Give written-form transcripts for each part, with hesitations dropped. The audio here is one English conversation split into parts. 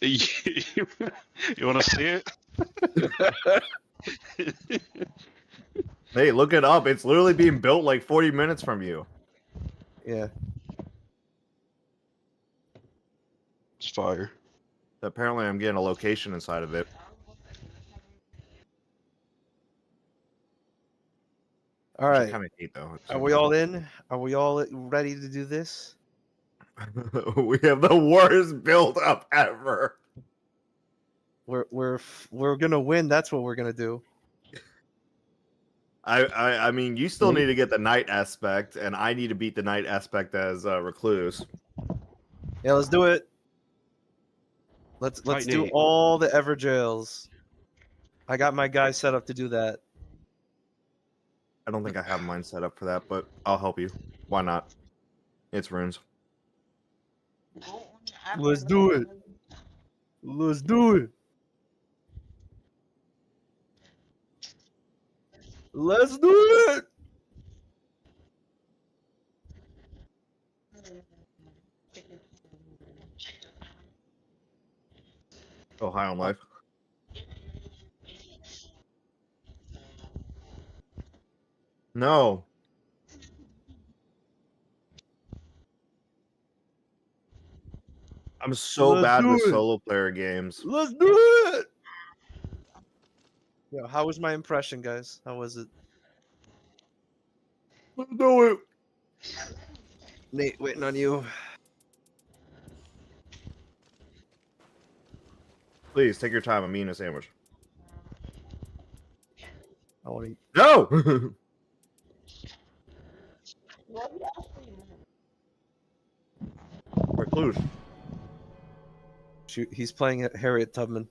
You want to see it? Hey, look it up. It's literally being built like 40 minutes from you. Yeah. It's fire. Apparently, I'm getting a location inside of it. All Which I right. kind of hate, though. Are we all in? Are we all ready to do this? We have the worst build up ever. We're gonna win. That's what we're gonna do. I mean, you still need to get the knight aspect, and I need to beat the knight aspect as recluse. Yeah, let's do it. Let's do Lightning. all the ever jails. I got my guy set up to do that. I don't think I have mine set up for that, but I'll help you. Why not? It's runes. Let's do it. Let's do it. Let's do it. Oh, high on life. No. I'm so Let's bad do with it. solo player games. Let's do it. Yo, how was my impression, guys? How was it? Let's do it. Nate, waiting on you. Please take your time. I'm eating a sandwich. I want to. No. Recluse. Shoot, he's playing Harriet Tubman.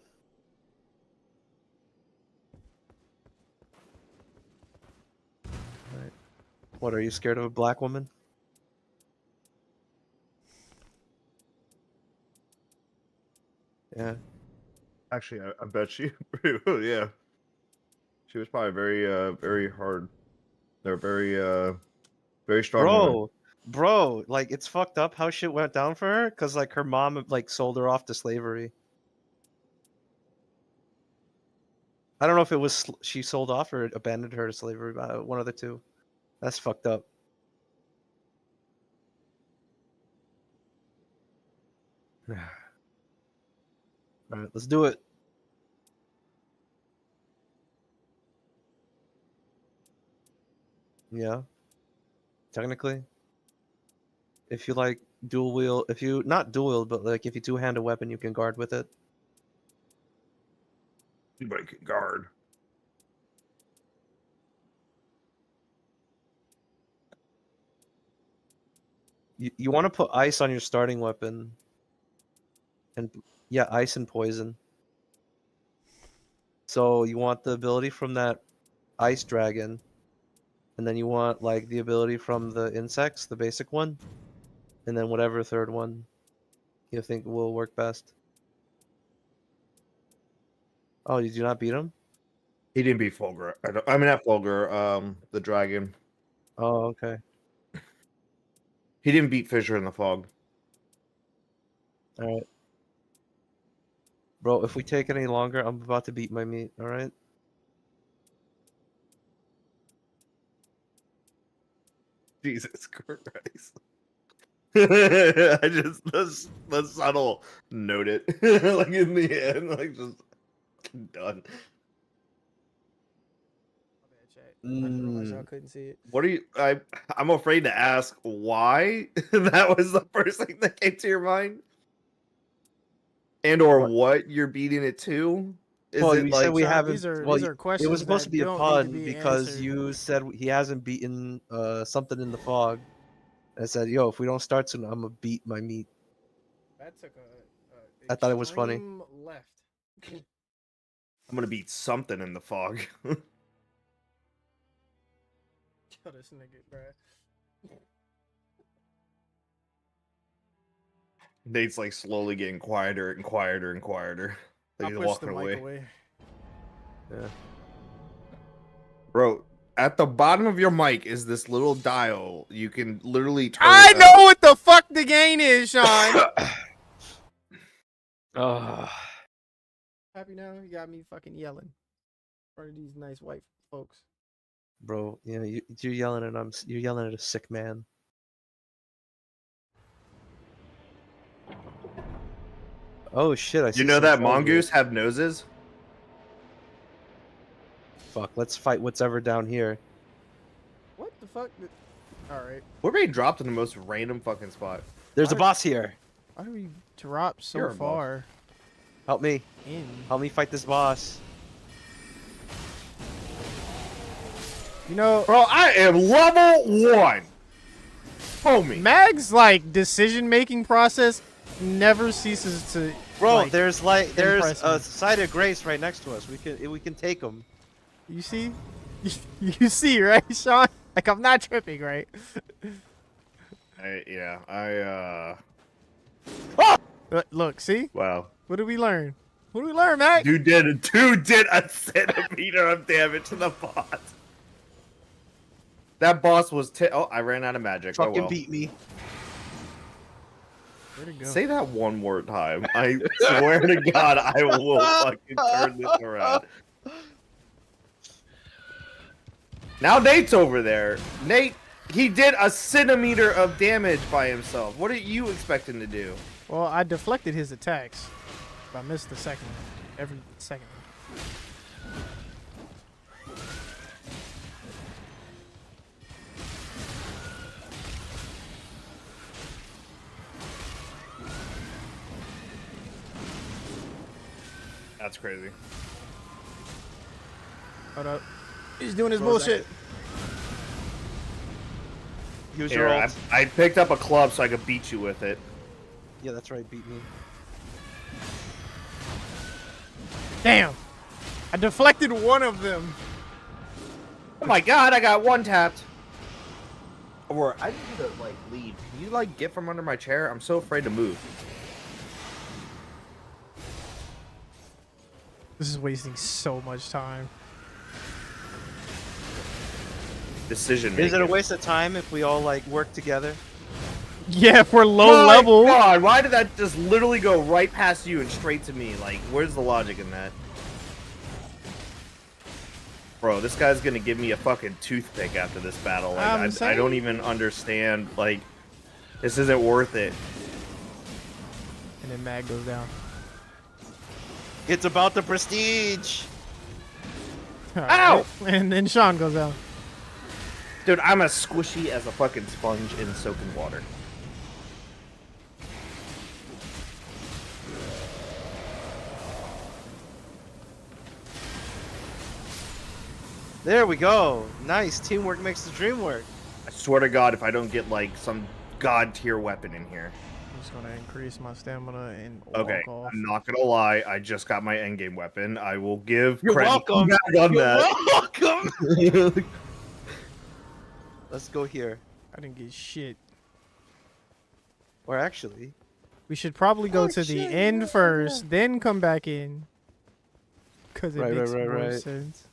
Alright. What, are you scared of a black woman? Yeah. Actually, I bet she. Yeah. She was probably very hard. They're very strong. women. Bro, like it's fucked up how shit went down for her, cause like her mom like sold her off to slavery. I don't know if it was she sold off or abandoned her to slavery, one of the two. That's fucked up. All right, let's do it. Yeah. Technically, if you like dual wield, if you not dual wield, but like if you two-hand a weapon, you can guard with it. Anybody can guard. You want to put ice on your starting weapon, and yeah, ice and poison. So you want the ability from that ice dragon, and then you want like the ability from the insects, the basic one, and then whatever third one you think will work best. Oh, did you not beat him? He didn't beat Fulgur. I mean, not Fulgur. The dragon. Oh, okay. He didn't beat Fissure in the fog. All right. Bro, if we take any longer, I'm about to beat my meat, all right? Jesus Christ. I just the subtle note it like in the end, like just done. I didn't realize y'all couldn't see it. What are you? I'm afraid to ask why that was the first thing that came to your mind, and or what you're beating it to. Is Well, it you like said we haven't. These are, well, these are questions. it was supposed to that be a don't need pun be because answered. you said he hasn't beaten something in the fog. I said, yo, if we don't start soon, I'm gonna beat my meat. That took I thought it was funny. extreme Left. I'm gonna beat something in the fog? Kill this nigga, bruh. Nate's like slowly getting quieter and quieter and quieter. I Like he's pushed the walking mic away. away. Yeah. Bro, at the bottom of your mic is this little dial. You can literally turn I it know up. what the fuck the gain is, Sean. Happy now? You got me fucking yelling in front of these nice white folks. Bro, you know, you're yelling at you're yelling at a sick man. Oh shit! I see You know some that treasure. mongoose have noses? Fuck! Let's fight what's ever down here. What the fuck? All right. We're being dropped in the most random fucking spot. There's a Why- boss here. Why do we drop You're so a boss. far Help me! in? Help me fight this boss. You know, Bro, I am level 1. Homie. Mag's like decision-making process never ceases to. Bro, like, there's impress a me. site of grace right next to us. We can take them. You see, you see, right, Sean? Like I'm not tripping, right? Look, see, Wow. what did we learn? What did we learn, Mag? Dude did a centimeter of damage to the boss. That boss was oh, I ran out of magic. Oh, Fucking well. beat me. Where'd it go? Say that one more time. I swear to God, I will fucking turn this around. Now Nate's over there. Nate, he did a centimeter of damage by himself. What are you expecting to do? Well, I deflected his attacks, but I missed the second one. Every second one. That's crazy. Hold up. He's doing his What was bullshit. Use your Here, ult. I picked up a club so I could beat you with it. Yeah, that's right. Beat me. Damn. I deflected one of them. Oh my God, I got one tapped. Or I need you to like leave. Can you like get from under my chair? I'm so afraid to move. This is wasting so much time. Decision Is making. it a waste of time if we all like work together? Yeah, if we're low My level. God, why did that just literally go right past you and straight to me? Like, where's the logic in that? Bro, this guy's gonna give me a fucking toothpick after this battle. Like, I'm I saying. don't even understand. Like, this isn't worth it. And then Mag goes down. It's about the prestige. All Ow! right. And then Sean goes down. Dude, I'm as squishy as a fucking sponge in soaking water. There we go. Nice. Teamwork makes the dream work. I swear to God, if I don't get like some god tier weapon in here. I'm just gonna increase my stamina and Okay, walk off. I'm not gonna lie. I just got my endgame weapon. I will give You're credit welcome. back on You're that. welcome. Let's go here. I didn't get shit. Or actually, We should probably go Oh, to the shit, end yeah, first, then come back in. Cause it Right, makes right, more right. sense.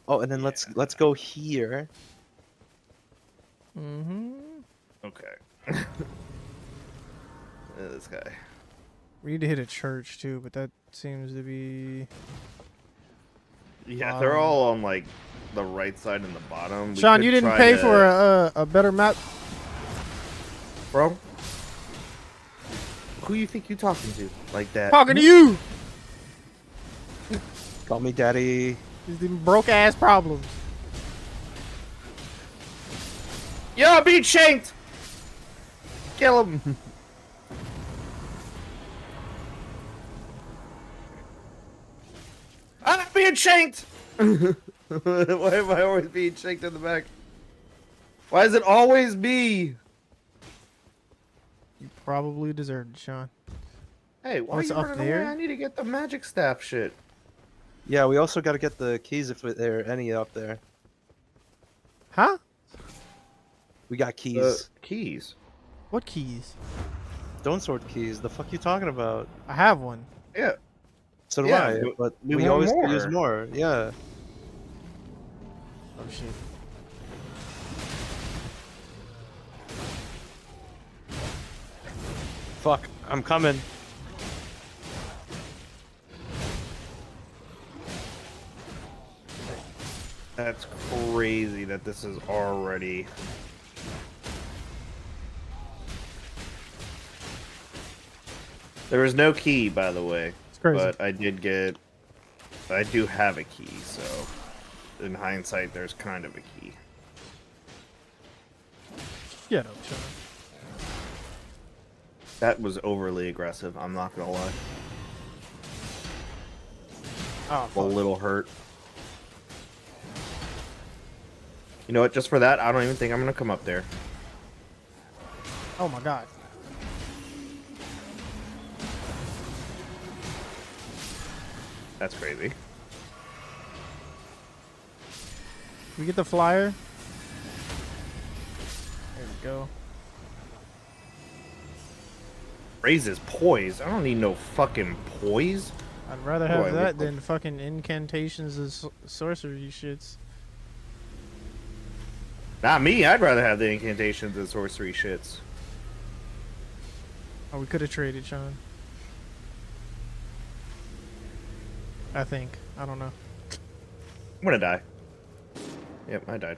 oh, and then let's go here. Mm-hmm. Okay. This guy. We need to hit a church too, but that seems to be. Yeah, they're all on like the right side and the bottom. We Sean, could you didn't try pay to- for a better map. bro. Who you think you talking to like that? Talking to you. Call me daddy. These them broke ass problems. Yo, beat shanked. Kill him. I'm being shanked. Why am I always being shanked in the back? Why does it always be? You probably deserved it, Sean. Hey, why What's are you up running there? away? I need to get the magic staff shit. Yeah, we also got to get the keys if there are any up there. Huh? We got keys. Keys. What keys? Stone sword keys. The fuck you talking about? I have one. Yeah. So do Yeah, I. But we we want always more. could use more. Yeah. Oh shit. Fuck. I'm coming. That's crazy that this is already. There was no key, by the way, It's crazy. but I do have a key, so in hindsight, there's kind of a key. Shut up, Sean. That was overly aggressive. I'm not gonna lie. Oh, A fuck. little hurt. You know what? Just for that, I don't even think I'm gonna come up there. Oh my god. That's crazy. We get the flyer. There we go. Raises poise. I don't need no fucking poise. I'd rather What do I have look that like? than fucking incantations and sorcery shits. Not me. I'd rather have the incantations and sorcery shits. Oh, we could have traded, Sean. I think. I don't know. I'm gonna die. Yep, I died.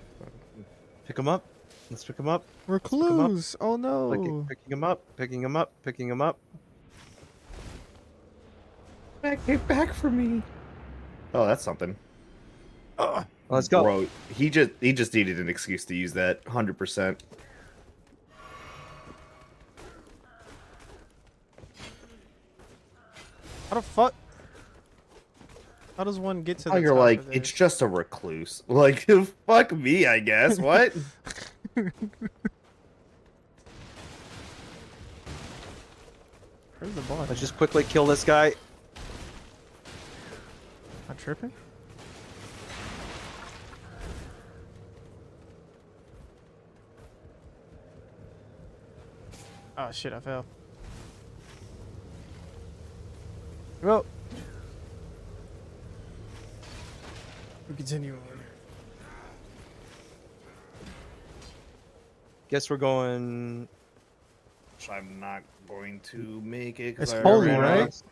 Pick him up. Let's pick him up. Recluse! Oh no! Picking him up. Picking him up. Picking him up. Get back for me. Oh, that's something. Let's go. Bro, he just needed an excuse to use that. 100%. How the fuck? How does one get to the Oh, you're top like, of this? it's just a recluse. Like, fuck me, I guess. What? Where's the boss? Let's just quickly kill this guy. Am I tripping? Oh shit, I fell. Well, we continue on. Guess we're going. Which I'm not going to make it. It's I holy, already- right?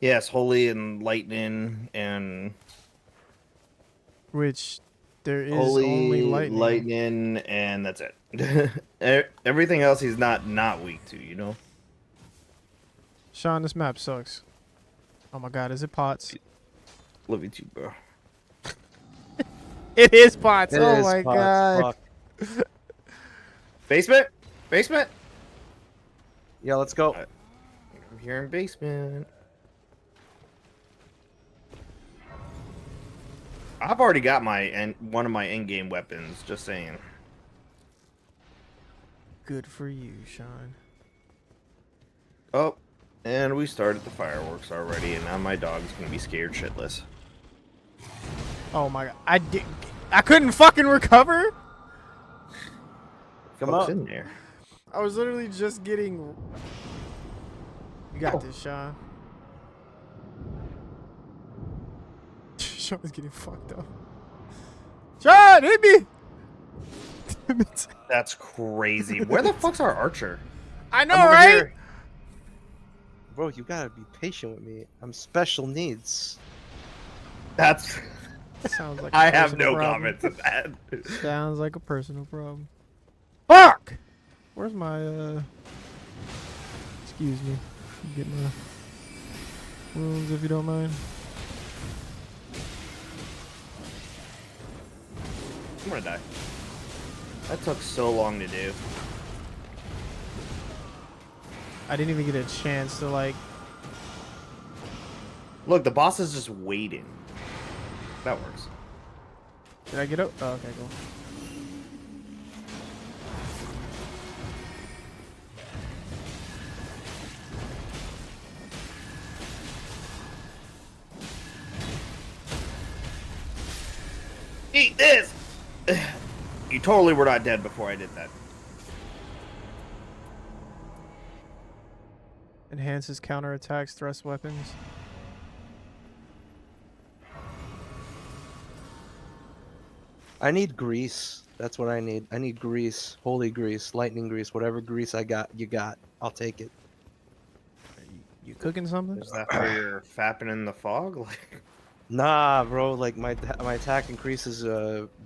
Yes, holy and lightning and Which there is holy, only lightning. and that's it. Everything else he's not weak to, you know? Sean, this map sucks. Oh my god, is it pots? Love you too, bro. It is pots. It oh is my pots, god. fuck. Basement? Basement? Yeah, let's go. I'm here in basement. I've already got one of my in-game weapons, just saying. Good for you, Sean. Oh, and we started the fireworks already, and now my dog's gonna be scared shitless. Oh my god. I couldn't fucking recover? Come What's up. in there? I was literally just getting. You got Oh. this, Sean. Sean is getting fucked up. Sean, hit me! Damn it. That's crazy. Where the fuck's our archer? I know, I'm over right? here. Bro, you gotta be patient with me. I'm special needs. That's. Sounds like a I have personal no problem. comments on that. Sounds like a personal problem. Fuck! Where's my, Excuse me. Get my wounds if you don't mind. I'm gonna die. That took so long to do. I didn't even get a chance to, like... Look, the boss is just waiting. That works. Did I get up? Oh, okay, cool. Eat this! You totally were not dead before I did that. Enhances counterattacks, thrust weapons. I need grease. That's what I need. I need grease. Holy grease. Lightning grease. Whatever grease I got, you got. I'll take it. You cooking something? Is that for your fapping in the fog? Like, Nah, bro. Like my attack increases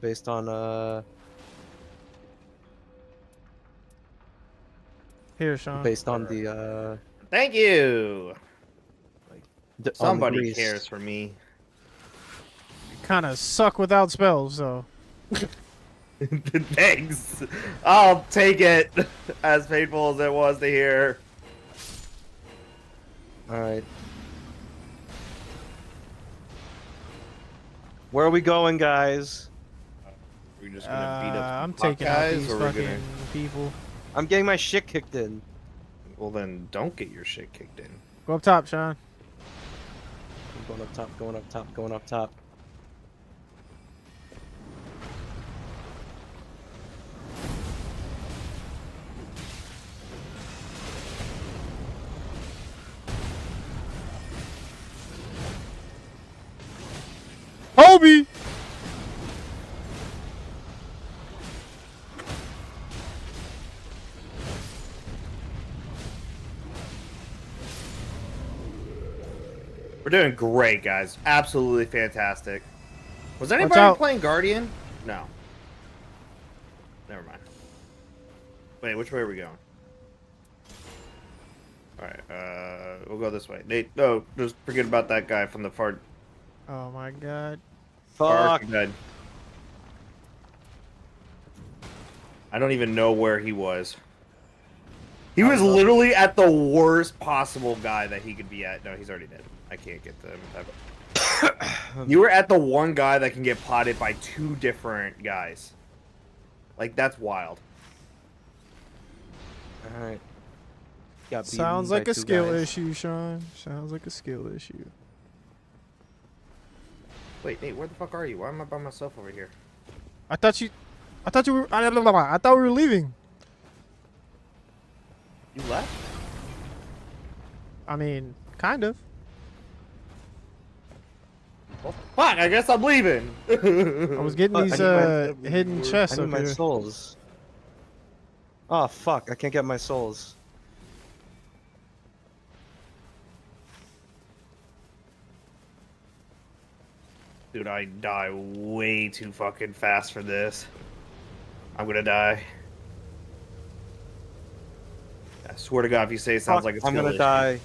based on Here, Sean. the Thank you. on the Somebody grease. cares for me. Kind of suck without spells, so. Thanks. I'll take it. As painful as it was to hear. All right. Where are we going, guys? We're just gonna beat up. I'm some taking out guys, these or we're fucking gonna- people. I'm getting my shit kicked in. Well, then don't get your shit kicked in. Go up top, Sean. I'm going up top, going up top, going up top. Hobie! We're doing great, guys. Absolutely fantastic. Was anybody out. playing Guardian? No. Never mind. Wait, which way are we going? Alright, we'll go this way. Nate, no, just forget about that guy from the far Oh my god. Fuck. side. I don't even know where he was. He was literally at the worst possible guy that he could be at. No, he's already dead. I can't get them. You were at the one guy that can get potted by two different guys. Like, that's wild. All right. Got beaten Sounds by like a two skill guys. issue, Sean. Sounds like a skill issue. Wait, Nate, where the fuck are you? Why am I by myself over here? I thought you were. I thought we were leaving. You left? I mean, kind of. Well, fuck, I guess I'm leaving. I was getting Fuck, these I need my- hidden chests I need up my here. souls. Oh fuck! I can't get my souls. Dude, I die way too fucking fast for this. I'm gonna die. I swear to God, if you say it sounds Fuck, like it's I'm gonna die.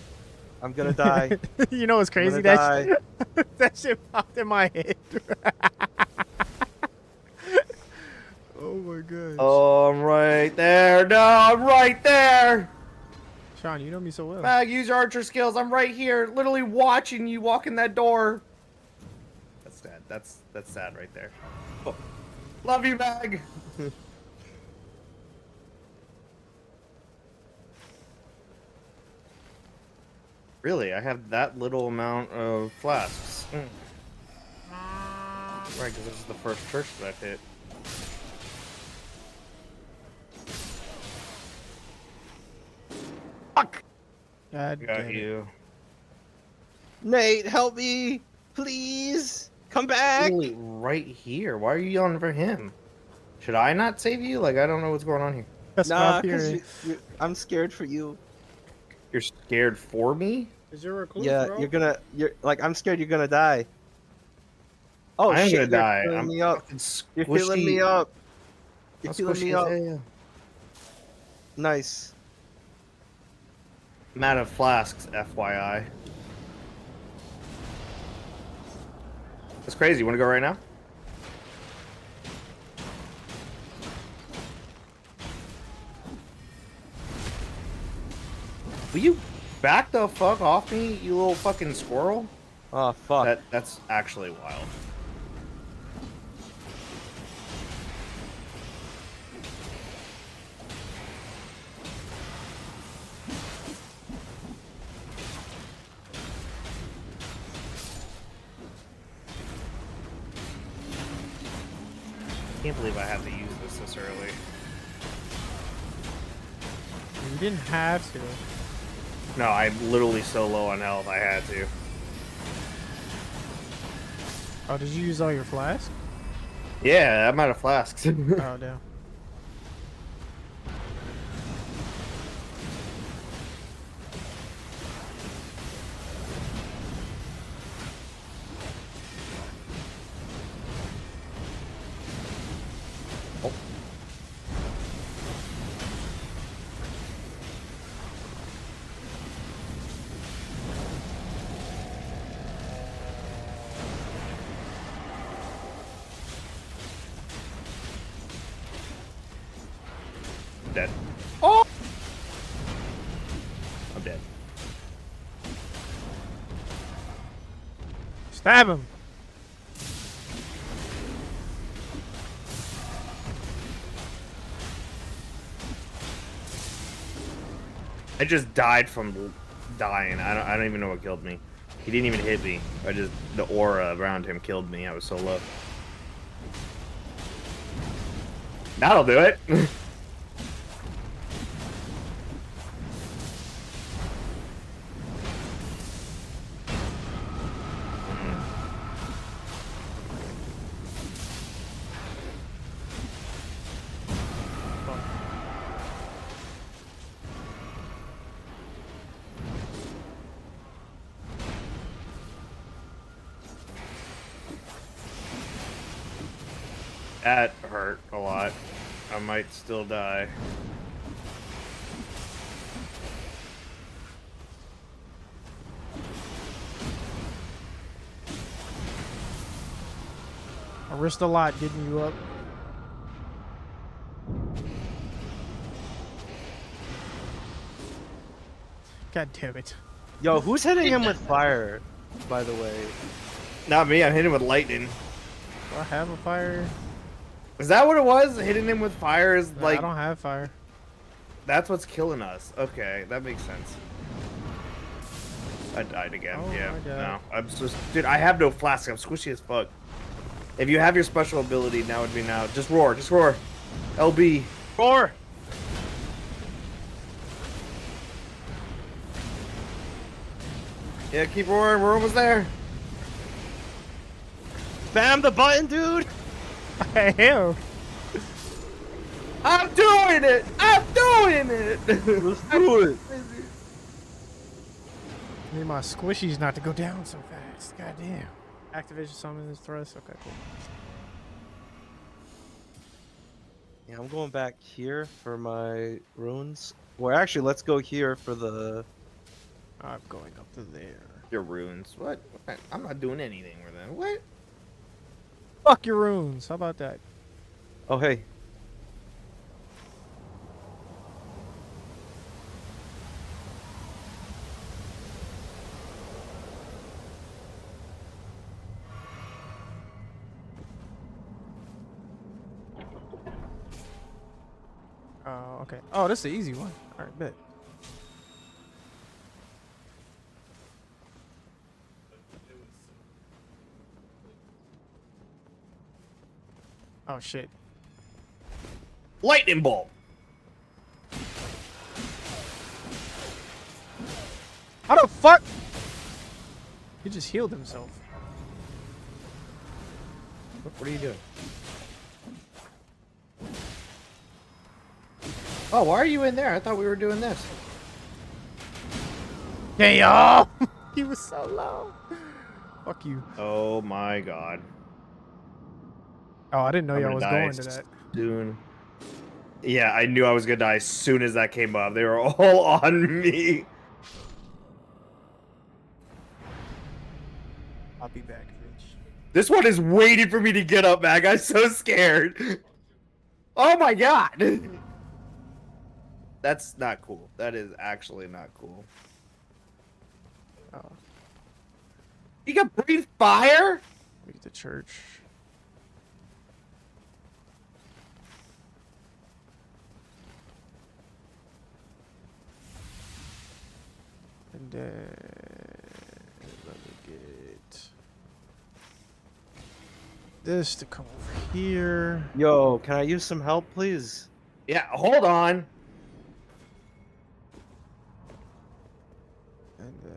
I'm gonna die. You know what's crazy? gonna That shit, that shit popped in my head. Oh my god. Oh, I'm right there. No, I'm right there. Sean, you know me so well. Mag, use your archer skills. I'm right here, literally watching you walk in that door. That's sad. That's sad right there. Oh. Love you, Mag. Really, I have that little amount of flasks. Right, because this is the first church that I've hit. Fuck! God Got damn it. you. Nate, help me, please. Come back. Literally right here. Why are you yelling for him? Should I not save you? Like, I don't know what's going on here. That's what Nah, I'm hearing. I'm scared for you. You're scared for me? Is there a clue, Yeah, you're like, I'm scared you're gonna die. Oh I am shit, gonna die. You're filling I'm me up. fucking You're filling me squishy. up. You're How filling squishy me is up. it? Yeah. Nice. I'm out of flasks, FYI. That's crazy. You want to go right now? Will you back the fuck off me, you little fucking squirrel? Oh fuck. That's actually wild. Can't believe I have to use this early. You didn't have to. No, I'm literally so low on health, I had to. Oh, did you use all your flasks? Yeah, I'm out of flasks. Oh, damn. I'm dead. Stab him. I just died from dying. I don't even know what killed me. He didn't even hit me. The aura around him killed me. I was so low. That'll do it. That hurt a lot. I might still die. I risked a lot getting you up. God damn it. Yo, who's hitting him with fire, by the way? Not me. I'm hitting with lightning. Do I have a fire? Is that what it was? Hitting him with fire is No, like I don't have fire. that's what's killing us. Okay, that makes sense. I died again. Oh Yeah. my God. No, I'm just dude. I have no flask. I'm squishy as fuck. If you have your special ability, now would be now. Just roar. Just roar. LB. Roar! Yeah, keep roaring. We're almost there. Spam the button, dude! I am. I'm doing it. I'm doing it. Let's do it! Need my squishies not to go down so fast. God damn. Activation summon is thrust. Okay, cool. Yeah, I'm going back here for my runes. Well, actually, let's go here for the... I'm going up to there. Your runes. What? I'm not doing anything with them. What? Fuck your runes. How about that? Oh, hey. Oh, okay. Oh, this is the easy one. All right, bet. Oh shit. Lightning bolt. How the fuck? He just healed himself. What are you doing? Oh, why are you in there? I thought we were doing this. Damn! He was so low. Fuck you. Oh my god. Oh, I didn't know I'm y'all gonna was die going to that. soon. Yeah, I knew I was gonna die as soon as that came up. They were all on me. I'll be back, bitch. This one is waiting for me to get up, man. I'm so scared. Oh my god. That's not cool. That is actually not cool. Oh, You can breathe fire? we get to church. And then let me get this to come over here. Yo, can I use some help, please? Yeah, hold on. And then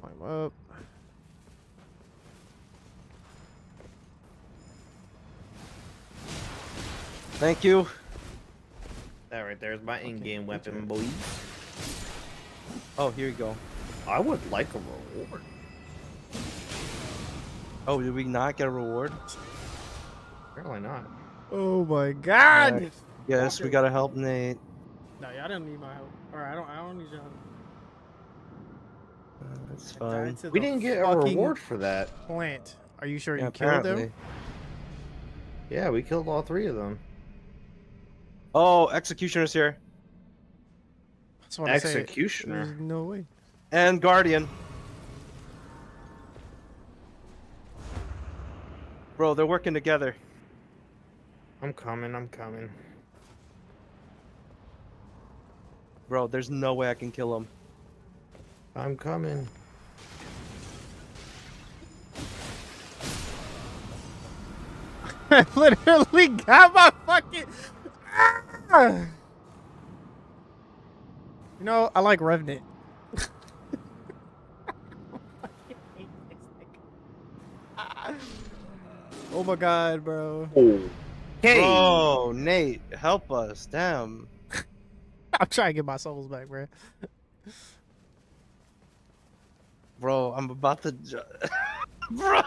climb up. Thank you. That right there is my in-game weapon, boy. Oh, here you go. I would like a reward. Oh, did we not get a reward? Apparently not. Oh my god! Alright. Yes, we gotta help Nate. No, y'all don't need my help. Alright, I don't need your help. That's I fine. died to We the didn't get a fucking reward for that. plant. Are you sure Yeah, you killed apparently. them? Yeah, we killed all 3 of them. Oh, Executioner's here. That's what I say. Executioner. There's no way. And Guardian. Bro, they're working together. I'm coming. I'm coming. Bro, there's no way I can kill him. I'm coming. I literally got my fucking. Ah! You know, I like Revenant. Oh my god, bro. Oh. Hey. Bro, Nate, help us. Damn. I'm trying to get my souls back, bro. Bro, I'm about to. Bro,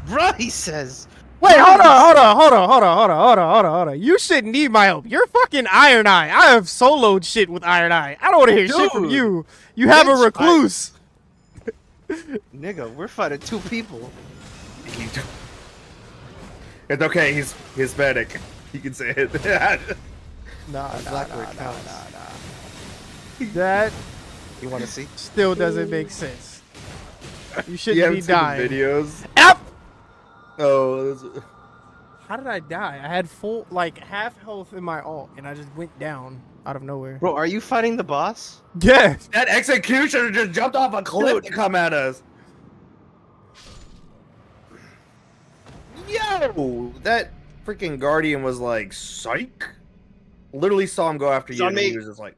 bro, he says. Wait, hold on. You shouldn't need my help. You're fucking Iron Eye. I have soloed shit with Iron Eye. I don't want to hear shit from Dude, you. You have a bitch, recluse. Nigga, we're fighting 2 people. It's okay. He's Hispanic. You can say it. Nah. Nah. That You want to see? still doesn't make sense. You You shouldn't haven't be seen the dying. videos. F! Oh. How did I die? I had full, like, half health in my ult, and I just went down out of nowhere. Bro, are you fighting the boss? Yes. That executioner just jumped off a cliff to come at us. Yo, that freaking Guardian was like, psych. Literally saw him go after It's you, on and me. he was just like,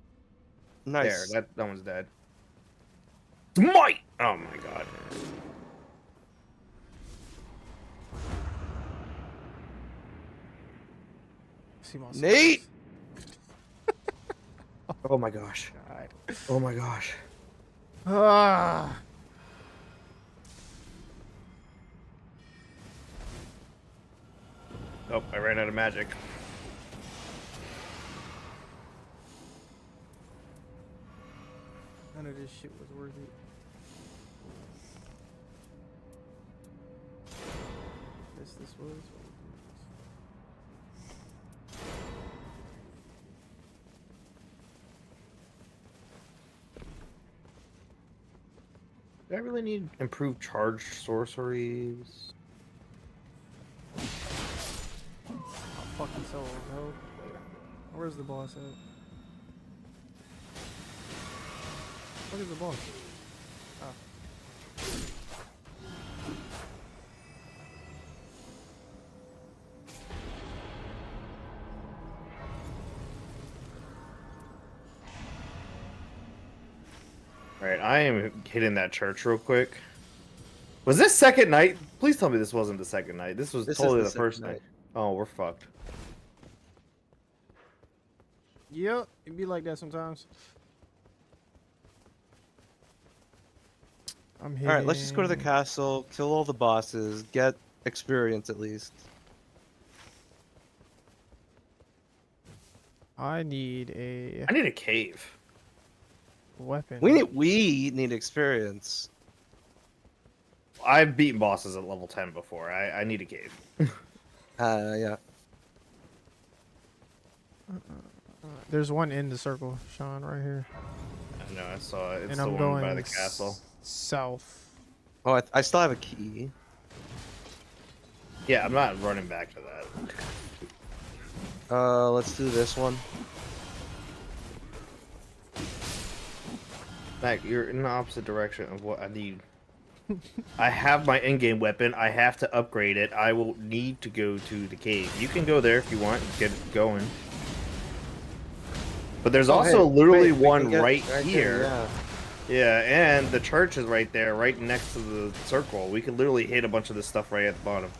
Nice. there, that one's dead. Smite! Oh my god. See my Nate! Oh my gosh. God. Oh my gosh. Ah. Oh, I ran out of magic. None of this shit was worth it. Guess this was. Do I really need improved charged sorceries? Fucking soul, no. Where's the boss at? What is the boss? Oh. Alright, I am hitting that church real quick. Was this second night? Please tell me this wasn't the second night. This was This is totally the the second first night. night. Oh, we're fucked. Yep, it be like that sometimes. I'm hitting. Alright, let's just go to the castle, kill all the bosses, get experience at least. I need a I need a cave. weapon. We need experience. I've beaten bosses at level 10 before. I need a cave. Yeah. There's one in the circle, Sean, right here. I know, I saw it. It's And the I'm one going by the castle. south. Oh, I still have a key. Yeah, I'm not running back to that. Let's do this one. Mac, you're in the opposite direction of what I need. I have my in-game weapon. I have to upgrade it. I will need to go to the cave. You can go there if you want and get it going. But there's also hey, literally wait, we one can get right there, here. yeah. Yeah, and the church is right there, right next to the circle. We could literally hit a bunch of this stuff right at the bottom.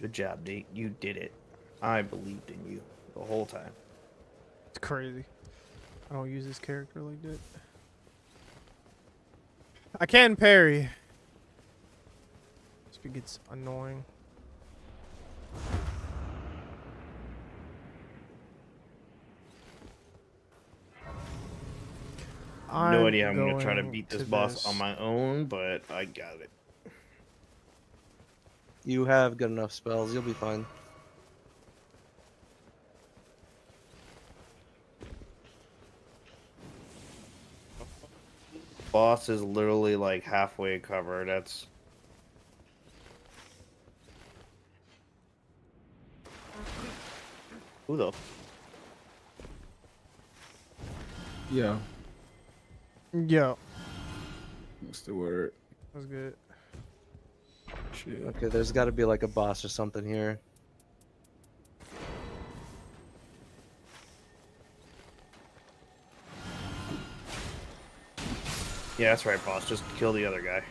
Good job, Nate. You did it. I believed in you the whole time. It's crazy. I don't use this character like that. I can parry. This gets annoying. No idea how I'm gonna try to going beat this to boss this. on my own, but I got it. You have good enough spells. You'll be fine. Boss is literally like halfway covered. That's who the Yeah. Yo, What's the word? that's good. Shit. Okay, there's got to be like a boss or something here. yeah, that's right, boss. Just kill the other guy.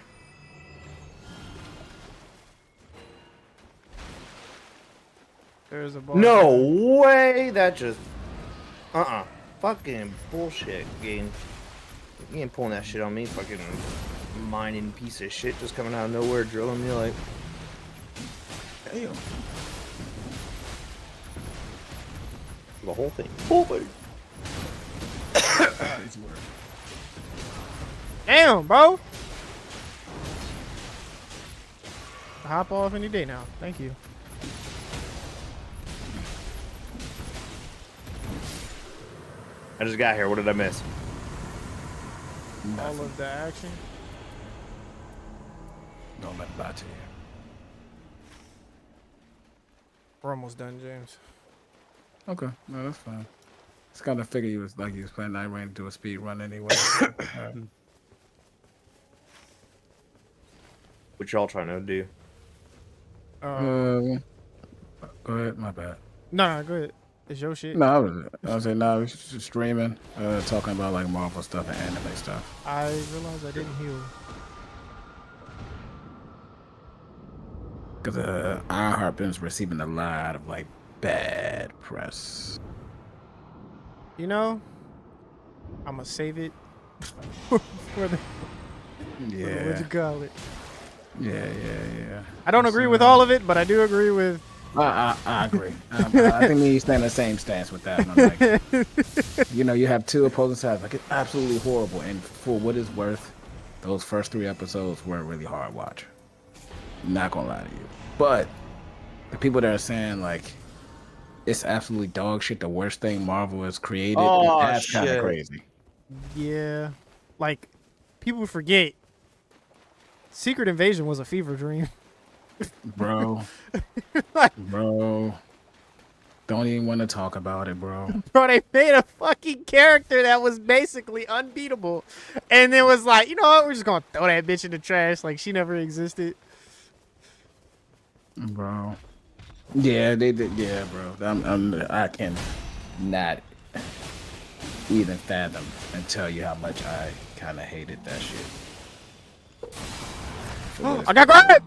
There's a boss. No way! That just fucking bullshit game. You ain't pulling that shit on me, fucking mining piece of shit just coming out of nowhere, drilling me like. Damn. The whole thing. Whole thing. These words. Damn, bro. Hop off any day now. Thank you. I just got here. What did I miss? All of the action. Don't let it lie to you. We're almost done, James. Okay, no, that's fine. It's kind of figured he was planning. I ran into a speed run anyway. Alright. What y'all trying to do? Uh, Go ahead. My bad. no, go ahead. It's your shit. No, I was saying no. We just streaming, talking about like Marvel stuff and anime stuff. I realized I didn't heal. Because Ironheart been receiving a lot of like bad press. You know, I'm gonna save it for the what you Yeah, call it. yeah. I don't agree with all of it, but I do agree with. I agree. I think we stand in the same stance with that. Like, you know, you have two opposing sides. Like, it's absolutely horrible. And for what it's worth, those first 3 episodes were a really hard watch. Not gonna lie to you. But the people that are saying like it's absolutely dog shit, the worst thing Marvel has created, Oh, that's kind of shit. crazy. Yeah, like people forget. Secret Invasion was a fever dream. Bro. Bro. Don't even want to talk about it, bro. Bro, they made a fucking character that was basically unbeatable, and it was like, you know what? We're just gonna throw that bitch in the trash like she never existed. Bro. Yeah, they did. Yeah, bro. I can not even fathom and tell you how much I kind of hated that shit. I got grabbed.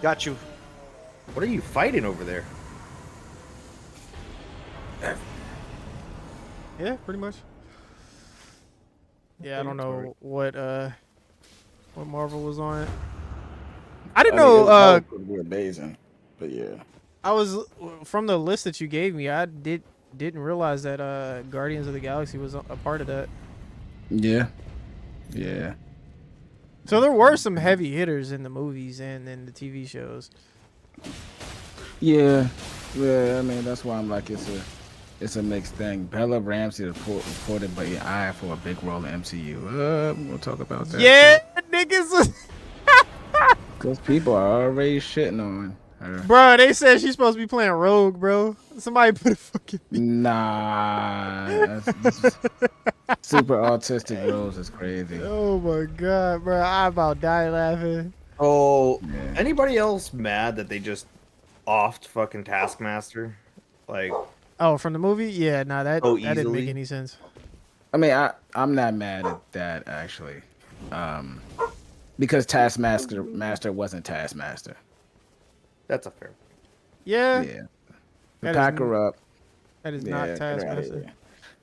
Got you. What are you fighting over there? Yeah, pretty much. Yeah, I don't know what Marvel was on. I didn't know. We're amazing, but yeah. I was from the list that you gave me. I didn't realize that Guardians of the Galaxy was a part of that. Yeah. Yeah. So there were some heavy hitters in the movies and in the TV shows. Yeah. Yeah, I mean that's why I'm like it's a mixed thing. Bella Ramsey reported by eye for a big role in MCU. We'll talk about that. Yeah, niggas. Because people are already shitting on her. Bro, they said she's supposed to be playing Rogue, bro. Somebody put a fucking. Nah. Super autistic roles is crazy. Oh my god, bro! I about died laughing. Oh, Yeah. anybody else mad that they just offed fucking Taskmaster? Like, Oh, from the movie? Yeah, nah, that So that didn't make easily? any sense. I mean, I'm not mad at that actually, because Taskmaster wasn't Taskmaster. that's a fair. Yeah, Yeah, That pack is- her up. that is Yeah, not get outta Taskmaster. here.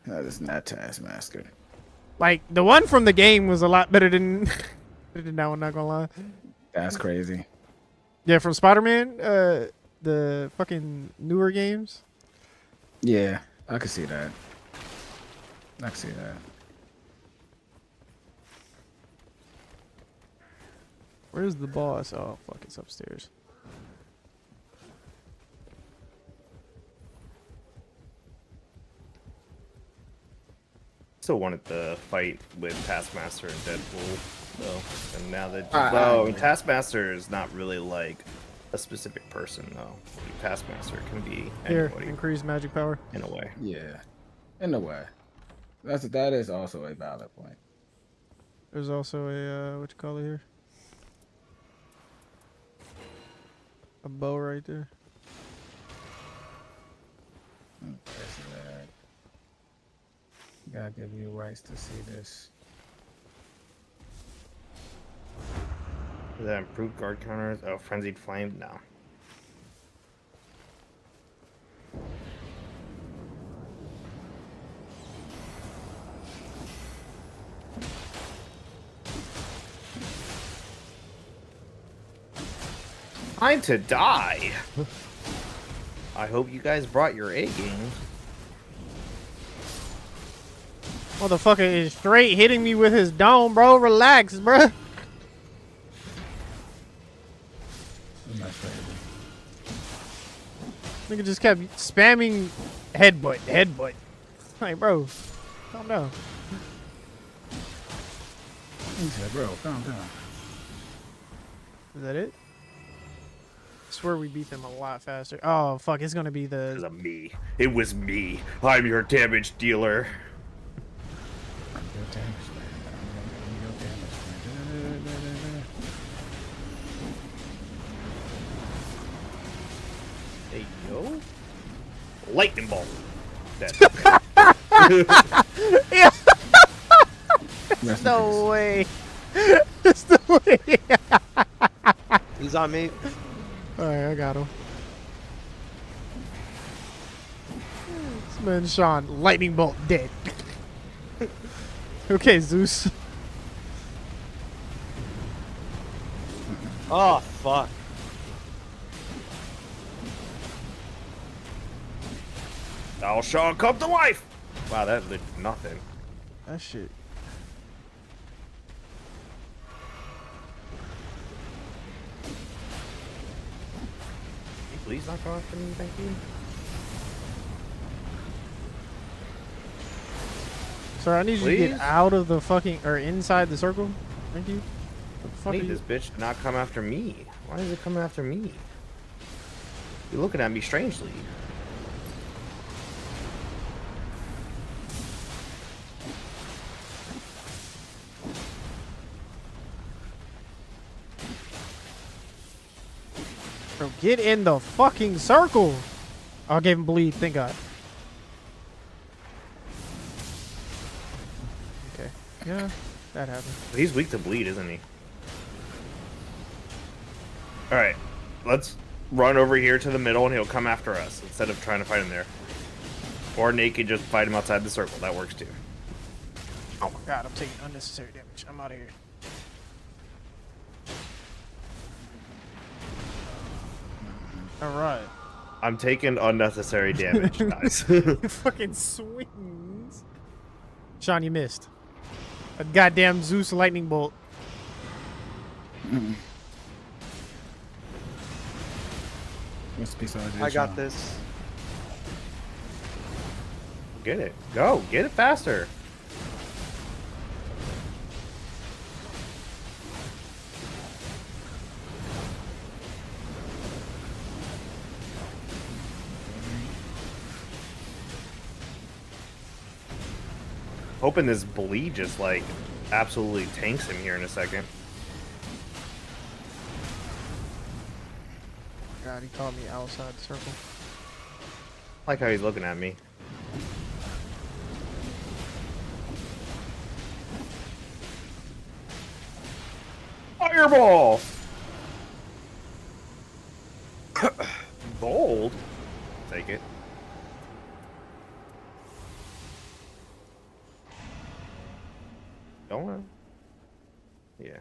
That is not Taskmaster. Like the one from the game was a lot better than better than that one. Not gonna lie. That's crazy. Yeah, from Spider-Man, the fucking newer games. Yeah, I can see that. I can see that. Where's the boss? Oh, fuck, it's upstairs. Still wanted the fight with Taskmaster and Deadpool, though. And now that I agree. Taskmaster is not really like a specific person, though. Taskmaster can be Here, anybody increase magic power. in a way. Yeah, in a way. That is also a valid point. There's also a, what you call it here? A bow right there. Gotta give you rights to see this. Is that improved guard counters? Oh, Frenzied Flame? No. Time to die! I hope you guys brought your A game. Motherfucker is straight hitting me with his dome, bro. Relax, bro. Nigga just kept spamming headbutt, headbutt. Like, bro, calm down. He said, bro, calm down. Is that it? I swear we beat them a lot faster. Oh, fuck, it's gonna be Because the... of me. It was me. I'm your damage dealer. I'm your damage man. I'm your damage man. Hey, yo. Lightning bolt. Dead. Yeah, Rest in no peace. way. There's no way. He's on me. Alright, I got him. This man Sean, lightning bolt dead. Okay, Zeus. Oh fuck. Thou shalt come to life! Wow, that did nothing. That shit. Can you please not go after me, thank you? Sorry, I need you to Please? get out of the fucking, or inside the circle. Thank you. What the I fuck are need you? this bitch to not come after me. Why is it coming after me? You're looking at me strangely. Bro, get in the fucking circle. I gave him bleed, thank God. Okay. Yeah, that happened. He's weak to bleed, isn't he? Alright, let's run over here to the middle and he'll come after us instead of trying to fight him there. Or naked, just fight him outside the circle. That works too. Oh my God, I'm taking unnecessary damage. I'm out of here. Alright. I'm taking unnecessary damage, guys. Fucking swings. Sean, you missed. A goddamn Zeus lightning bolt. Rest in peace, RJ I got Sean. this. Get it. Go. Get it faster. Hoping this bleed just like absolutely tanks him here in a second. God, he called me outside the circle. I like how he's looking at me. Fireball! Bold. Take it. Don't worry. Yeah.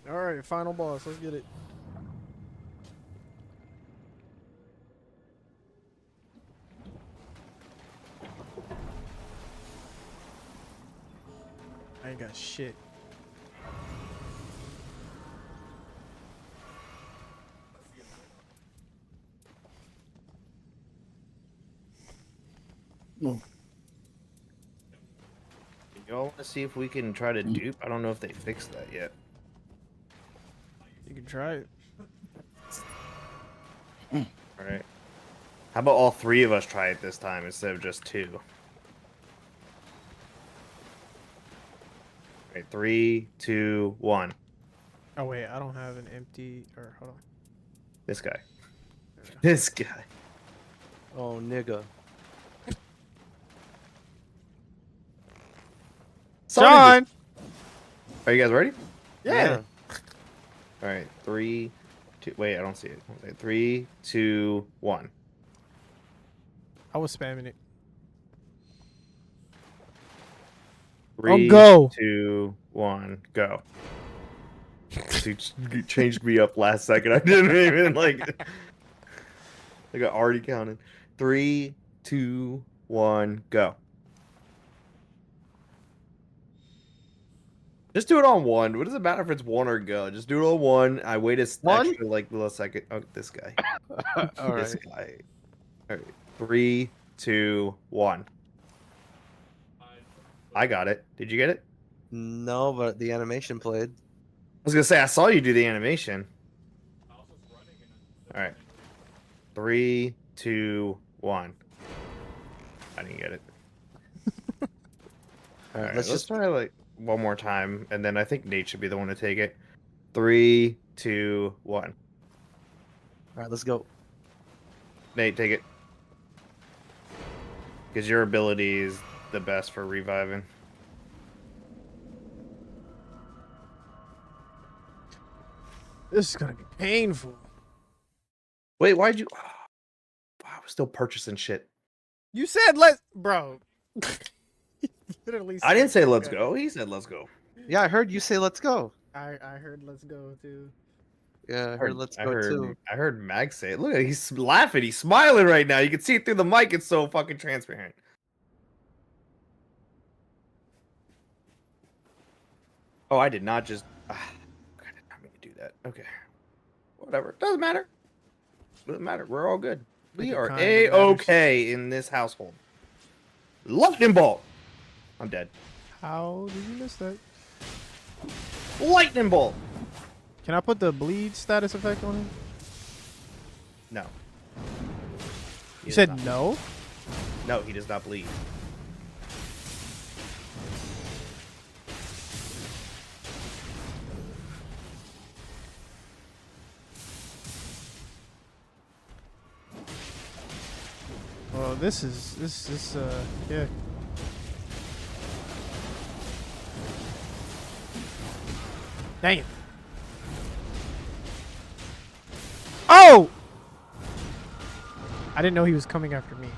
Alright, final boss. Let's get it. I ain't got shit. Y'all want to see if we can try to dupe? I don't know if they fixed that yet. You can try it. All right. How about all three of us try it this time instead of just two? All right, 3, 2, 1. Oh wait, I don't have an empty. Or hold on. This guy. This guy. Oh, nigga. Sean. Are you guys ready? Yeah. All right, 3, 2. Wait, I don't see it. Okay, 3, 2, 1. I was spamming it. 3, go. 2, 1, go. You changed me up last second. I didn't even like. I got already counted. 3, 2, 1, go. Just do it on one. What does it matter if it's one or go? Just do it on one. I wait a One? extra like little second. Oh, this guy. All This right. guy. All right. 3, 2, 1. I got it. Did you get it? No, but the animation played. I was gonna say I saw you do the animation. All right. 3, 2, 1. I didn't get it. All right. Let's Let's just- try like one more time, and then I think Nate should be the one to take it. 3, 2, 1. All right, let's go. Nate, take it. Because your ability is the best for reviving. This is gonna be painful. Wait, why'd you? I was still purchasing shit. You said let's, bro. Literally. I didn't said say let's go. He said let's go. Yeah, I heard you say let's go. I heard let's go too. Yeah, I heard let's I go heard, too. I heard Mag say it. Look, he's laughing. He's smiling right now. You can see it through the mic. It's so fucking transparent. Oh, I did not just. I did not mean to do that. Okay. Whatever. Doesn't matter. Doesn't matter. We're all good. We Think it are kinda A-okay in this household. Lightning bolt. I'm dead. How did you miss that? Lightning bolt. Can I put the bleed status effect on him? No. He You does said not. no? No, he does not bleed. Well, this yeah. Dang it. Oh! I didn't know he was coming after me.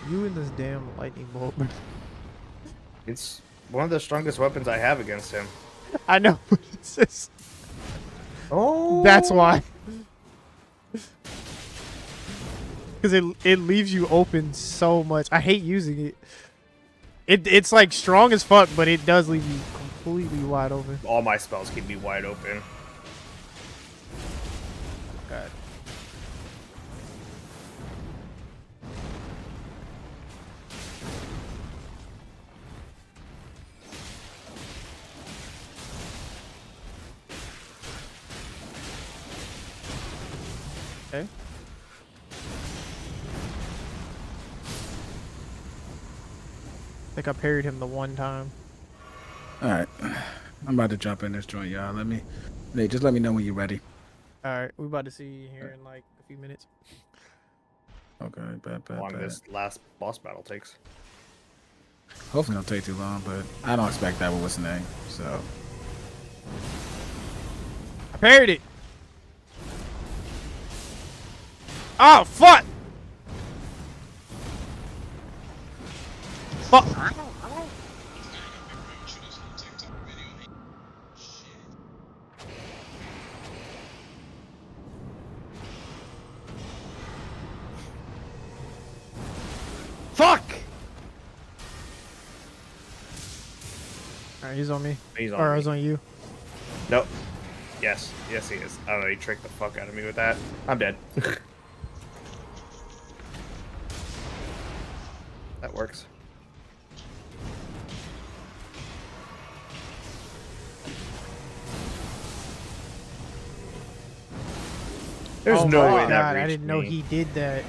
You and this damn lightning bolt. It's one of the strongest weapons I have against him. I know. It's just, Oh, that's why. Because it leaves you open so much. I hate using it. It's like strong as fuck, but it does leave you completely wide open. All my spells keep me wide open. God. Okay. I think I parried him the one time. All right, I'm about to jump in this joint, y'all. Nate, just let me know when you're ready. Alright, we about to see you here in like a few minutes. Okay, How long bet. this last boss battle takes. Hopefully, it don't take too long, but I don't expect that with what's the name. So, I parried it. Oh fuck! Fuck! Fuck! Alright, he's on me. He's on Or I me. was on you. Nope. Yes, yes he is. I don't know, he tricked the fuck out of me with that. I'm dead. that works. There's oh no my way God, that I reached didn't know me. he did that.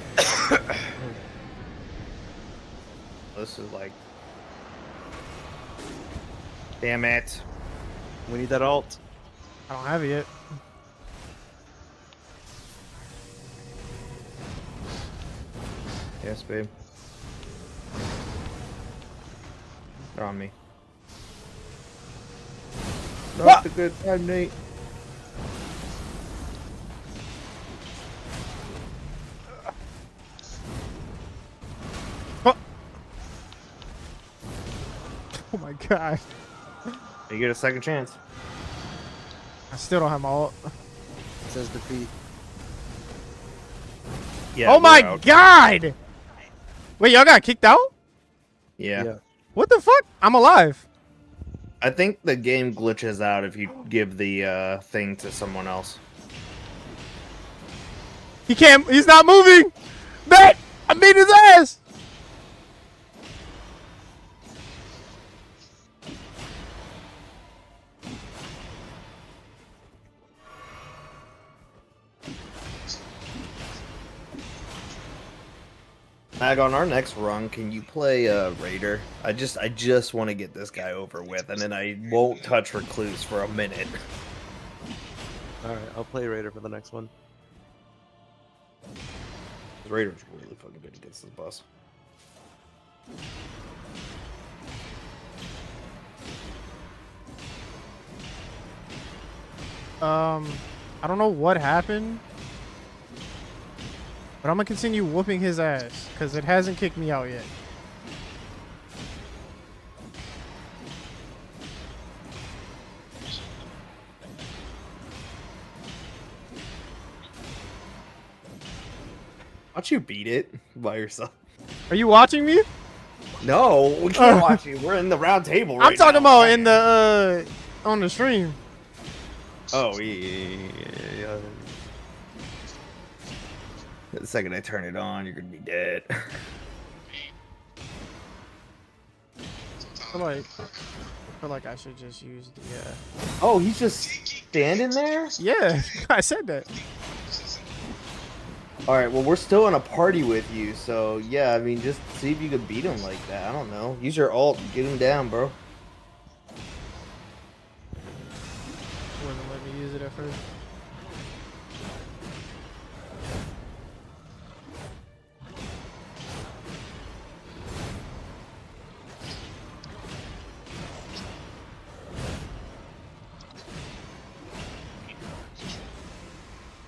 This is like, damn it. We need that alt. I don't have it yet. Yes, babe. They're on me. What? Not a good time, Nate. Oh my God. You get a second chance. I still don't have my ult. It says defeat. Yeah. Oh my we're out. God! Wait, y'all got kicked out? Yeah. What the fuck? I'm alive. I think the game glitches out if you give the thing to someone else. He can't. He's not moving. Bet I beat his ass. Mag, on our next run, can you play Raider? I just want to get this guy over with, and then I won't touch Recluse for a minute. Alright, I'll play Raider for the next one. Raider's really fucking good against this boss. I don't know what happened, but I'm gonna continue whooping his ass because it hasn't kicked me out yet. Why don't you beat it by yourself? Are you watching me? No, we can't watch you. We're in the round table right I'm talking now. about in the on the stream. Oh, yeah. The second I turn it on, you're gonna be dead. I feel like I should just use the. Oh, he's just standing there? Yeah, I said that. Alright, well, we're still in a party with you, so yeah, I mean, just see if you can beat him like that. I don't know. Use your ult and get him down, bro. Wouldn't let me use it at first.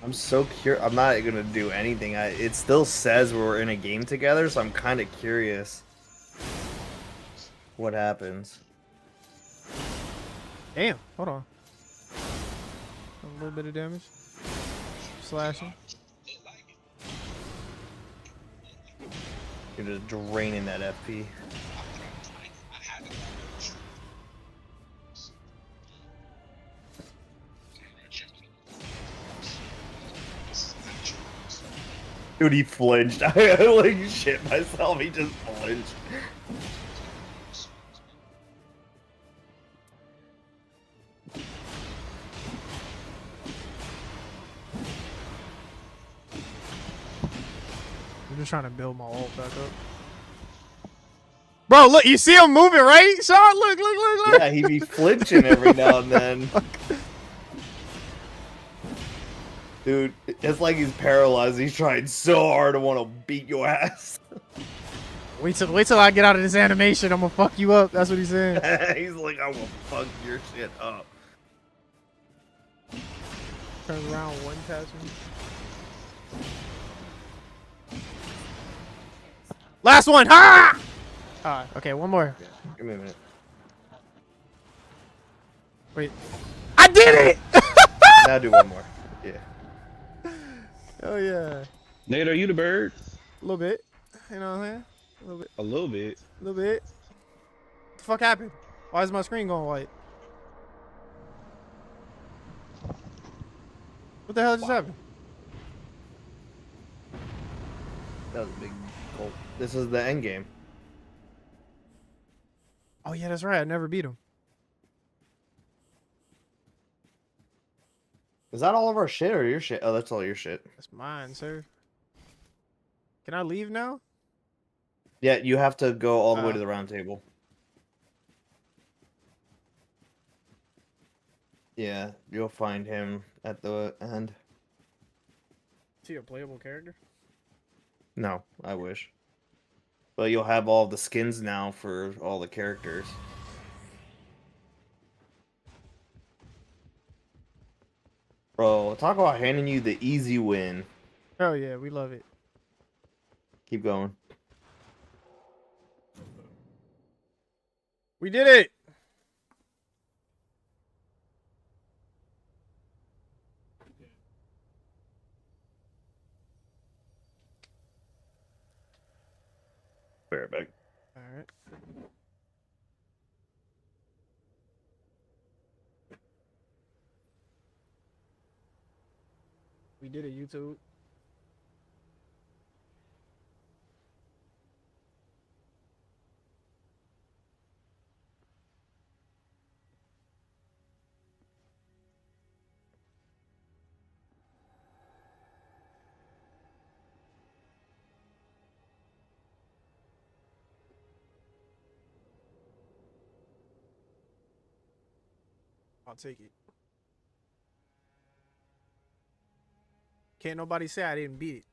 I'm so curious. I'm not gonna do anything. It still says we're in a game together, so I'm kind of curious what happens. Damn, hold on. A little bit of damage. Slashing. You're just draining that FP. Dude, he flinched. I like shit myself. He just flinched. I'm just trying to build my ult back up. Bro, look, you see him moving, right? Sean, look. Yeah, he be flinching every now and then. Dude, it's like he's paralyzed. He's trying so hard to want to beat your ass. Wait till I get out of this animation. I'm gonna fuck you up. That's what he's saying. He's like, I will fuck your shit up. Turns around, one taps me. Last one. Ha! Okay, one more. Give me a minute. Wait. I did it! Now do one more. Yeah. Oh yeah. Nate, are you the bird? A little bit. You know what I'm saying? A little bit. A little bit. A little bit. What the fuck happened? Why is my screen going white? What the hell just happened? That was a big goal. This is the end game. Oh yeah, that's right. I never beat him. Is that all of our shit or your shit? Oh, that's all your shit. That's mine, sir. Can I leave now? Yeah, you have to go all the way Oh. to the round table. Yeah, you'll find him at the end. Is he a playable character? No, I wish. But you'll have all the skins now for all the characters. Bro, talk about handing you the easy win. Oh yeah, we love it. Keep going. We did it. Fair back. All right. We did it, YouTube. I'll take it. Can't nobody say I didn't beat it,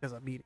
because I beat it.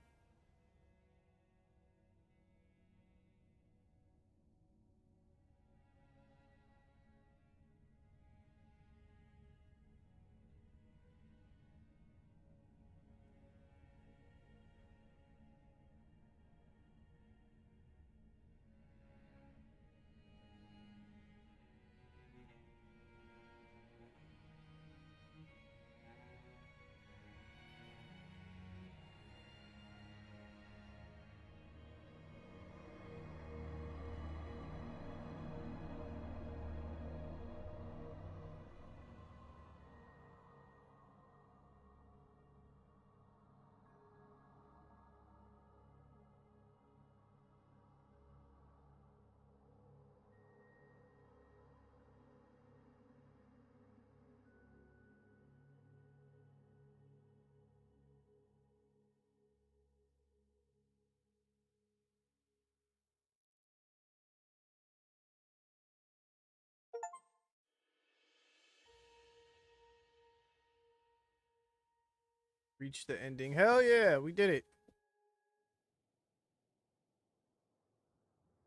Reached the ending. Hell yeah, we did it.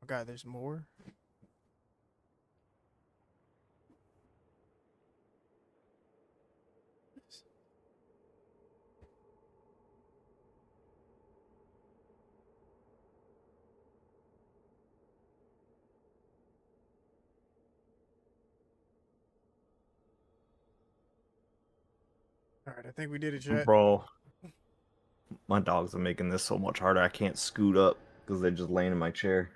Oh god, there's more. All right, I think we did it, chat. Bro, my dogs are making this so much harder. I can't scoot up because they're just laying in my chair.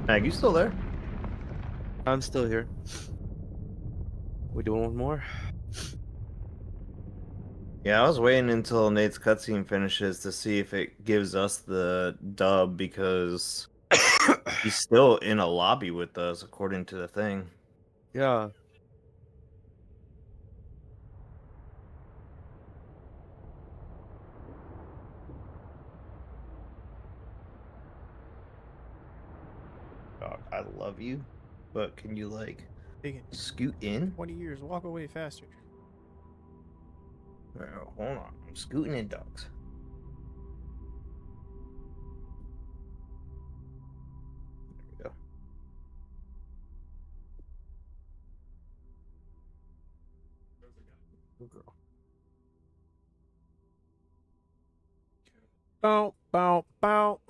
Mag, you still there? I'm still here. We doing one more? Yeah, I was waiting until Nate's cutscene finishes to see if it gives us the dub because he's still in a lobby with us, according to the thing. Yeah. Dog, I love you, but can you, like, Taking scoot in? 20 years. Walk away faster. Hold on, I'm scooting in, dogs. There we go. Good girl. Bow, bow, bow.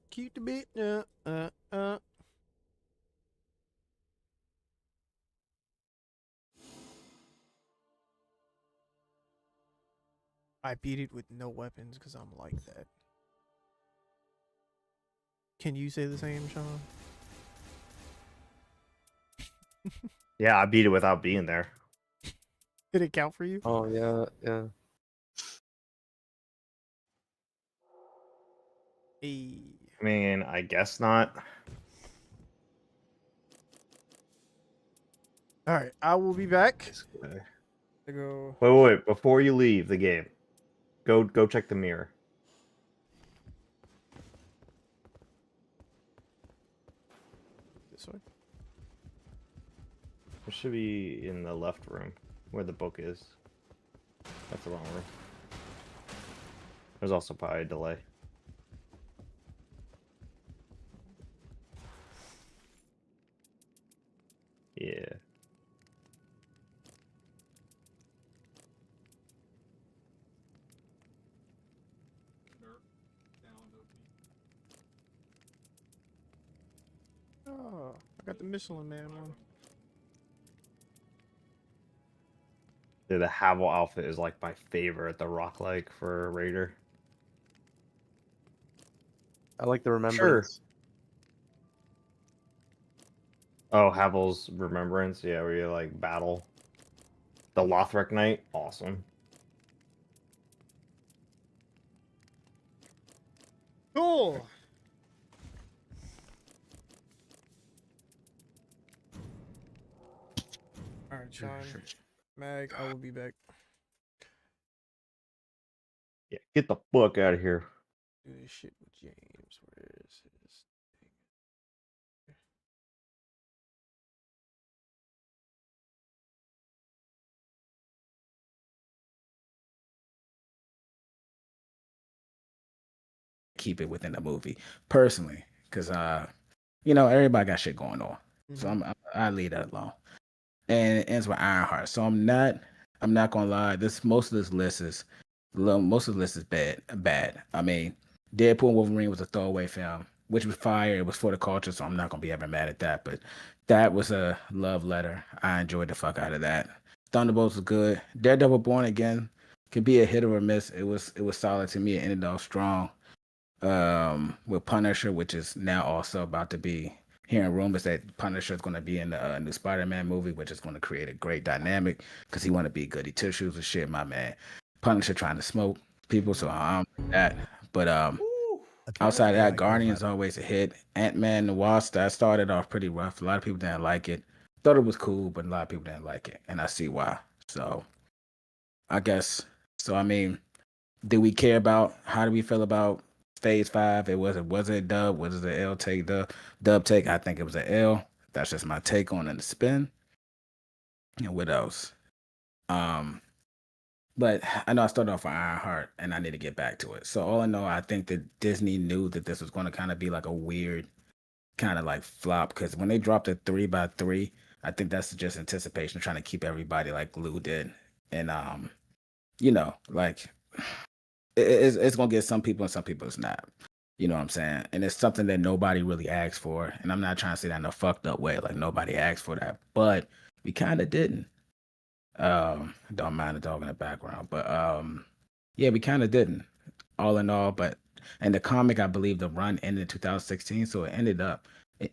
Keep the beat. I beat it with no weapons because I'm like that. Can you say the same, Sean? Yeah, I beat it without being there. Did it count for you? Oh yeah, yeah. Hey. I mean, I guess not. All right, I will be back. This guy. To go. Wait. Before you leave the game, go check the mirror. This way. It should be in the left room where the book is. That's the wrong room. There's also probably a delay. Yeah. Oh, I got the Michelin Man one. Dude, the Havel outfit is like my favorite, the rock like for a raider. I like the remembrance. Oh, Havel's Remembrance, yeah, where you like battle. The Lothric Knight, awesome. Cool. All right, Sean. Mag, I will be back. Yeah, get the fuck out of here. Do this shit with James. Where is his thing? Keep it within the movie personally, because you know, everybody got shit going on, so I leave that alone. And it ends with Ironheart. So I'm not gonna lie. Most of this list is bad. I mean, Deadpool and Wolverine was a throwaway film, which was fire. It was for the culture, so I'm not gonna be ever mad at that. But that was a love letter. I enjoyed the fuck out of that. Thunderbolts was good. Daredevil Born Again could be a hit or a miss. It was solid to me. It ended off strong. With Punisher, which is now also about to be hearing rumors that Punisher is going to be in the new Spider-Man movie, which is going to create a great dynamic because he want to be goody two shoes and shit. My man, Punisher trying to smoke people, so I'm that. But outside of that, Guardians always a hit. Ant-Man and the Wasp, that started off pretty rough. A lot of people didn't like it. Thought it was cool, but a lot of people didn't like it, and I see why. So I guess so. I mean, do we care about how do we feel about Phase 5? Was it a dub? Was it an L take? Dub take? I think it was an L. That's just my take on it. The spin. And what else? But I know I started off with Ironheart, and I need to get back to it. So all in all, I think that Disney knew that this was going to kind of be like a weird kind of like flop, because when they dropped it 3x3, I think that's just anticipation, trying to keep everybody like glued in, and you know, like it's gonna get some people and some people it's not. You know what I'm saying? And it's something that nobody really asked for. And I'm not trying to say that in a fucked up way, like nobody asked for that, but we kind of didn't. Don't mind the dog in the background, but yeah, we kind of didn't. All in all, but and the comic, I believe the run ended in 2016, so it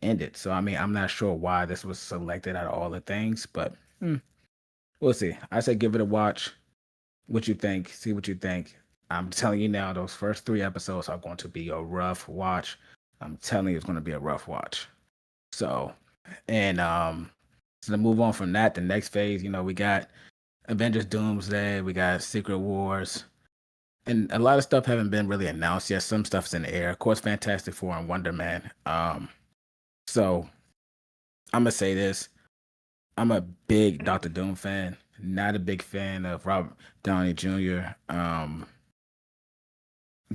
ended. So I mean, I'm not sure why this was selected out of all the things, but we'll see. I say give it a watch. What you think? See what you think. I'm telling you now, those first 3 episodes are going to be a rough watch. I'm telling you, it's going to be a rough watch. So, and so to move on from that, the next phase, you know, we got Avengers Doomsday, we got Secret Wars, and a lot of stuff haven't been really announced yet. Some stuff's in the air. Of course, Fantastic Four and Wonder Man. So I'm gonna say this: I'm a big Doctor Doom fan. Not a big fan of Robert Downey Jr.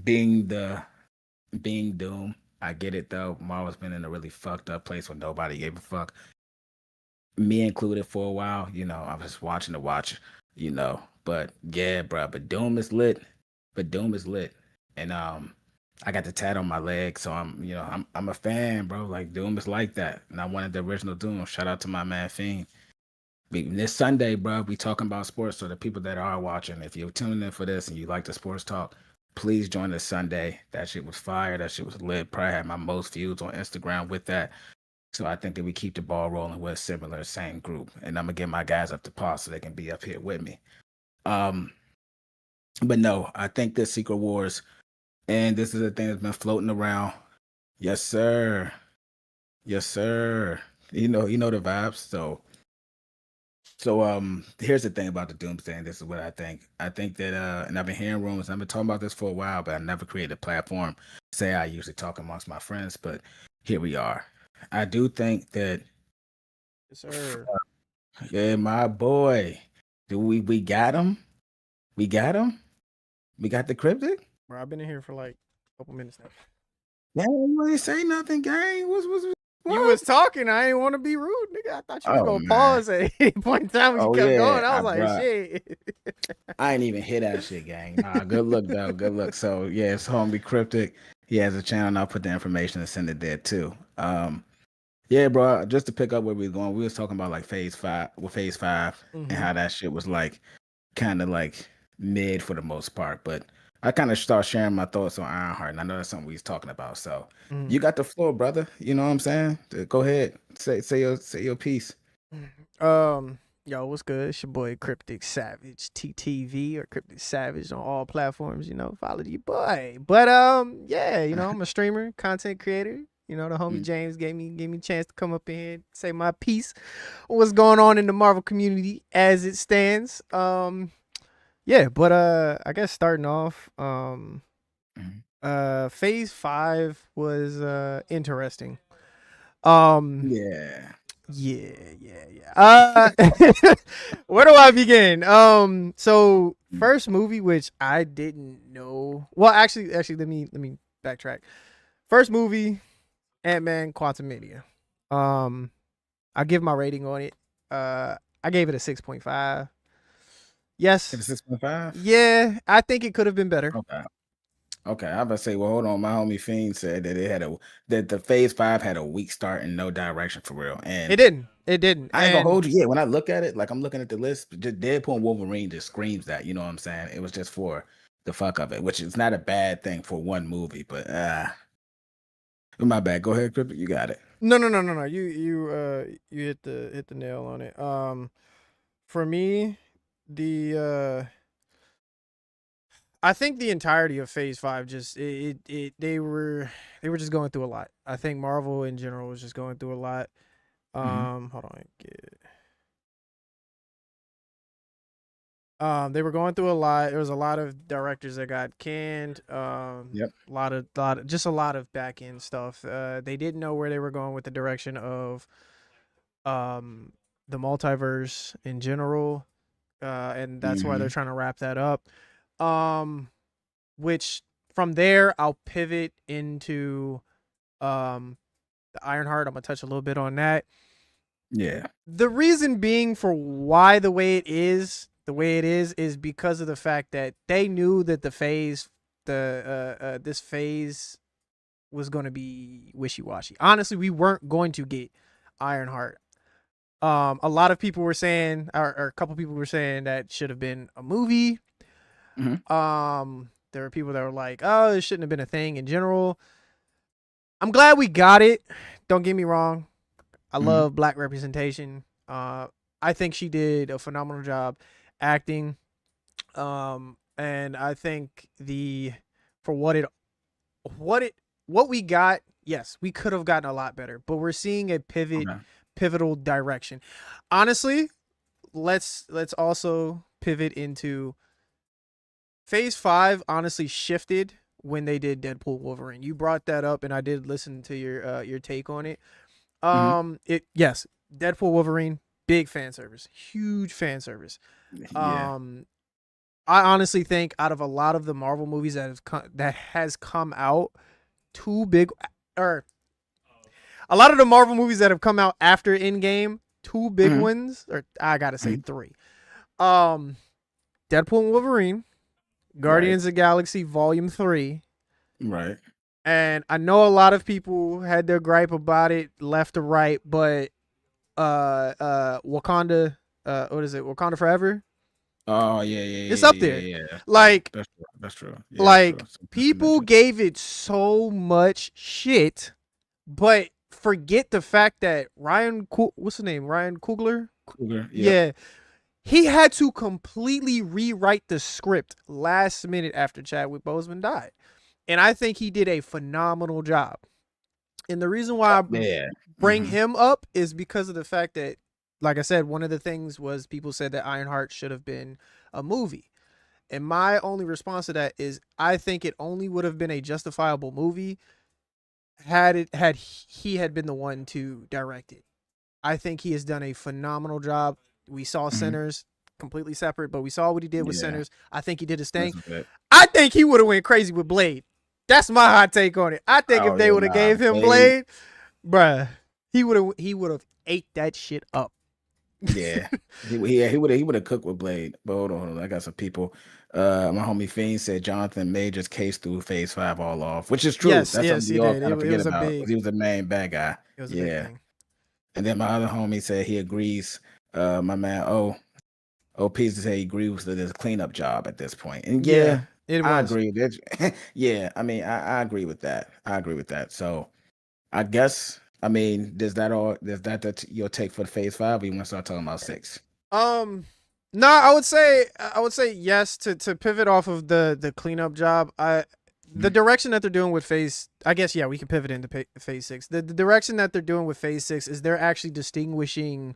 Being Doom. I get it though. Marvel's been in a really fucked up place where nobody gave a fuck, me included, for a while. You know, I was watching the watch. You know, but yeah, bro. But Doom is lit. And I got the tat on my leg, so I'm a fan, bro. Like Doom is like that, and I wanted the original Doom. Shout out to my man Fiend. This Sunday, bro, we talking about sports. So the people that are watching, if you're tuning in for this and you like the sports talk, please join us Sunday. That shit was fire. That shit was lit. Probably had my most views on Instagram with that. So I think that we keep the ball rolling with a similar, same group. And I'm gonna get my guys up to par so they can be up here with me. But no, I think this Secret Wars, and this is a thing that's been floating around. Yes, sir. Yes, sir. You know the vibes. So here's the thing about the doomsday, and this is what I think. I think that and I've been hearing rumors, I've been talking about this for a while, but I never created a platform. Say I usually talk amongst my friends, but here we are. I do think that Yes, sir. yeah, my boy. Do we got him? We got him? We got the cryptic? Bro, I've been in here for like a couple minutes now. Yeah, you ain't say nothing, gang. What? You was talking. I ain't want to be rude, nigga. I thought you was Oh, gonna man. pause at any point in time when you Oh, kept yeah, going. I was I like, brought- shit. I ain't even hear that shit, gang. Nah, good look though. Good look. So yeah, it's homie cryptic. He has a channel, and I'll put the information and send it there too. Yeah, bro. Just to pick up where we was going, we was talking about like phase 5 Mhm. and how that shit was like kind of like mid for the most part. But I kind of start sharing my thoughts on Ironheart, and I know that's something we was talking about. So Mhm. you got the floor, brother. You know what I'm saying? Go ahead, say your piece. Yo, what's good? It's your boy Cryptic Savage, TTV or Cryptic Savage on all platforms. You know, follow your boy. But yeah, you know, I'm a streamer, content creator. You know, the homie James gave me a chance to come up in here, say my piece. What's going on in the Marvel community as it stands? Yeah, but I guess starting off, phase 5 was interesting. Yeah. Yeah. Where do I begin? So first movie which I didn't know. Well, actually, let me backtrack. First movie, Ant-Man Quantumania. I give my rating on it. I gave it a 6.5. Yes. It's 6.5. Yeah, I think it could have been better. Okay, I was about to say, well, hold on. My homie Fiend said that the phase 5 had a weak start and no direction for real. And It didn't. I ain't gonna hold you. Yeah, when I look at it, like I'm looking at the list, just Deadpool and Wolverine just screams that. You know what I'm saying? It was just for the fuck of it, which is not a bad thing for one movie, but my bad. Go ahead, Cryptic. You got it. No. You hit the nail on it. For me, I think the entirety of Phase 5 just they were just going through a lot. I think Marvel in general was just going through a lot. Hold on. They were going through a lot. There was a lot of directors that got canned. Yep. A lot of back end stuff. They didn't know where they were going with the direction of the multiverse in general. And that's why they're trying to wrap that up. Which from there I'll pivot into the Ironheart. I'm gonna touch a little bit on that. Yeah. The reason being for why the way it is because of the fact that they knew that this phase was going to be wishy-washy. Honestly, we weren't going to get Ironheart. A lot of people were saying, or a couple people were saying that should have been a movie. There were people that were like, oh, it shouldn't have been a thing in general. I'm glad we got it. Don't get me wrong. I love black representation. I think she did a phenomenal job acting. And I think for what we got, yes, we could have gotten a lot better, but we're seeing a pivotal direction. Honestly, let's also pivot into Phase 5 honestly shifted when they did Deadpool Wolverine. You brought that up and I did listen to your take on it. Yes, Deadpool Wolverine, big fan service, huge fan service. Yeah. I honestly think out of a lot of the Marvel movies that has come out, a lot of the Marvel movies that have come out after Endgame, two big ones, or I gotta say 3. Deadpool and Wolverine, Guardians of the Galaxy Volume 3. Right. And I know a lot of people had their gripe about it left to right, but Wakanda what is it? Wakanda Forever. Oh yeah. It's up there. Yeah. Like That's true. That's true. Yeah, like that's true. people gave it so much shit, but forget the fact that what's his name? Ryan Coogler? Cougar, Yeah. He had to completely rewrite the script last minute after Chadwick Boseman died. And I think he did a phenomenal job. And the reason why I bring him up is because of the fact that, like I said, one of the things was people said that Ironheart should have been a movie. And my only response to that is I think it only would have been a justifiable movie had he had been the one to direct it. I think he has done a phenomenal job. We saw Sinners completely separate, but we saw what he did with Sinners. I think he did his thing. I think he would have went crazy with Blade. That's my hot take on it. I think if they would have gave him Blade, bruh, he would have ate that shit up. Yeah, he would have cooked with Blade. But hold on, I got some people. My homie Fiend said Jonathan Majors case through Phase 5 all off, which is true. Yes, That's yes, something he we all did. kind of It forget was a about. big- He was the main bad guy. It was a big thing. And then my other homie said he agrees. My man OP said he agrees with his cleanup job at this point. And it was. I agree. Yeah, I mean, I agree with that. I agree with that. So I guess, I mean, is that your take for the Phase 5, or you want to start talking about 6? No, I would say yes to pivot off of the cleanup job. The direction that they're doing with Phase, I guess, we can pivot into Phase 6. The direction that they're doing with Phase 6 is they're actually distinguishing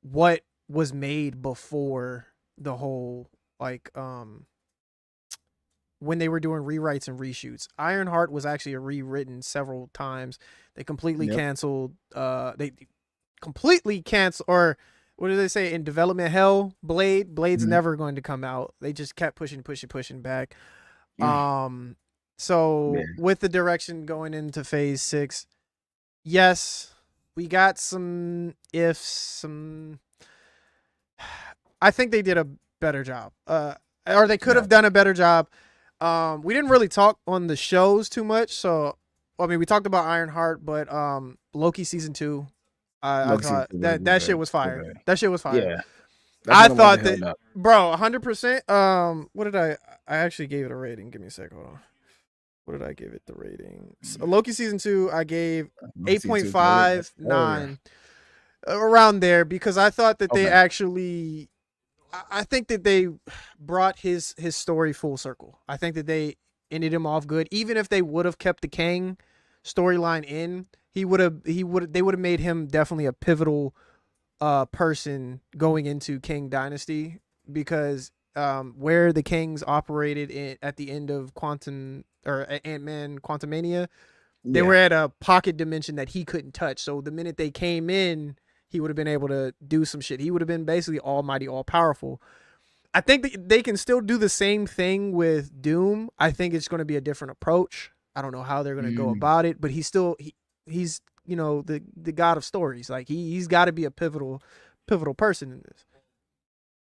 what was made before the whole, like, when they were doing rewrites and reshoots. Ironheart was actually rewritten several times. They completely canceled. They completely canceled, or what do they say in development hell? Blade's never going to come out. They just kept pushing back. So with the direction going into Phase 6, yes, we got some ifs. I think they did a better job, or they could have done a better job. We didn't really talk on the shows too much, so I mean, we talked about Ironheart, but Loki season 2, I thought that shit was fire. That shit was fire. Yeah, I thought that, bro, 100%. What did I actually gave it a rating? Give me a sec. Hold on. What did I give it the rating? So Loki season 2, I gave 8.5, 9, around there, because I thought that they actually, I think that they brought his story full circle. I think that they ended him off good. Even if they would have kept the Kang storyline in, they would have made him definitely a pivotal person going into Kang Dynasty, because where the Kangs operated at the end of Ant-Man Quantumania, they were at a pocket dimension that he couldn't touch. So the minute they came in, he would have been able to do some shit. He would have been basically almighty, all powerful. I think that they can still do the same thing with Doom. I think it's going to be a different approach. I don't know how they're going to go about it, but he's the god of stories. Like he's got to be a pivotal person in this.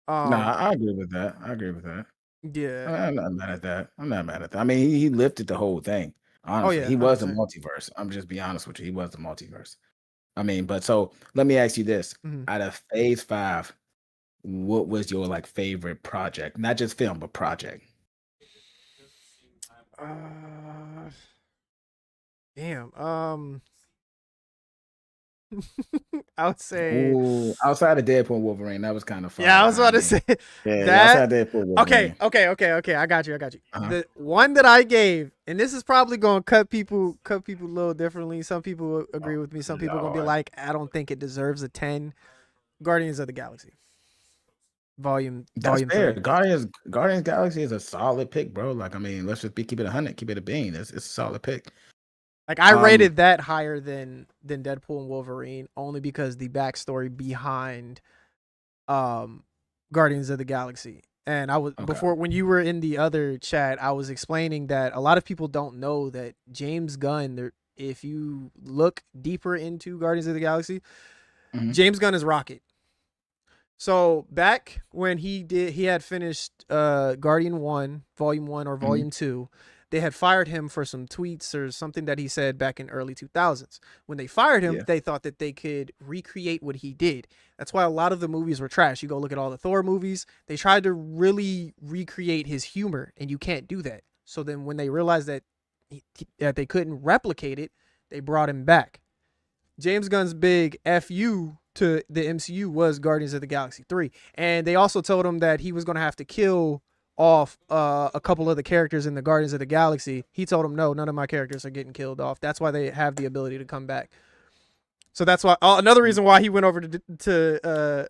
I agree with that. Yeah, I'm not mad at that. I mean, he lifted the whole thing. Honestly, he was a multiverse. I'm just be honest with you. He was the multiverse. I mean, but so let me ask you this: out of Phase 5, what was your favorite project? Not just film, but project. Damn. I would say outside of Deadpool and Wolverine, that was kind of fun. Yeah, I was about to say outside Deadpool and Wolverine. Okay. I got you. The one that I gave, and this is probably gonna cut people a little differently. Some people agree with me. Some people are gonna be like, I don't think it deserves a 10. Guardians of the Galaxy. Volume fair. 3. Guardians Galaxy is a solid pick, bro. Like, I mean, let's just keep it 100, keep it a bean. It's a solid pick. Like, I rated that higher than Deadpool and Wolverine, only because the backstory behind Guardians of the Galaxy. And I was before, when you were in the other chat, I was explaining that a lot of people don't know that James Gunn, if you look deeper into Guardians of the Galaxy, James Gunn is Rocket. So back when he had finished Guardian 1, Volume 1 or Volume 2, they had fired him for some tweets or something that he said back in early 2000s. When they fired him, Yeah. they thought that they could recreate what he did. That's why a lot of the movies were trash. You go look at all the Thor movies, they tried to really recreate his humor, and you can't do that. So then when they realized that that they couldn't replicate it, they brought him back. James Gunn's big FU to the MCU was Guardians of the Galaxy 3. And they also told him that he was going to have to kill off a couple of the characters in the Guardians of the Galaxy. He told him, no, none of my characters are getting killed off. That's why they have the ability to come back. So that's why another reason why he went over to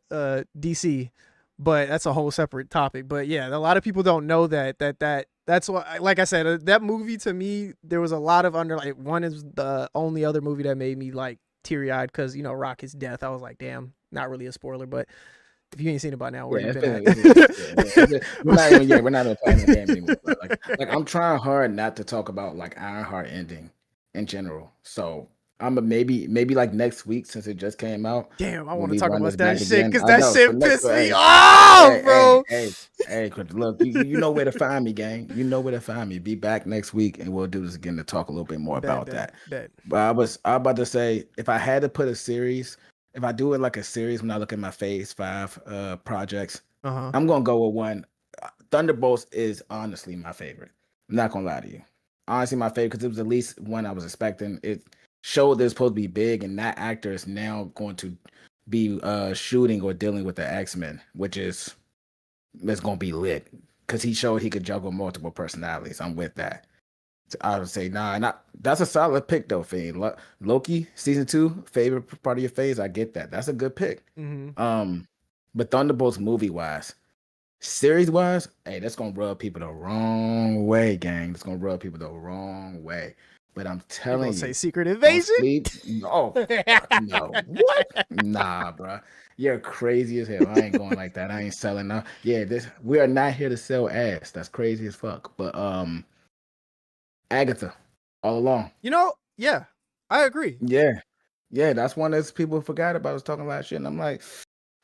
DC. But that's a whole separate topic. But yeah, a lot of people don't know that's why, like I said, that movie to me, there was a lot of one is the only other movie that made me like teary-eyed because, you know, Rocket's death. I was like, damn, not really a spoiler, but if you ain't seen it by now, where you been at? We're not even playing the game anymore. Like I'm trying hard not to talk about like Ironheart ending in general. So I'm maybe like next week, since it just came out. Damn, I when want to we talk run about this that back shit again. because I that know, shit but next- pissed me hey, off, bro. Hey, Chris, look, you know where to find me, gang. You know where to find me. Be back next week, and we'll do this again to talk a little bit more about that. But I was about to say, if I had to put a series, if I do it like a series when I look at my Phase 5 projects, I'm gonna go with one. Thunderbolts is honestly my favorite. I'm not gonna lie to you. Honestly, my favorite because it was at least one I was expecting. It showed that it's supposed to be big, and that actor is now going to be shooting or dealing with the X-Men, which is it's gonna be lit because he showed he could juggle multiple personalities. I'm with that. So I would say that's a solid pick though, Fiend. Loki season 2, favorite part of your phase. I get that. That's a good pick. But Thunderbolts movie wise, series wise, hey, that's gonna rub people the wrong way, gang. It's gonna rub people the wrong way. But I'm telling you, say Secret don't Invasion? sleep. No, fuck no. What? Nah, bro. You're crazy as hell. I ain't going like that. I ain't selling now. Yeah, we are not here to sell ass. That's crazy as fuck. But Agatha, all along. You know, yeah, I agree. Yeah, that's one that people forgot about. I was talking a lot of shit, and I'm like,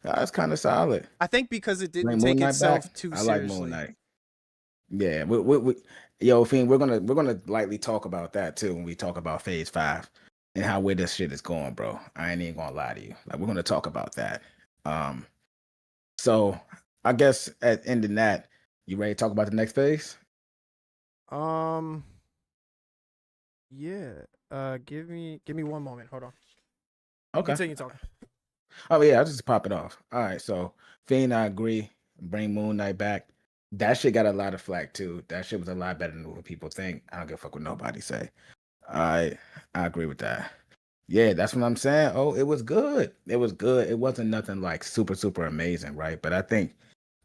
that's kind of solid. I think because it didn't Bring take Moon Knight itself back. too I seriously. like Moon Knight. Yeah, we yo, Fiend, we're gonna lightly talk about that too when we talk about Phase 5 and how where this shit is going, bro. I ain't even gonna lie to you. Like we're gonna talk about that. So I guess at ending that, you ready to talk about the next phase? Yeah. Give me one moment. Hold on. Okay. Continue talking. Oh yeah, I'll just pop it off. All right, so Fiend, I agree. Bring Moon Knight back. That shit got a lot of flack too. That shit was a lot better than what people think. I don't give a fuck what nobody say. I agree with that. Yeah, that's what I'm saying. Oh, it was good. It was good. It wasn't nothing like super, super amazing, right? But I think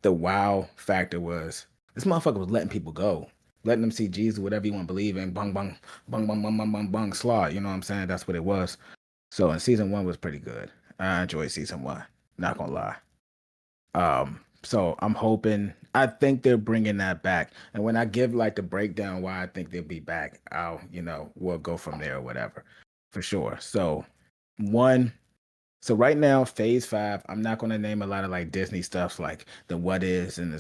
the wow factor was this motherfucker was letting people go. Letting them see Jesus, whatever you want to believe in, bung, bung, bung, bung, bung, bung, bung, bung, slaw. You know what I'm saying? That's what it was. So, and season 1 was pretty good. I enjoyed season 1. Not gonna lie. So I'm hoping. I think they're bringing that back. And when I give like the breakdown why I think they'll be back, we'll go from there or whatever, for sure. So right now, Phase 5. I'm not gonna name a lot of like Disney stuff like the What Is and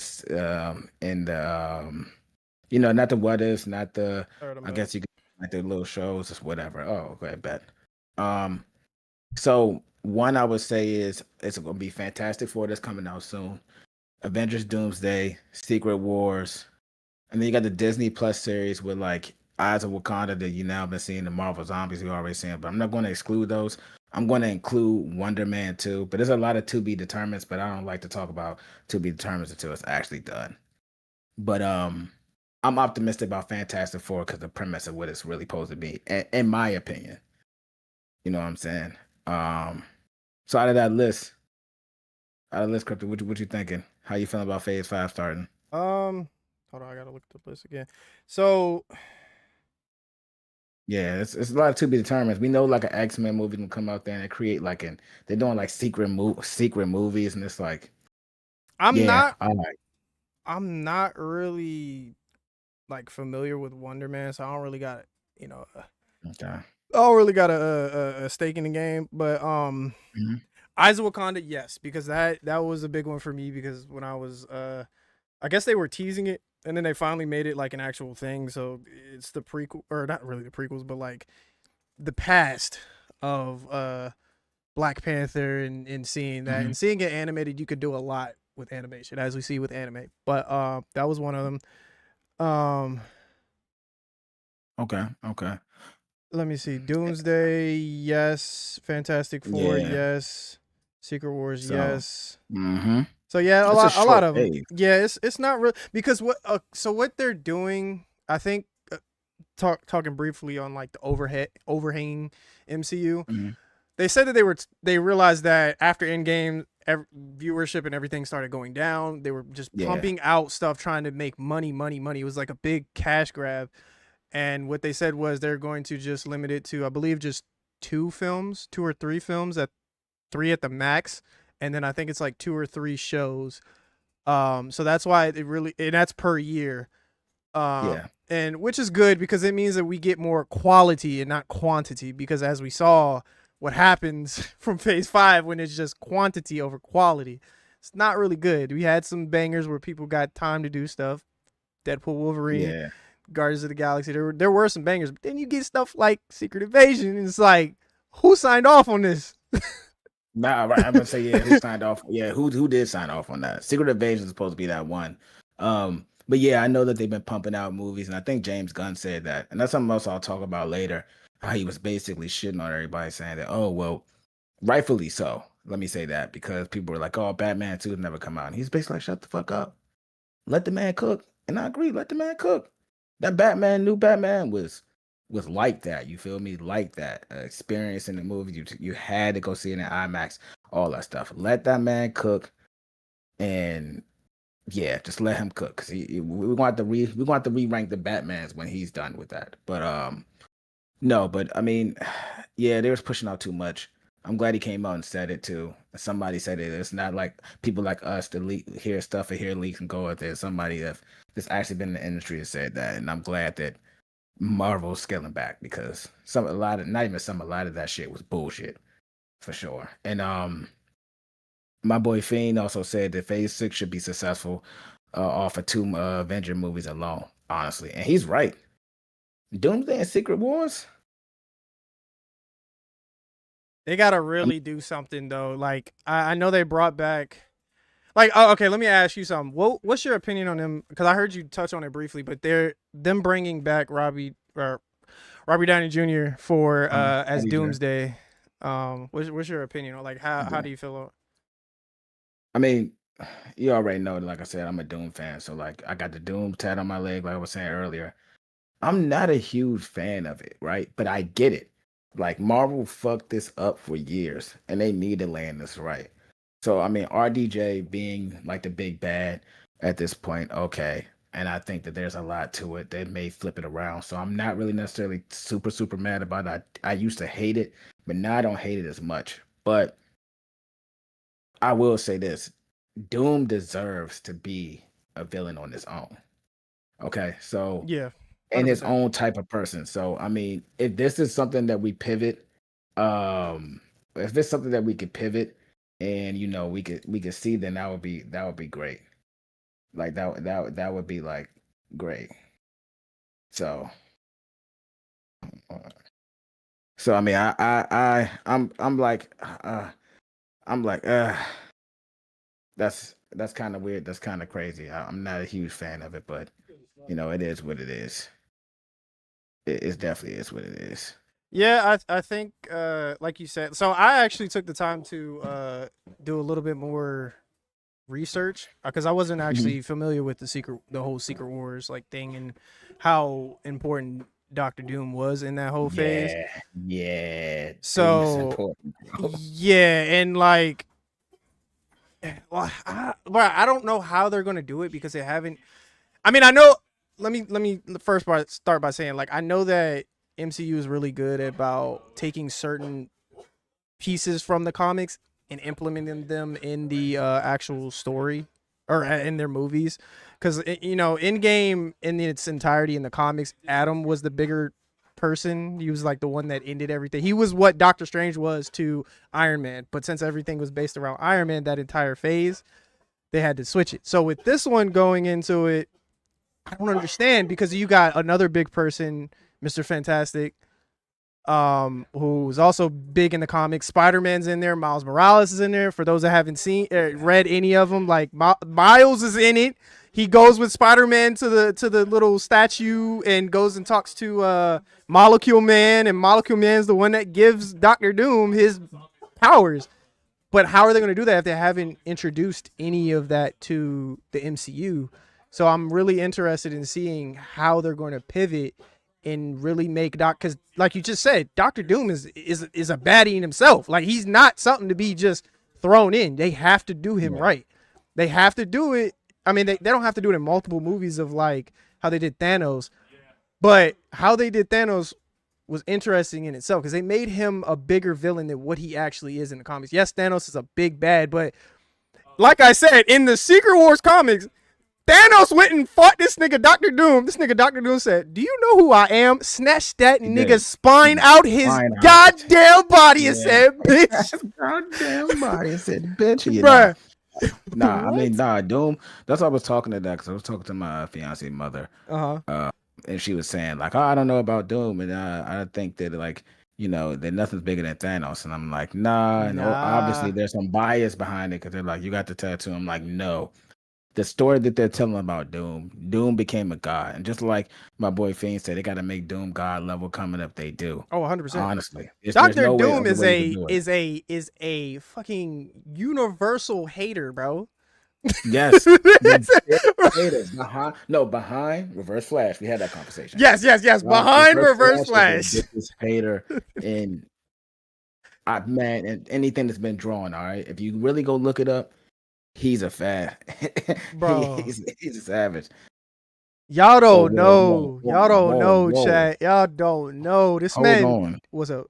not the What Is, not the. I guess you can like the little shows or whatever. Oh, okay, bet. So one I would say is it's gonna be Fantastic Four that's coming out soon. Avengers Doomsday, Secret Wars, and then you got the Disney Plus series with like Eyes of Wakanda that you now been seeing, the Marvel Zombies you already seen, but I'm not going to exclude those. I'm going to include Wonder Man too, but there's a lot of to be determined, but I don't like to talk about to be determined until it's actually done. But I'm optimistic about Fantastic Four because the premise of what it's really supposed to be, in my opinion. You know what I'm saying? So out of that list, Crypto, what you thinking? How you feeling about Phase 5 starting? Hold on, I gotta look at the list again. So yeah, it's a lot of to be determined. We know like an X-Men movie can come out there and they create like they're doing like secret movies, and it's like I'm not really like familiar with Wonder Man, so I don't really got okay. I don't really got a stake in the game, but Eyes of Wakanda, yes, because that was a big one for me because when I was I guess they were teasing it, and then they finally made it like an actual thing. So it's the prequel, or not really the prequels, but like the past of Black Panther, and seeing that and seeing it animated. You could do a lot with animation, as we see with anime. But that was one of them. Okay. Let me see. Doomsday, yes. Fantastic Four, Yeah. yes. Secret Wars, So, yes. Mm-hmm. So yeah, It's a a lot short of them. phase. Yeah, it's not real because what they're doing, I think, talking briefly on like the overhanging MCU. Mhm. They said that they realized that after Endgame, viewership and everything started going down. They were just Yeah. pumping out stuff, trying to make money. It was like a big cash grab. And what they said was they're going to just limit it to, I believe, just 2 or 3 films, at 3 at the max, and then I think it's like 2 or 3 shows. So that's why and that's per year. Yeah. And which is good because it means that we get more quality and not quantity. Because as we saw, what happens from Phase 5 when it's just quantity over quality, it's not really good. We had some bangers where people got time to do stuff. Deadpool, Wolverine. Yeah. Guardians of the Galaxy. There were some bangers, but then you get stuff like Secret Invasion, and it's like, who signed off on this? Nah, right. I'm gonna say yeah. Who signed off? Yeah, who did sign off on that? Secret Invasion is supposed to be that one. But yeah, I know that they've been pumping out movies, and I think James Gunn said that, and that's something else I'll talk about later. How he was basically shitting on everybody, saying that, oh well, rightfully so. Let me say that because people were like, oh, Batman 2 has never come out, and he's basically like, shut the fuck up, let the man cook. And I agree, let the man cook. That new Batman was like that. You feel me? Like that experience in the movie. You had to go see it in IMAX. All that stuff. Let that man cook, and yeah, just let him cook. Cause we want to re-rank the Batmans when he's done with that. But no, but I mean, yeah, they was pushing out too much. I'm glad he came out and said it too. Somebody said it. It's not like people like us to hear stuff and hear leaks and go with it. Somebody that's actually been in the industry has said that, and I'm glad that Marvel's scaling back because a lot of that shit was bullshit for sure. And my boy Fiend also said that Phase 6 should be successful off of 2 Avenger movies alone. Honestly, and he's right. Doomsday and Secret Wars. They gotta really do something though. Like I know they brought back, like, oh, okay. Let me ask you something. What's your opinion on them? Because I heard you touch on it briefly, but them bringing back Robbie Downey Jr. for as Doomsday. What's your opinion on, like, how do you feel? I mean, you already know, like I said, I'm a Doom fan. So like I got the Doom tat on my leg, like I was saying earlier. I'm not a huge fan of it, right? But I get it. Like Marvel fucked this up for years and they need to land this right. So I mean RDJ being like the big bad at this point, okay. And I think that there's a lot to it. They may flip it around. So I'm not really necessarily super mad about it. I used to hate it, but now I don't hate it as much. But I will say this. Doom deserves to be a villain on his own. Okay. So Yeah. and his 100%. own type of person. So I mean, if this is something that we pivot, if it's something that we could pivot and we could see, then that would be great. Like that would be like great. So I mean I'm like that's kind of weird. That's kind of crazy. I'm not a huge fan of it, but it is what it is. It definitely is what it is. Yeah, I think like you said. So I actually took the time to do a little bit more research because I wasn't actually familiar with the whole Secret Wars like thing and how important Doctor Doom was in that whole phase. Yeah. So yeah, and like, well, I don't know how they're gonna do it because they haven't. I mean, I know. Let me first start by saying, like, I know that MCU is really good about taking certain pieces from the comics and implementing them in the actual story or in their movies. Because Endgame in its entirety in the comics, Adam was the bigger person. He was like the one that ended everything. He was what Doctor Strange was to Iron Man. But since everything was based around Iron Man, that entire phase, they had to switch it. So with this one going into it, I don't understand because you got another big person, Mr. Fantastic, who's also big in the comics. Spider-Man's in there. Miles Morales is in there. For those that haven't read any of them, like Miles is in it. He goes with Spider-Man to the little statue and goes and talks to Molecule Man, and Molecule Man's the one that gives Doctor Doom his powers. But how are they going to do that if they haven't introduced any of that to the MCU? So I'm really interested in seeing how they're going to pivot and really make because like you just said, Doctor Doom is a baddie in himself. Like, he's not something to be just thrown in. They have to do him right. They have to do it. I mean, they don't have to do it in multiple movies of like how they did Thanos, but how they did Thanos was interesting in itself because they made him a bigger villain than what he actually is in the comics. Yes, Thanos is a big bad, but like I said, in the Secret Wars comics, Thanos went and fought this nigga Doctor Doom. This nigga Doctor Doom said, "Do you know who I am?" Snatched that nigga's spine out his goddamn body and said, "Bitch." Goddamn body and said, "Bitch." Bruh. Nah, Doom. That's why I was talking to that because I was talking to my fiance mother. And she was saying like, "Oh, I don't know about Doom, and I think that like, you know, that nothing's bigger than Thanos." And I'm like, nah. And obviously there's some bias behind it because they're like, "You got the tattoo." I'm like, no. The story that they're telling about Doom became a god, and just like my boy Fiend said, they got to make Doom god level coming up. They do. Oh, 100%. Honestly, Doctor Doom is a fucking universal hater, bro. Yes. Haters. Behind Reverse Flash. We had that conversation. Yes. Behind Reverse Flash. This hater and man, and anything that's been drawn. All right, if you really go look it up, he's a fan. Bro. he's a savage. Y'all don't know. Y'all don't know, chat. Y'all don't know. This man. What's up?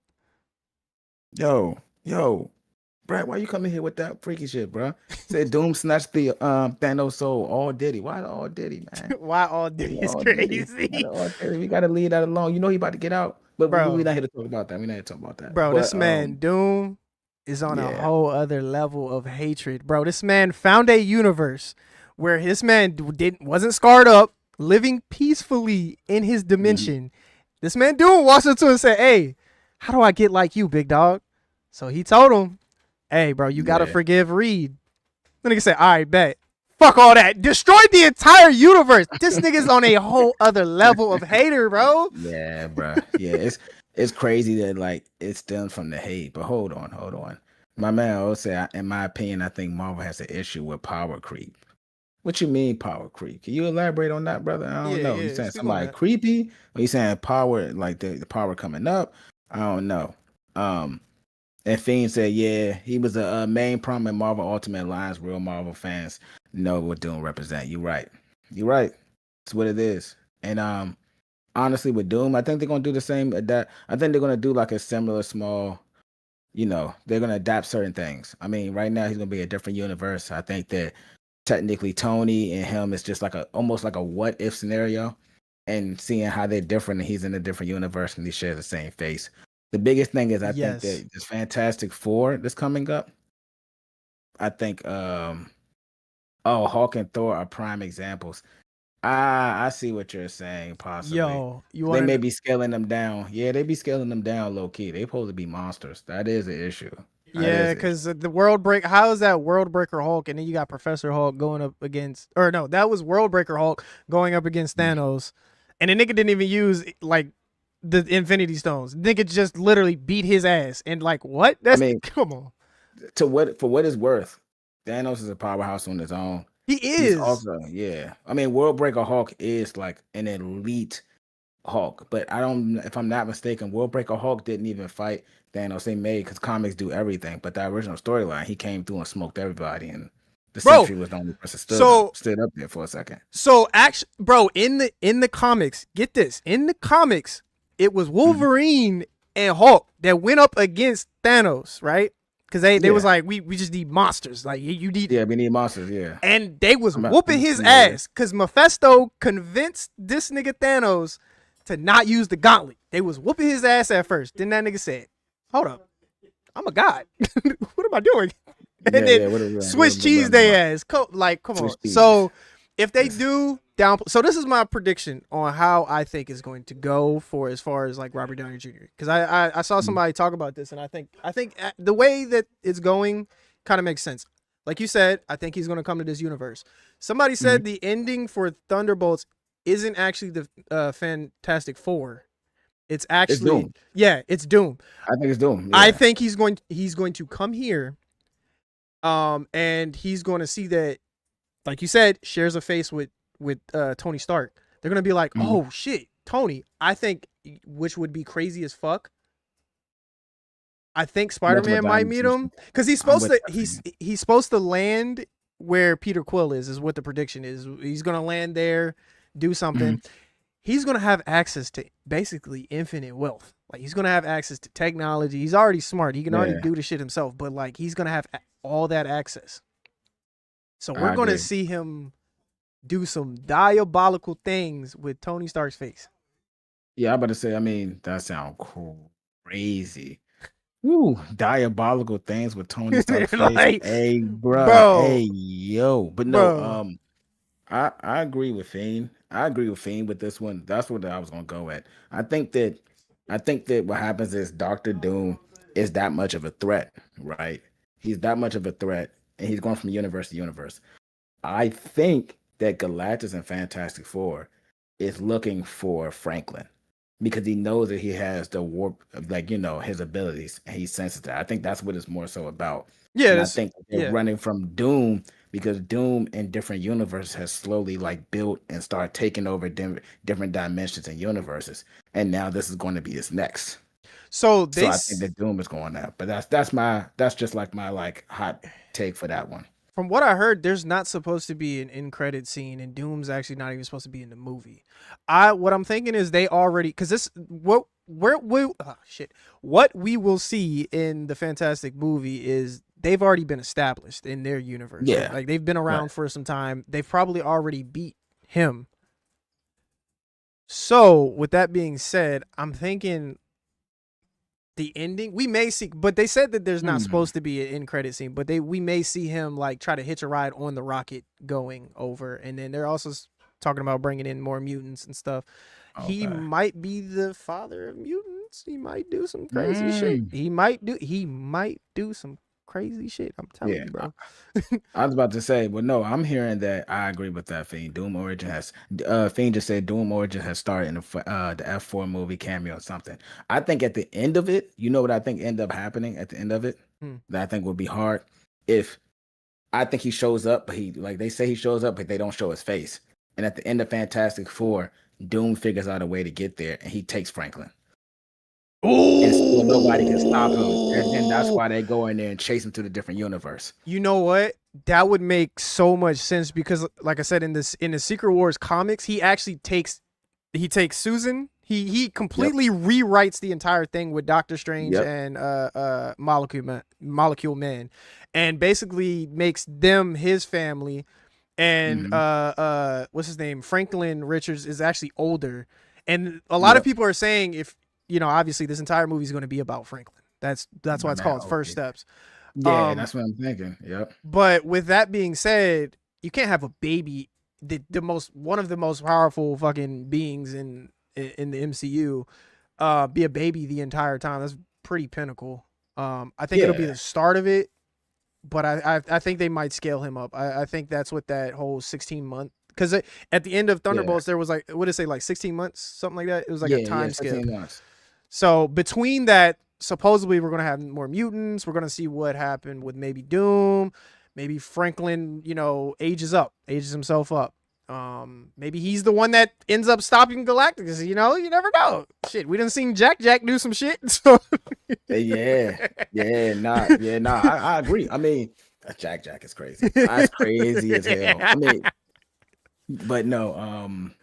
Yo, Brad, why you coming here with that freaky shit, bro? Said Doom snatched the Thanos soul. All Diddy. Why all Diddy, man? Why all Diddy is crazy? All Diddy. We gotta leave that alone. You know he about to get out. But we're not here to talk about that. We're not here to talk about that. Bro, this man, Doom, is on a whole other level of hatred. Bro, this man found a universe where this man wasn't scarred up, living peacefully in his dimension. This man Doom walks up to him and said, "Hey, how do I get like you, big dog?" So he told him, "Hey, bro, you gotta forgive Reed." The nigga said, "All right, bet. Fuck all that. Destroyed the entire universe." This nigga's on a whole other level of hater, bro. Yeah, bro. Yeah, it's crazy that like it stems from the hate. But hold on. My man always say, in my opinion, I think Marvel has an issue with power creep. What you mean power creep? Can you elaborate on that, brother? I don't know. You saying somebody creepy? Or you saying power, like the power coming up? I don't know. And Fiend said, yeah, he was a main prominent Marvel Ultimate Alliance. Real Marvel fans know what Doom represent. You're right. It's what it is. And honestly, with Doom, I think they're gonna do the same. I think they're gonna do like a similar small. You know, they're gonna adapt certain things. I mean, right now he's gonna be a different universe. I think that technically Tony and him is just like almost like a what if scenario, and seeing how they're different and he's in a different universe and they share the same face. The biggest thing is I think that this Fantastic Four that's coming up. I think Hulk and Thor are prime examples. I see what you're saying, possibly. They may be scaling them down. Yeah, they be scaling them down low key. They supposed to be monsters. That is an issue. Yeah, because the World Break. How is that World Breaker Hulk? And then you got Professor Hulk going up against, or no, that was World Breaker Hulk going up against Thanos, and the nigga didn't even use like the Infinity Stones. The nigga just literally beat his ass. And like, what? Come on. For what it's worth, Thanos is a powerhouse on his own. He is. Also, yeah. I mean, World Breaker Hulk is like an elite Hulk, but if I'm not mistaken, World Breaker Hulk didn't even fight Thanos. They made, because comics do everything, but the original storyline, he came through and smoked everybody, and the Sentry was the only person stood up there for a second. So actually, bro, in the comics, get this, in the comics, it was Wolverine and Hulk that went up against Thanos, right? Because they was like, we just need monsters. Like, you need... Yeah, we need monsters, yeah. And they was whooping his ass because Mephisto convinced this nigga Thanos to not use the gauntlet. They was whooping his ass at first. Then that nigga said, hold up, I'm a god. What am I doing? and Yeah, then yeah. What are we on? Swiss cheese they ass. Like, come on. Swiss cheese. So if they Yes. do down, so this is my prediction on how I think is going to go for as far as like Robert Downey Jr. Because I saw somebody talk about this, and I think the way that it's going kind of makes sense. Like you said, I think he's going to come to this universe. Somebody said the ending for Thunderbolts isn't actually the Fantastic Four. It's actually Doom. Yeah, it's Doom. I think it's Doom. Yeah. I think he's going to come here, and he's going to see that, like you said, shares a face with Tony Stark. They're gonna be like, oh shit, Tony. I think, which would be crazy as fuck. I think Spider-Man might meet him because he's supposed to land where Peter Quill is what the prediction is. He's gonna land there, do something. He's gonna have access to basically infinite wealth. Like, he's gonna have access to technology. He's already smart. He can already do the shit himself. But like, he's gonna have all that access. So we're gonna see him do some diabolical things with Tony Stark's face. Yeah, I'm about to say. I mean, that sounds crazy. Ooh, diabolical things with Tony Stark's face. Like, hey, bro. Hey, yo. But no, I agree with Fiend. I agree with Fiend with this one. That's what I was gonna go at. I think that what happens is Doctor Doom is that much of a threat, right? He's that much of a threat, and he's going from universe to universe. I think that Galactus and Fantastic Four is looking for Franklin because he knows that he has the warp, like, his abilities, and he senses that. I think that's what it's more so about. Yeah, and I think they're running from Doom because Doom in different universes has slowly like built and started taking over different dimensions and universes, and now this is going to be his next. So I think that Doom is going out, but that's just like my like hot take for that one. From what I heard, there's not supposed to be an end credit scene, and Doom's actually not even supposed to be in the movie. What I'm thinking is they already, because what we will see in the Fantastic movie is they've already been established in their universe. Yeah, like they've been around for some time. They've probably already beat him. So with that being said, I'm thinking the ending we may see, but they said that there's not supposed to be an end credit scene, but we may see him like try to hitch a ride on the rocket going over, and then they're also talking about bringing in more mutants and stuff. Okay. He might be the father of mutants. He might do some crazy shit. He might do some crazy shit. I'm telling you, bro. I was about to say, well, no, I'm hearing that. I agree with that. Fiend Doom Origin has Fiend just said Doom Origin has started in the F4 movie cameo or something. I think at the end of it, you know what I think end up happening at the end of it? That I think would be hard if I think he shows up, but they say he shows up, but they don't show his face. And at the end of Fantastic Four, Doom figures out a way to get there, and he takes Franklin. And still nobody can stop him, and then that's why they go in there and chase him to the different universe. You know what? That would make so much sense because, like I said, in the Secret Wars comics, he actually takes Susan. He completely rewrites the entire thing with Doctor Strange and Molecule Man, and basically makes them his family. And what's his name? Franklin Richards is actually older, and a lot of people are saying if. Obviously this entire movie is going to be about Franklin. That's why it's called First Steps. Yeah, that's what I'm thinking. Yep. But with that being said, you can't have a baby, one of the most powerful fucking beings in the MCU, be a baby the entire time. That's pretty pinnacle. I think it'll be the start of it, but I think they might scale him up. I think that's what that whole 16-month. Because at the end of Thunderbolts, there was like, what did it say, like 16 months, something like that? It was like a time skip. 16 months. So between that, supposedly we're going to have more mutants. We're going to see what happened with maybe Doom. Maybe Franklin, ages himself up. Maybe he's the one that ends up stopping Galactus. You never know. Shit, we done seen Jack do some shit. So. I agree. I mean, Jack is crazy. That's crazy as hell. I mean, but no,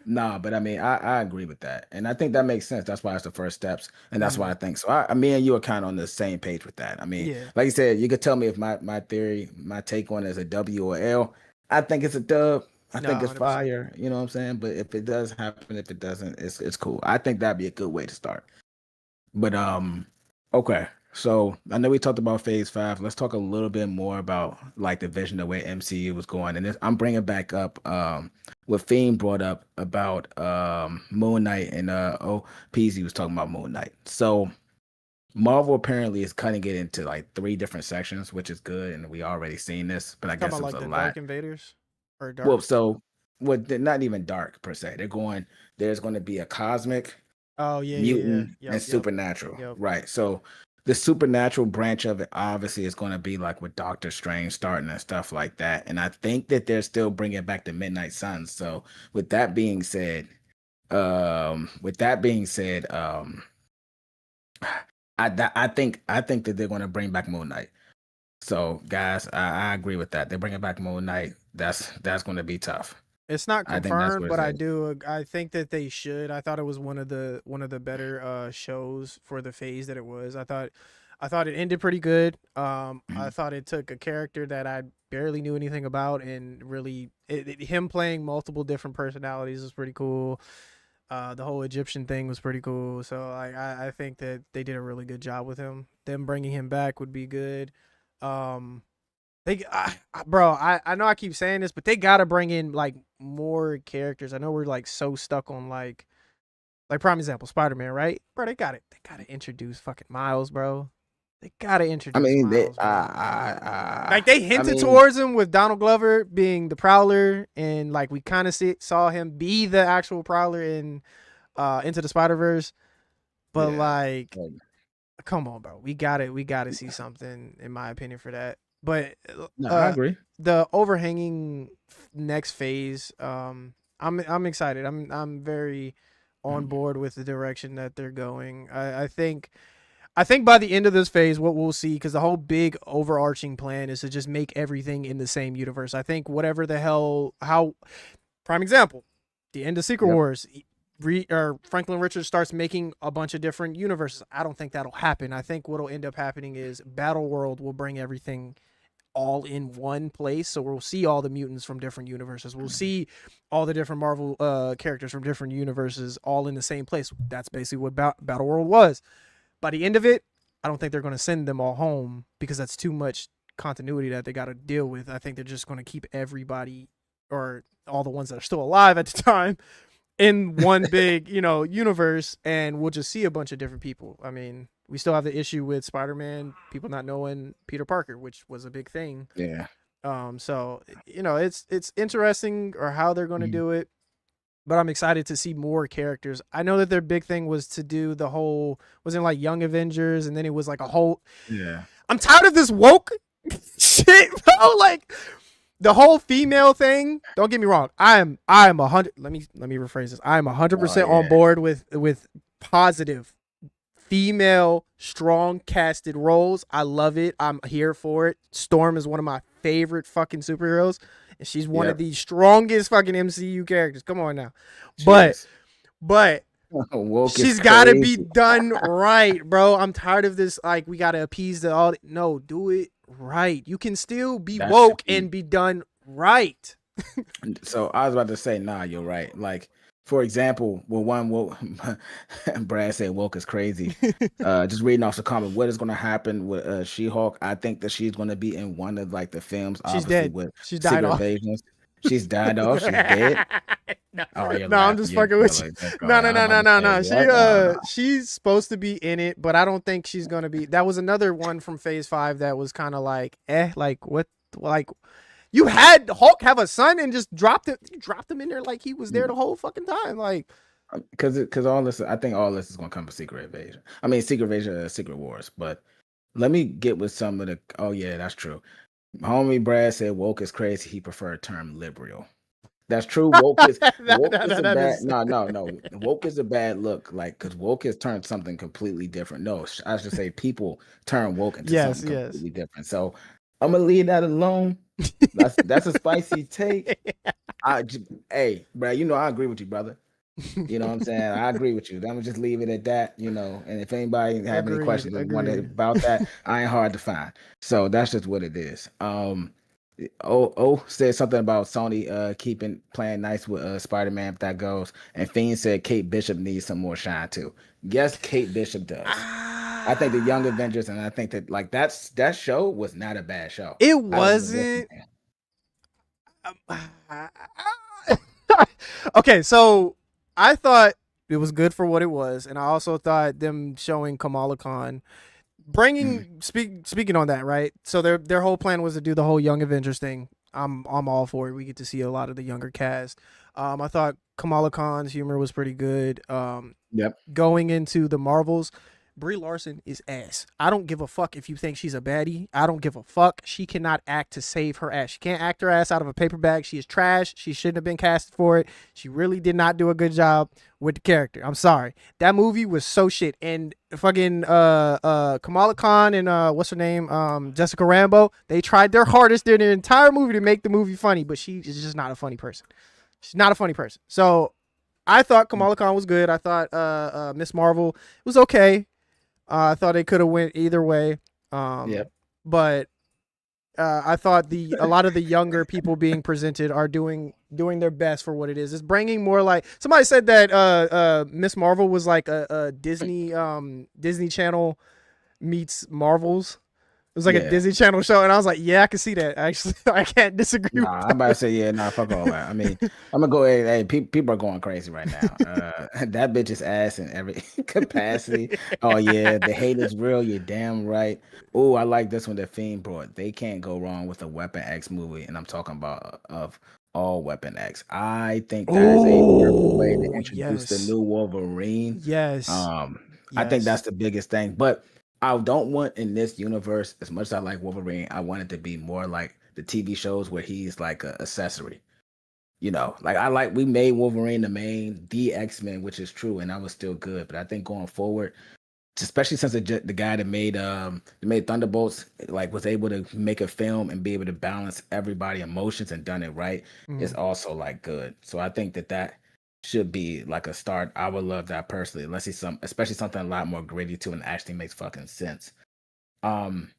but I mean, I agree with that, and I think that makes sense. That's why it's the First Steps, and that's why I think so. Me and you are kind of on the same page with that. I mean, like you said, you could tell me if my take on it is a W or L. I think it's a dub. I think it's 100%. Fire. You know what I'm saying? But if it does happen, if it doesn't, it's cool. I think that'd be a good way to start. But okay, So I know we talked about Phase 5. Let's talk a little bit more about like the vision of where MCU was going. And I'm bringing back up what Fiend brought up about Moon Knight and Peasy was talking about Moon Knight. So Marvel apparently is cutting it into like 3 different sections, which is good, and we already seen this, but I Talking guess about it was like a the lot. Dark Invaders or Dark. Well, so what? They're not even dark per se. They're going. There's going to be a cosmic, Oh yeah, mutant, yeah. and supernatural. Yep. Right. So the supernatural branch of it obviously is going to be like with Doctor Strange starting and stuff like that. And I think that they're still bringing back the Midnight Suns. So with that being said, I think that they're going to bring back Moon Knight. So guys, I agree with that. They're bringing back Moon Knight. That's going to be tough. It's not I think that's confirmed, what it but is. I think that they should. I thought it was one of the better shows for the phase that it was. I thought it ended pretty good. I Mhm. thought it took a character that I barely knew anything about and really him playing multiple different personalities was pretty cool. The whole Egyptian thing was pretty cool. So I think that they did a really good job with him. Them bringing him back would be good. Um, bro, I know I keep saying this, but they gotta bring in like more characters. I know we're like so stuck on like prime example, Spider-Man, right? Bro, they gotta introduce fucking Miles, bro. They gotta I introduce mean, Miles, bro. Like they I hinted mean, towards him with Donald Glover being the Prowler, and like we kind of saw him be the actual Prowler in Into the Spider-Verse. But yeah. like, Like, come on, bro, we gotta see something, in my opinion, for that. But no, I agree. the overhanging next phase, I'm excited. I'm very on board with the direction that they're going. I think by the end of this phase, what we'll see, because the whole big overarching plan is to just make everything in the same universe. I think whatever the hell, how, prime example, the end of Secret Yep. Wars, Franklin Richards starts making a bunch of different universes. I don't think that'll happen. I think what'll end up happening is Battle World will bring everything all in one place, so we'll see all the mutants from different universes. We'll see all the different Marvel characters from different universes all in the same place. That's basically what Battle World was. By the end of it, I don't think they're going to send them all home because that's too much continuity that they got to deal with. I think they're just going to keep everybody, or all the ones that are still alive at the time, in one big, universe, and we'll just see a bunch of different people. I mean, we still have the issue with Spider-Man, people not knowing Peter Parker, which was a big thing. Yeah. So it's interesting or how they're going to Mhm. do it, but I'm excited to see more characters. I know that their big thing was to do the whole, wasn't like Young Avengers, and then it was like a whole. Yeah. I'm tired of this woke shit, bro. Like the whole female thing. Don't get me wrong. I am 100. Let me rephrase this. I am 100% on yeah. board with positive female strong casted roles. I love it. I'm here for it. Storm is one of my favorite fucking superheroes, and she's one of Yep. the strongest fucking MCU characters. Come on now. She But is. Woke is she's got to be crazy. done right, bro. I'm tired of this. Like, we got to appease the all. No, do it right. You can still be That's woke the key. and be done right. So I was about to say, nah, you're right. Like, for example, one woke, Brad said woke is crazy. Just reading off the comment, what is going to happen with She-Hulk? I think that she's going to be in one of like the films. She's Obviously, dead. with She's died Secret off. Invasions. She's died off. She's dead. No, Oh, you're no, I'm laughing. just You're fucking with you. like, let's go. No. I was about to say, what? She's supposed to be in it, but I don't think she's gonna be. That was another one from Phase 5 that was kind of like, like what, like you had Hulk have a son and just dropped it. You dropped him in there like he was there the whole fucking time. Like, Because all this, I think all this is going to come from Secret Invasion. I mean, Secret Invasion, Secret Wars. But let me get with some of the. Oh yeah, that's true. Homie Brad said woke is crazy. He preferred term liberal. That's true. Woke is a bad. No. Woke is a bad look. Like, because woke has turned something completely different. No, I should say people turn woke into something completely different. So I'm gonna leave that alone. That's a spicy take. Hey, Brad, I agree with you, brother. You know what I'm saying? I agree with you. I'm gonna just leave it at that, And if anybody have any questions about that, I ain't hard to find. So that's just what it is. Said something about Sony playing nice with Spider-Man if that goes. And Fiend said Kate Bishop needs some more shine too. Yes, Kate Bishop does. I think the Young Avengers, and I think that like that show was not a bad show. It I was wasn't. listening. Okay, so I thought it was good for what it was, and I also thought them showing Kamala Khan bringing speaking on that, right? So their whole plan was to do the whole Young Avengers thing. I'm all for it. We get to see a lot of the younger cast. I thought Kamala Khan's humor was pretty good. Yep. Going into the Marvels, Brie Larson is ass. I don't give a fuck if you think she's a baddie. I don't give a fuck. She cannot act to save her ass. She can't act her ass out of a paper bag. She is trash. She shouldn't have been casted for it. She really did not do a good job with the character. I'm sorry. That movie was so shit. And fucking Kamala Khan and what's her name? Jessica Rambo, they tried their hardest during their entire movie to make the movie funny, but she is just not a funny person. She's not a funny person. So I thought Kamala Khan was good. I thought Miss Marvel was okay. I thought it could have went either way. Yep. But I thought a lot of the younger people being presented are doing their best for what it is. It's bringing more like somebody said that Miss Marvel was like a Disney Disney Channel meets Marvels. It was like a Disney Channel show, and I was like, yeah, I can see that. Actually, I can't disagree. Nah, I'm about to say, yeah, nah, fuck all that. I mean, I'm gonna go ahead. Hey, people are going crazy right now. That bitch is ass in every capacity. Oh yeah, the hate is real. You're damn right. Oh, I like this one that Fiend brought. They can't go wrong with a Weapon X movie, and I'm talking about of all Weapon X. I think that is a perfect way to introduce the new Wolverine. Yes. I think that's the biggest thing, but I don't want in this universe, as much as I like Wolverine, I want it to be more like the TV shows where he's like an accessory. You know, like we made Wolverine the X-Men, which is true, and that was still good. But I think going forward, especially since the guy that made Thunderbolts like was able to make a film and be able to balance everybody's emotions and done it right, is also like good. So I think that should be like a start. I would love that personally. Let's see especially something a lot more gritty too and actually makes fucking sense. Man,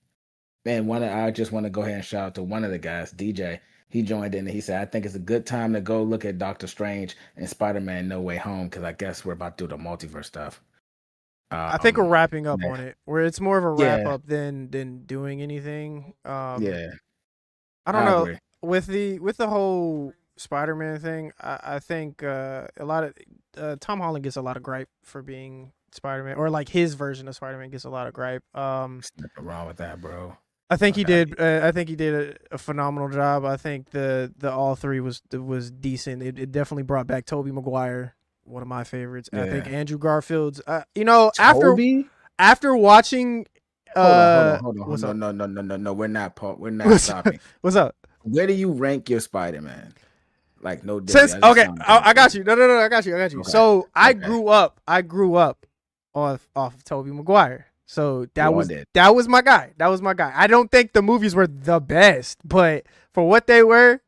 I just want to go ahead and shout out to one of the guys, DJ. He joined in and he said, I think it's a good time to go look at Doctor Strange and Spider-Man No Way Home, because I guess we're about to do the multiverse stuff. I think we're wrapping up on it, where it's more of a wrap up than doing anything. I don't know. Agree. With the whole Spider-Man thing, I think a lot of Tom Holland gets a lot of gripe for being Spider-Man, or like his version of Spider-Man gets a lot of gripe. There's nothing wrong with that, bro. I think he did. I think he did a phenomenal job. I think the all three was decent. It definitely brought back Tobey Maguire, one of my favorites. Yeah. I think Andrew Garfield's. Toby? after watching. Hold on. No. We're not stopping. What's up? Where do you rank your Spider-Man? Like no difference. I got you. No, I got you. Okay. So I grew up off of Tobey Maguire. So that was my guy. I don't think the movies were the best, but for what they were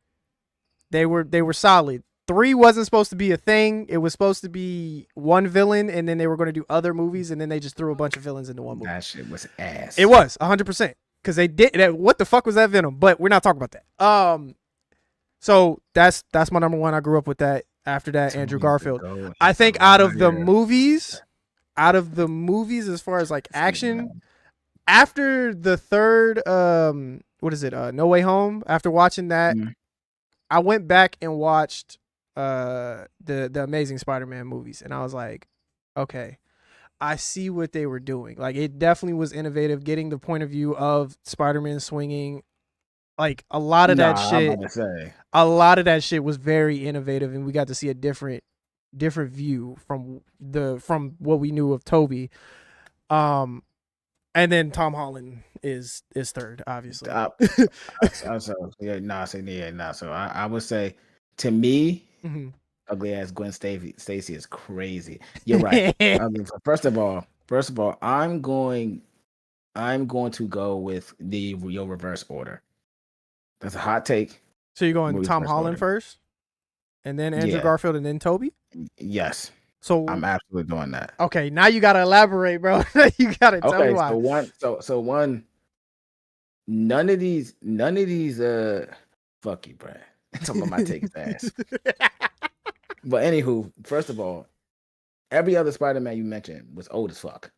solid. 3 wasn't supposed to be a thing. It was supposed to be one villain, and then they were going to do other movies, and then they just threw a bunch of villains into one movie. That shit was ass. It was 100%, because they did that. What the fuck was that Venom? But we're not talking about that. So that's my number one. I grew up with that. After that, Andrew Garfield. I think out of the movies, as far as like action, after the third, No Way Home. After watching that, I went back and watched the Amazing Spider-Man movies, and I was like, okay, I see what they were doing. Like, it definitely was innovative, getting the point of view of Spider-Man swinging. Like, a lot of that shit was very innovative, and we got to see a different view from what we knew of Toby. And then Tom Holland is third, obviously. So I would say, to me, ugly ass Gwen Stacy is crazy. You're right. First of all, I'm going to go with your reverse order. That's a hot take. So you're going Tom Holland first, and then Andrew Garfield, and then Toby? Yes. So I'm absolutely doing that. Okay, now you gotta elaborate, bro. You gotta tell me why. None of these fuck you, Brad. Some of my take his ass. But anywho, first of all, every other Spider-Man you mentioned was old as fuck.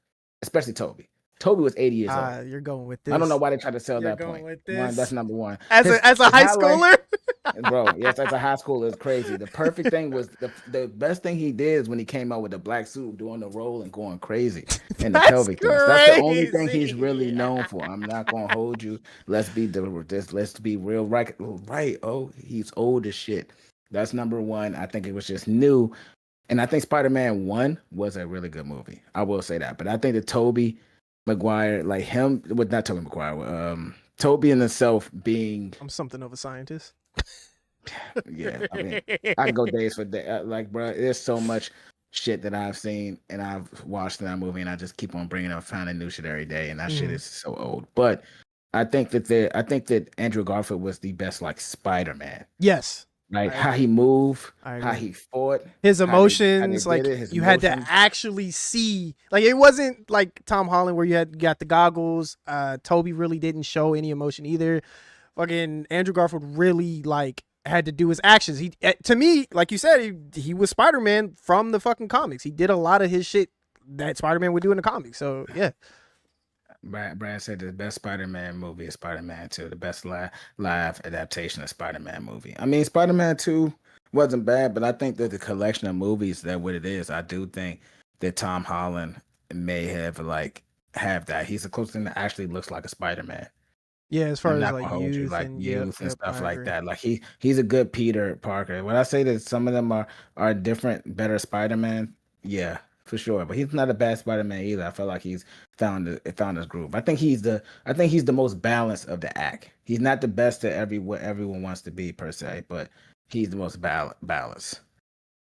Especially Toby. Toby was 80 years old. You're going with this. I don't know why they tried to sell You're that going point. with One, this. that's number one. As a high schooler. Bro, yes, as a high schooler, it's crazy. The perfect thing was the best thing he did is when he came out with the black suit, doing the roll and going crazy in the That's pelvic thrust. That's the only thing crazy. he's really known for. I'm not gonna hold you. Let's be real. Right. Oh, he's old as shit. That's number one. I think it was just new. And I think Spider-Man 1 was a really good movie. I will say that. But I think that Tobey Maguire, like him, with not Tobey Maguire, Toby in himself being, I'm something of a scientist. yeah, I mean, I can go days for days. Like, bro, there's so much shit that I've seen and I've watched in that movie, and I just keep on bringing up, finding new shit every day, and that shit is so old. But I think that Andrew Garfield was the best, like, Spider-Man. Yes. Like how he moved, I how agree. he fought, His how they emotions, did like it, his you had to emotions. actually see. Like it wasn't like Tom Holland where you got the goggles. Toby really didn't show any emotion either. Fucking Andrew Garfield really like had to do his actions. He, to me, like you said, he was Spider-Man from the fucking comics. He did a lot of his shit that Spider-Man would do in the comics. So yeah. Brad said the best Spider-Man movie is Spider-Man 2, the best live adaptation of Spider-Man movie. I mean, Spider-Man 2 wasn't bad, but I think that the collection of movies that what it is, I do think that Tom Holland may have that. He's the closest thing that actually looks like a Spider-Man. Yeah, as far I'm as not like gonna hold you, youth like and youth and yep, stuff I like agree. that. Like he's a good Peter Parker. When I say that some of them are different, better Spider-Man, yeah, for sure. But he's not a bad Spider-Man either. I feel like he's found his groove. I think he's the most balanced of the act. He's not the best at what everyone wants to be per se, but he's the most balanced.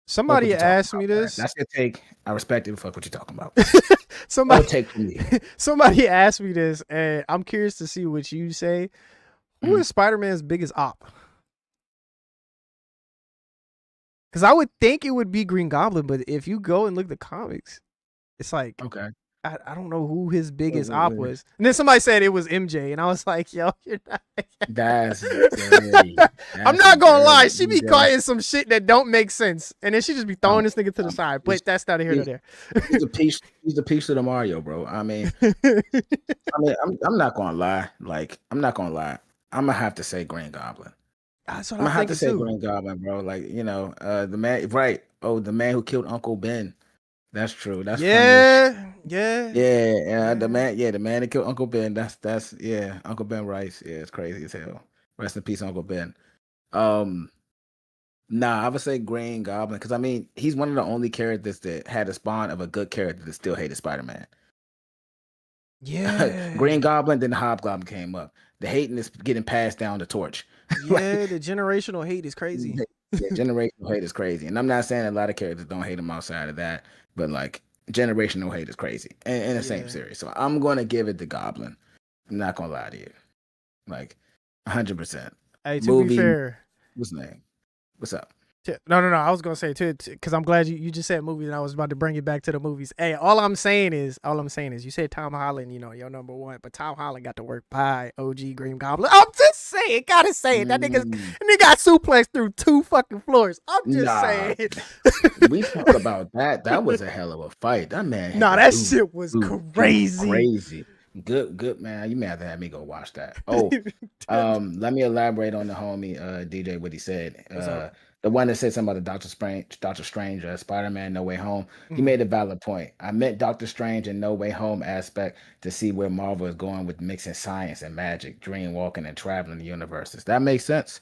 Somebody asked me this. That's your take. I respect it. Fuck what you're talking about. Somebody take from me. Somebody asked me this, and I'm curious to see what you say. Who is Spider-Man's biggest op? Because I would think it would be Green Goblin, but if you go and look at the comics, it's like okay. I don't know who his biggest op was. And then somebody said it was MJ, and I was like, yo, you're not. That's dirty. I'm not gonna lie, she be caught in some shit that don't make sense, and then she just be throwing this nigga to the side. But that's neither here nor there. He's a piece of the Mario, bro. I mean, I'm not gonna lie. Like, I'm not gonna lie. I'm gonna have to say Green Goblin. That's what I'm gonna have to say too. Green Goblin, bro. Like, the man, right? Oh, the man who killed Uncle Ben. That's true. That's yeah. The man that killed Uncle Ben. That's Uncle Ben Rice. Yeah, it's crazy as hell. Rest in peace, Uncle Ben. Nah, I would say Green Goblin because I mean he's one of the only characters that had a spawn of a good character that still hated Spider-Man. Yeah. Green Goblin, then the Hobgoblin came up. The hating is getting passed down the torch. Yeah, the generational hate is crazy. Yeah, generational hate is crazy. And I'm not saying a lot of characters don't hate him outside of that, but like generational hate is crazy in the same series. So I'm gonna give it to Goblin. I'm not gonna lie to you. Like 100%. Hey, to be fair. What's his name? What's up? No. I was gonna say too, because I'm glad you just said movies, and I was about to bring it back to the movies. Hey, all I'm saying is, you said Tom Holland, your number one, but Tom Holland got to work by OG Green Goblin. I'm just saying, gotta say it. That nigga got suplexed through 2 fucking floors. I'm just saying. We talk about that. That was a hell of a fight. That man. That shit was crazy. Crazy. Good man. You may have to have me go watch that. Oh, let me elaborate on the homie DJ what he said. The one that said something about the Doctor Strange, Spider-Man, No Way Home. He made a valid point. I meant Doctor Strange and No Way Home aspect to see where Marvel is going with mixing science and magic, dream walking and traveling the universes. That makes sense.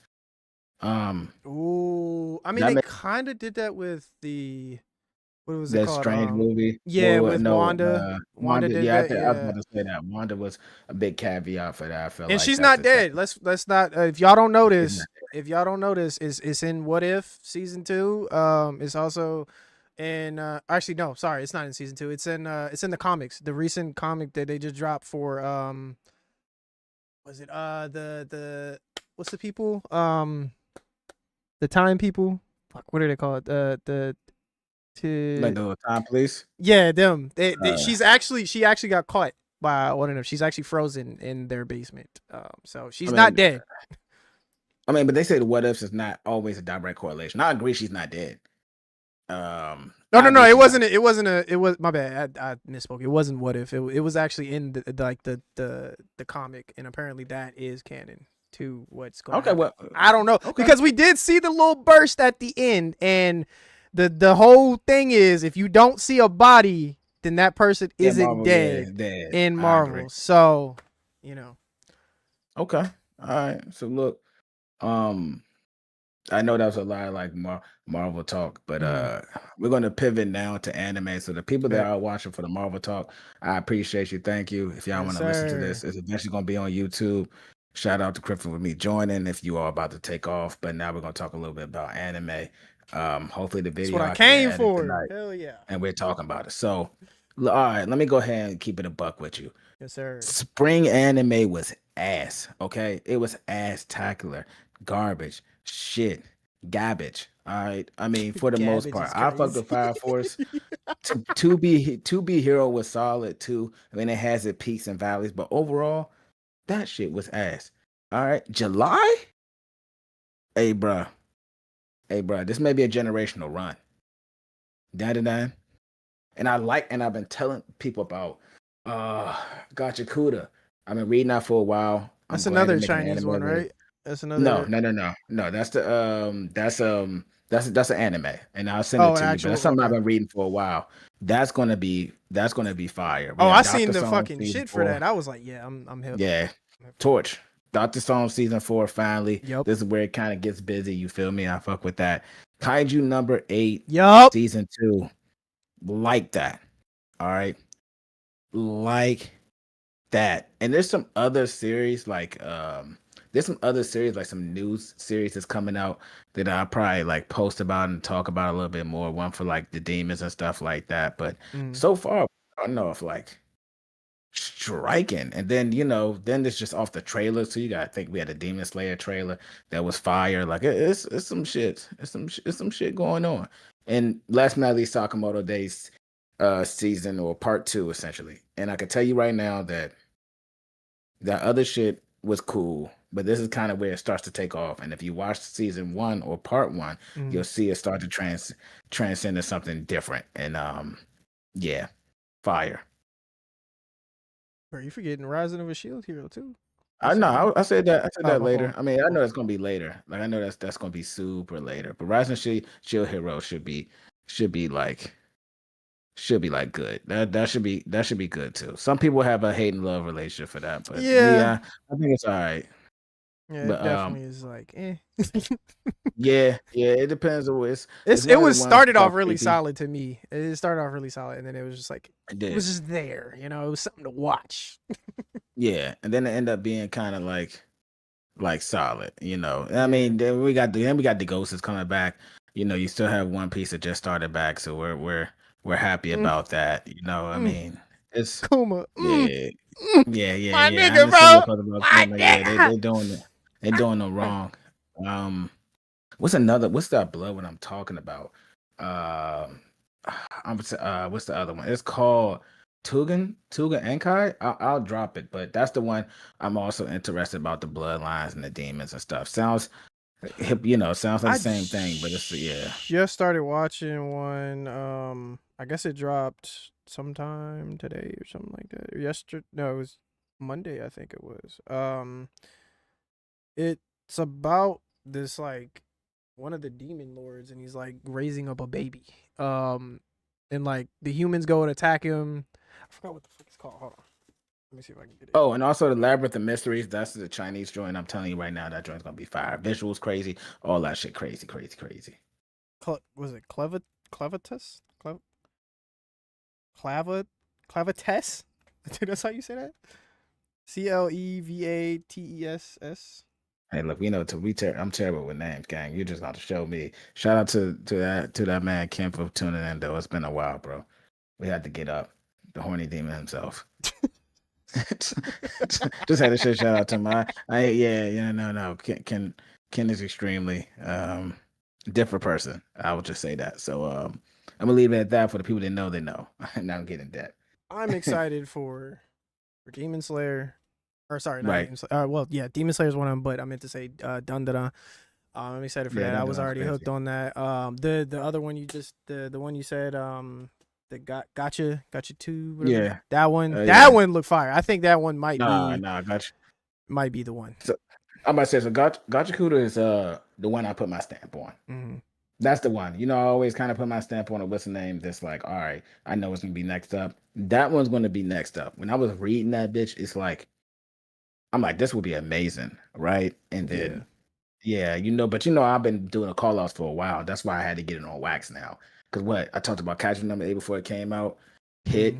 Ooh, I mean, they kind of did that with the what was it called? Strange movie. Yeah, with Wanda. Wanda did that. I was about to say that. Wanda was a big caveat for that. I feel and like she's not dead. Let's not. If y'all don't know this, it's in What If season 2. It's also in. Actually, no, sorry, it's not in season 2. It's in the comics. The recent comic that they just dropped for was it the what's the people the time people? Fuck, what do they call it? Like the time police. Yeah, them. She actually got caught by one of them. She's actually frozen in their basement. So she's not dead. I mean, but they say the what ifs is not always a direct correlation. I agree, she's not dead. No. obviously, It wasn't a. It was my bad. I misspoke. It wasn't What If. It was actually in the comic, and apparently that is canon to what's going. Okay, happen. well, I don't know okay. because we did see the little burst at the end, and the whole thing is if you don't see a body, then that person Yeah, isn't Marvel, dead yeah, dead. in I agree. Marvel. So Okay, all right. So look, I know that was a lot of like Marvel talk, but we're gonna pivot now to anime. So the people that Bet. are watching for the Marvel talk, I appreciate you. Thank you. If y'all Yes, want to listen to this, sir. it's eventually gonna be on YouTube. Shout out to Griffin with me joining if you are about to take off. But now we're gonna talk a little bit about anime. Hopefully the That's video what I can get came added for. tonight, Hell yeah. and we're talking about it. So, all right, let me go ahead and keep it a buck with you. Yes, sir. Spring anime was ass. Okay, it was ass-tacular, garbage, shit, garbage. All right, I mean for the most Cabbage part, is I fucked crazy. with Fire Force. To be hero was solid too. I mean it has its peaks and valleys, but overall, that shit was ass. All right, July. Hey, bruh. Hey, bruh. This may be a generational run. Da. And I've been telling people about Gotcha Kuda. I've been reading that for a while. I'm That's glad another they're making an Chinese anime one, of it. right? That's No, another. no. That's an anime, and I'll send Oh, it an to you. But that's actual. something I've Okay. been reading for a while. That's gonna be fire. We Oh, I have seen Doctor the Stone fucking season shit for 4. that. I was like, yeah, I'm hip. Yeah, Torch. Doctor Stone season 4 finally. Yup. This is where it kind of gets busy. You feel me? I fuck with that. Kaiju number 8, Yup. season 2. Like that. All right. Like that. And there's some other series like some news series that's coming out that I'll probably like post about and talk about a little bit more. One for like the demons and stuff like that. But so far, I don't know if like striking. And then then it's just off the trailer. So you gotta think we had a Demon Slayer trailer that was fire. Like it's some shit. It's some shit going on. And last but not least, Sakamoto Days season or part 2 essentially. And I can tell you right now that other shit was cool, but this is kind of where it starts to take off. And if you watch season 1 or part 1, you'll see it start to transcend to something different. And yeah, fire. Are you forgetting Rising of a Shield Hero too? I know. I said that. I said that my later. fault. I mean, I know that's gonna be later. Like I know that's gonna be super later. But Rising Shield Hero should be like good. That should be good too. Some people have a hate and love relationship for that, but Yeah. I think it's all right. Yeah, But it definitely is like, yeah, it depends on it one of the ones started off called really creepy. solid to me. It started off really solid, and then it was just like It it did. was just there. It was something to watch. Yeah, and then it ended up being kind of like solid, I mean, then we got the Ghosts coming back. You still have One Piece that just started back, so we're happy about that. I mean, it's Kuma. yeah. My I nigga, understand bro. what about My Kuma. Yeah, nigga. they're doing no wrong. What's that blood one I'm talking about? What's the other one? It's called Tugan Enkai. I'll drop it, but that's the one I'm also interested about, the bloodlines and the demons and stuff. Sounds hip, sounds like the same thing, but it's Just started watching one. I guess it dropped sometime today or something like that. Or yesterday. No, it was Monday, I think it was. It's about this like one of the demon lords, and he's like raising up a baby. And like the humans go and attack him. I forgot what the fuck it's called. Hold on. Let me see if I can get it. Oh, and also the Labyrinth of Mysteries. That's the Chinese joint. I'm telling you right now, that joint's gonna be fire. Visuals crazy, all that shit crazy. Was it Clavitus? Clavites? I think that's how you say that. CLEVATESS. Hey, look, we know I'm terrible with names, gang. You're just gonna show me. Shout out to that man Kim for tuning in, though. It's been a while, bro. We had to get up. The horny demon himself. Just had to say shout out to my. No. Ken is extremely different person. I would just say that. So I'm gonna leave it at that. For the people that know, they know. Now I'm getting that. I'm excited for Demon Slayer. Or sorry, not Right. Demon Slayer. Well, yeah, Demon Slayer is one of them, but I meant to say Dandara. I'm excited for Yeah, that. that I was looks already crazy. hooked on that. The other one you just the one you said gotcha 2. Whatever. Yeah. That one Yeah. that one looked fire. I think that one might Nah, be gotcha. might be the one. So I'm about to say, so Gotcha Cuda is the one I put my stamp on. Mhm. That's the one. You know, I always kind of put my stamp on it. What's the name? That's like, all right, I know it's gonna be next up. That one's gonna be next up. When I was reading that bitch, it's like, I'm like, this would be amazing, right? And then, yeah, but I've been doing a call outs for a while. That's why I had to get it on wax now. Because what I talked about, Casual Number 8 before it came out, hit.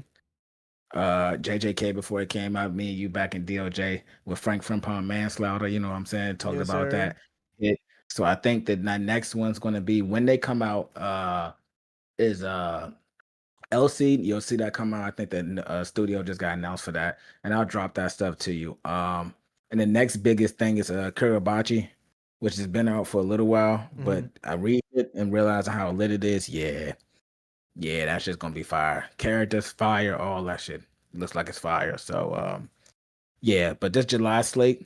JJK before it came out, me and you back in DOJ with Frank Frimpong Manslaughter, you know what I'm saying? Talked Yes, about sir. that. So I think that my next one's gonna be when they come out, is LC. You'll see that come out. I think that studio just got announced for that, and I'll drop that stuff to you. And the next biggest thing is Kurabachi, which has been out for a little while, but I read it and realize how lit it is. Yeah, that shit's gonna be fire. Characters, fire, all that shit. Looks like it's fire. So yeah, but this July slate,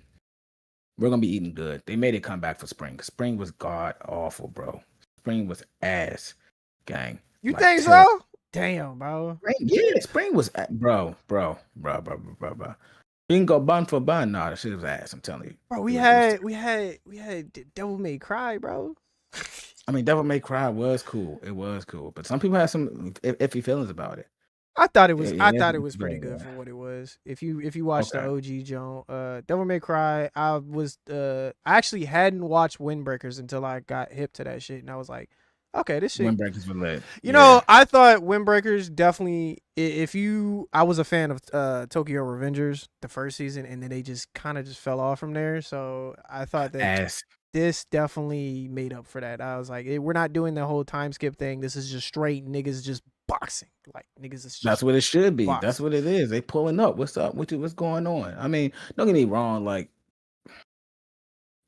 we're gonna be eating good. They made it come back for spring. Spring was god awful, bro. Spring was ass, gang. You Like, think terrible. so? Damn, bro. Spring was bro. You can go bun for bun. Nah, that shit was ass. I'm telling you. Bro, we It had Devil May Cry, bro. I mean, Devil May Cry was cool. It was cool, but some people had some iffy feelings about it. I thought it was Yeah, pretty yeah. good for what it was. If you watch the Okay. OG Joan, Devil May Cry, I actually hadn't watched Windbreakers until I got hip to that shit, and I was like, okay, this shit. Windbreakers were lit. You know, I thought Windbreakers definitely. I was a fan of Tokyo Revengers the first season, and then they just kind of just fell off from there. So I thought that ass. this definitely made up for that. I was like, we're not doing the whole time skip thing. This is just straight niggas just boxing. Like niggas is just That's what it should be. boxing. That's what it is. They pulling up. What's up? What's going on? I mean, don't get me wrong. Like,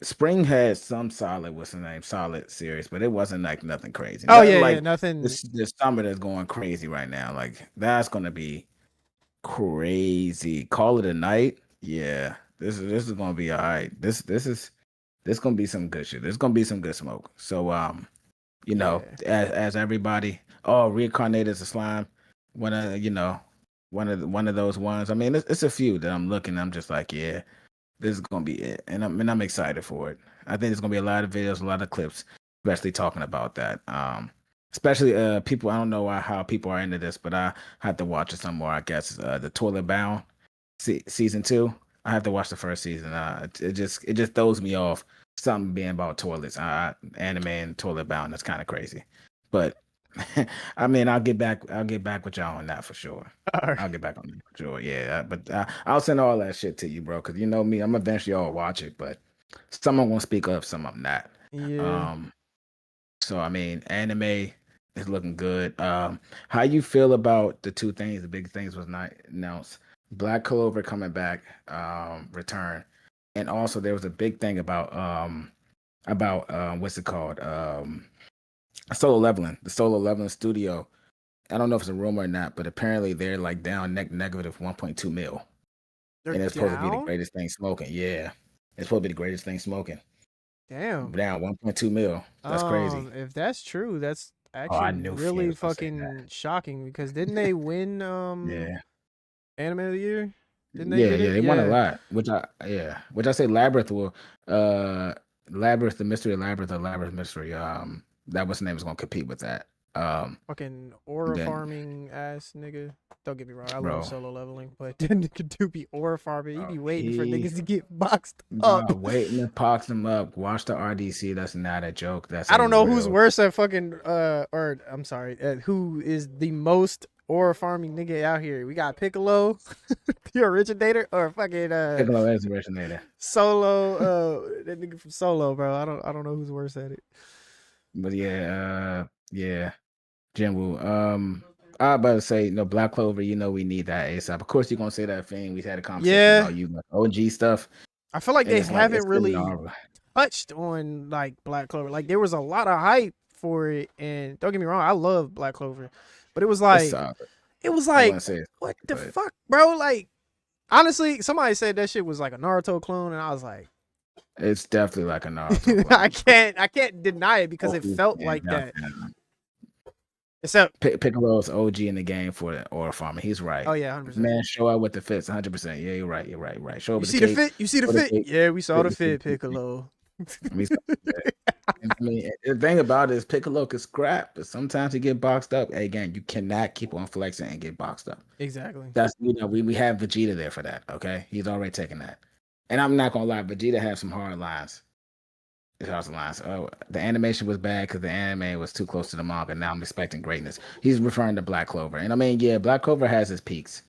Spring had some solid series, but it wasn't like nothing crazy. Oh Nothing yeah, like yeah, nothing. this summer that's going crazy right now. Like that's gonna be crazy. Call it a night. Yeah, this is gonna be all right. This gonna be some good shit. There's gonna be some good smoke. So as everybody, reincarnated as a slime, one of those ones. I mean, it's a few that I'm looking. I'm just like, yeah, this is gonna be it, and I'm excited for it. I think there's gonna be a lot of videos, a lot of clips, especially talking about that. Especially people. I don't know how people are into this, but I have to watch it some more. I guess the Toilet Bound season 2. I have to watch the first season. It just throws me off. Something being about toilets, anime and Toilet Bound. That's kind of crazy, but I mean, I'll get back with y'all on that for sure. I'll get back on that for sure. Yeah, but I'll send all that shit to you, bro. Because you know me, I'm eventually all watch it, but some I'm gonna speak up, some I'm not. Yeah. So I mean, anime is looking good. How you feel about the two things? The big things was not announced. Black Clover coming back, return, and also there was a big thing about what's it called? Solo Leveling, the Solo Leveling studio. I don't know if it's a rumor or not, but apparently they're like down negative 1.2 mil. They're And it's supposed to be the down? greatest thing smoking. Yeah. It's supposed to be the greatest thing smoking. Damn. Down 1.2 mil. That's crazy. If that's true, that's I actually knew really Fields would say fucking shocking because didn't they win Yeah. Anime of the Year? Didn't Yeah, get it? they won a lot. Which I say Labyrinth will Labyrinth, the Mystery of Labyrinth or Labyrinth Mystery, that what's the name is gonna compete with that. Fucking aura then- farming ass nigga. Don't get me wrong, I Bro. love solo leveling, but that nigga do be aura farming. He Bro, be waiting for he- niggas to get boxed up. waiting to box them up. Watch the RDC. That's not a joke. That's I don't know real. who's worse at fucking or I'm sorry, who is the most aura farming nigga out here. We got Piccolo, the originator, or fucking Piccolo is the originator. Solo, that nigga from Solo, bro. I don't know who's worse at it. But yeah, Jinwoo. I about to say, Black Clover, we need that ASAP. Of course, you're gonna say that thing. We had a conversation Yeah. about OG stuff. I feel like and they it's haven't it's really gnarly. touched on like Black Clover. Like there was a lot of hype for it, and don't get me wrong, I love Black Clover, but it was It's like solid. it was I like wouldn't say it's what the but- fuck, bro? Like honestly, somebody said that shit was like a Naruto clone, and I was like, It's definitely like a Naruto. I can't deny it because it felt like that. Except, Piccolo's OG in the game for the Aura Farmer. He's right. oh yeah, 100%. Man, show up with the fits, 100%. Yeah, you're right. You're right. Right. Show up You with see the the cape. fit? You see the Show the fit? cape. Yeah, we saw the the fit, cape. Piccolo. I mean, the thing about it is Piccolo can scrap, but sometimes he get boxed up. Hey, again, you cannot keep on flexing and get boxed up. Exactly. That's we have Vegeta there for that. Okay, he's already taken that. And I'm not gonna lie, Vegeta has some hard lines. Oh, the animation was bad because the anime was too close to the manga. Now I'm expecting greatness. He's referring to Black Clover, and I mean, yeah, Black Clover has its peaks